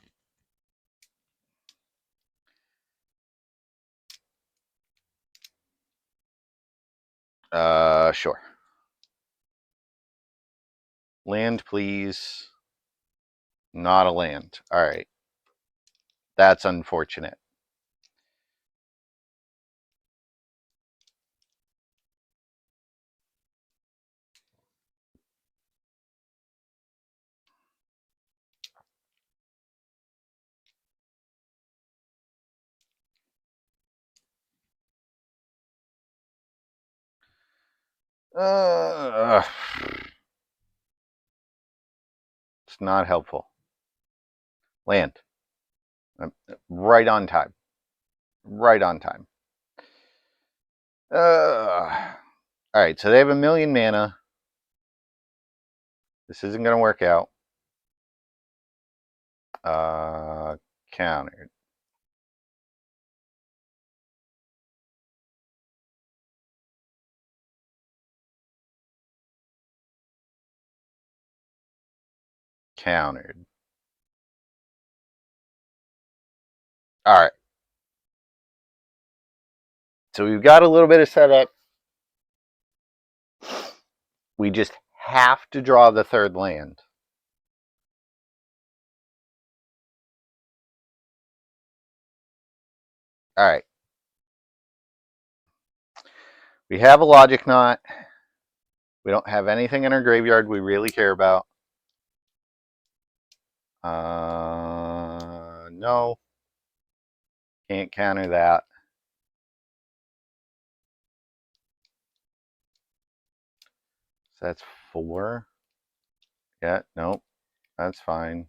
Sure. Land, please. Not a land. All right. That's unfortunate. It's not helpful. Land. Right on time. Right on time. All right, so they have 1,000,000 mana. This isn't going to work out. Countered. Countered. All right. So we've got a little bit of setup. We just have to draw the third land. All right. We have a logic knot. We don't have anything in our graveyard we really care about. No. Can't counter that. So that's 4. Yeah, nope. That's fine.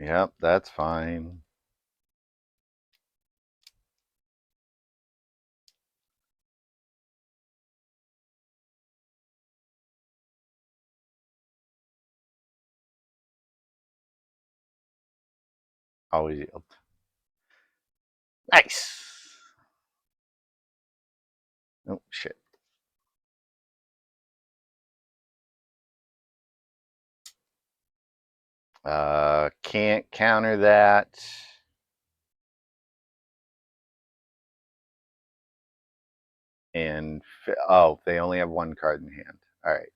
Yep, that's fine. Always yield. Nice. Oh, shit. Can't counter that. And, oh, they only have 1 card in hand. All right.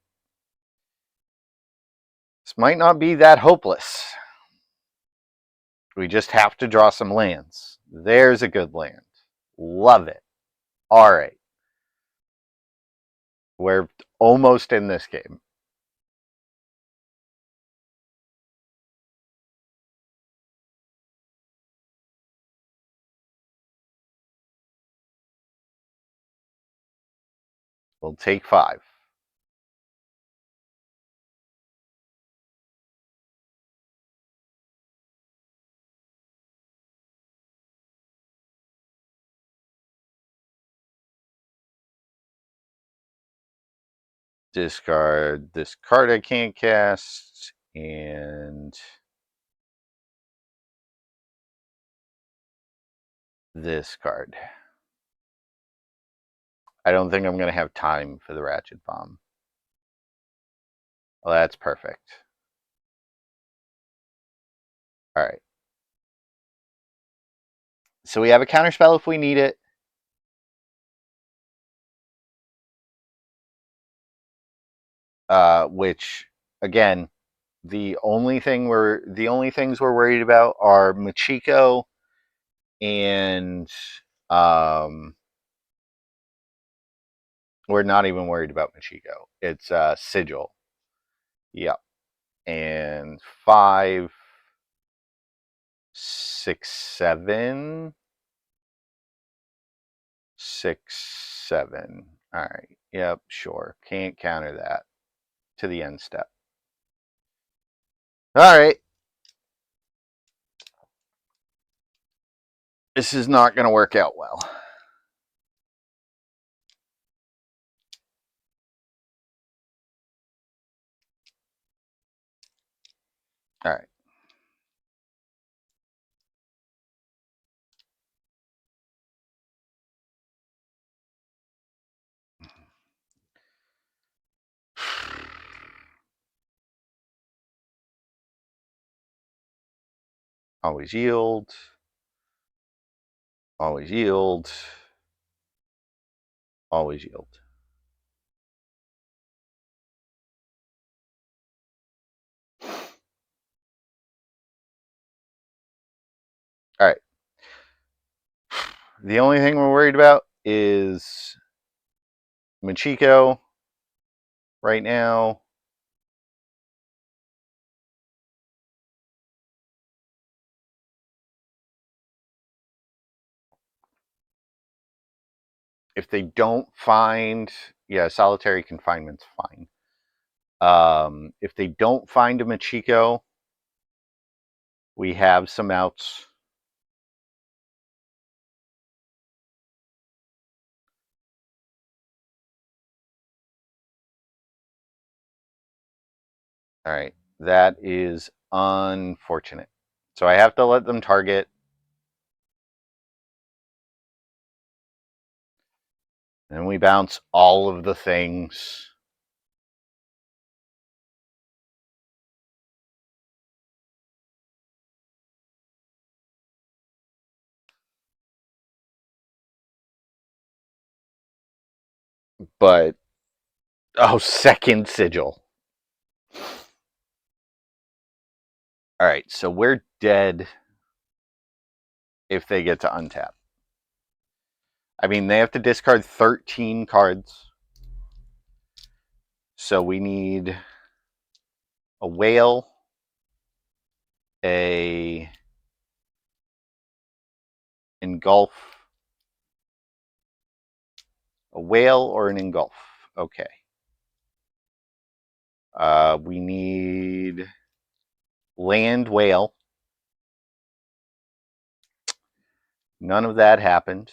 This might not be that hopeless. We just have to draw some lands. There's a good land. Love it. All right. We're almost in this game. We'll take 5. Discard this card I can't cast, and this card. I don't think I'm going to have time for the Ratchet Bomb. Well, that's perfect. All right. So we have a counterspell if we need it. Which, again, the only things we're worried about are Machiko and um, we're not even worried about Machiko. It's Sigil. Yep. And 5, 6, 7, 6, 7. All right. Yep. Sure. Can't counter that to the end step. All right. This is not going to work out well. All right. Always yield. Always yield. Always yield. All right. The only thing we're worried about is Machiko right now. If they don't find, yeah, solitary confinement's fine. If they don't find a Machiko, we have some outs. All right. That is unfortunate. So I have to let them target. And we bounce all of the things. But, oh, second sigil. All right. So we're dead if they get to untap. I mean, they have to discard 13 cards. So we need a whale, a engulf, a whale, or an engulf. Okay. We need land whale. None of that happened.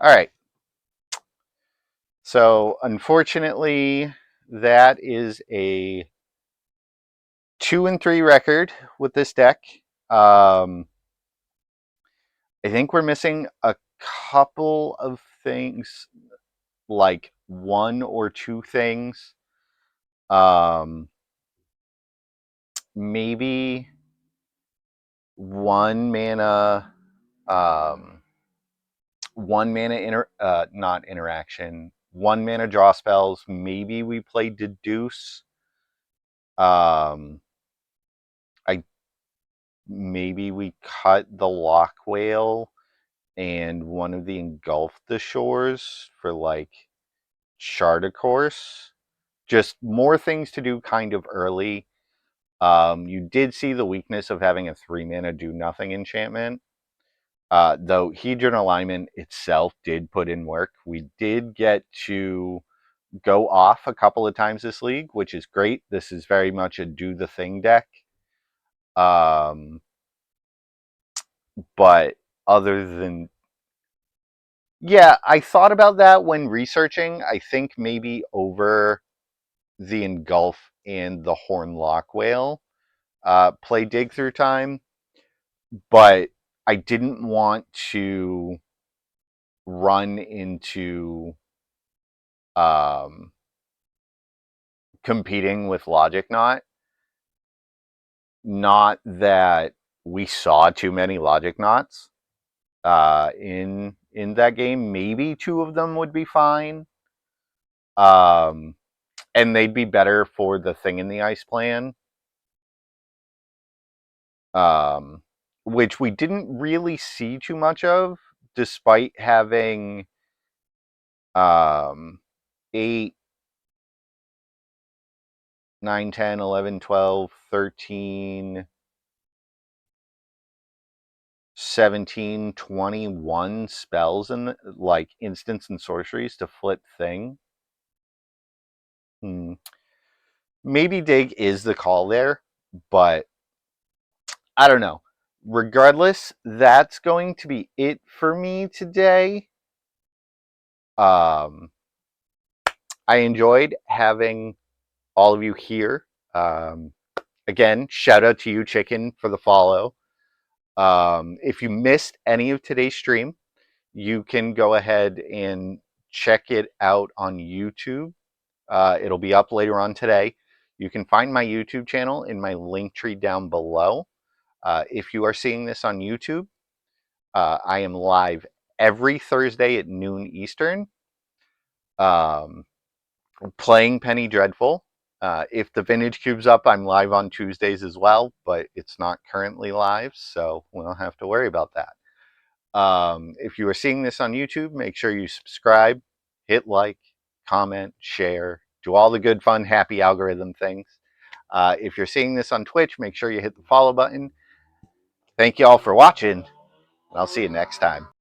All right. So unfortunately, that is a 2-3 record with this deck. I think we're missing a couple of things, like 1 or 2 things. Maybe 1 mana, um, 1 mana not interaction, 1 mana draw spells. Maybe we play Deduce. I maybe we cut the Lock Whale and one of the Engulf the Shores for like Chart of Course. Just more things to do kind of early. You did see the weakness of having a 3 mana do nothing enchantment. Though Hedron alignment itself did put in work. We did get to go off a couple of times this league, which is great. This is very much a do the thing deck. But other than Yeah, I thought about that when researching. I think maybe over the engulf and the horn lock whale play dig through time, but I didn't want to run into um, competing with Logic Knot. Not that we saw too many Logic Knots in that game. Maybe two of them would be fine, um, and they'd be better for the Thing in the Ice plan, um, which we didn't really see too much of, despite having 8, 9, 10, 11, 12, 13, 17, 21 spells and like instants and sorceries to flip Thing. Maybe dig is the call there, but I don't know. Regardless, that's going to be it for me today. um I enjoyed having all of you here. Again, shout out to you, Chicken, for the follow. If you missed any of today's stream, you can go ahead and check it out on YouTube. It'll be up later on today. You can find my YouTube channel in my link tree down below. If you are seeing this on YouTube, I am live every Thursday at noon Eastern, um, playing Penny Dreadful. If the Vintage Cube's up, I'm live on Tuesdays as well, but it's not currently live, so we don't have to worry about that. If you are seeing this on YouTube, make sure you subscribe, hit like, comment, share, do all the good, fun, happy algorithm things. If you're seeing this on Twitch, make sure you hit the follow button. Thank you all for watching, and I'll see you next time.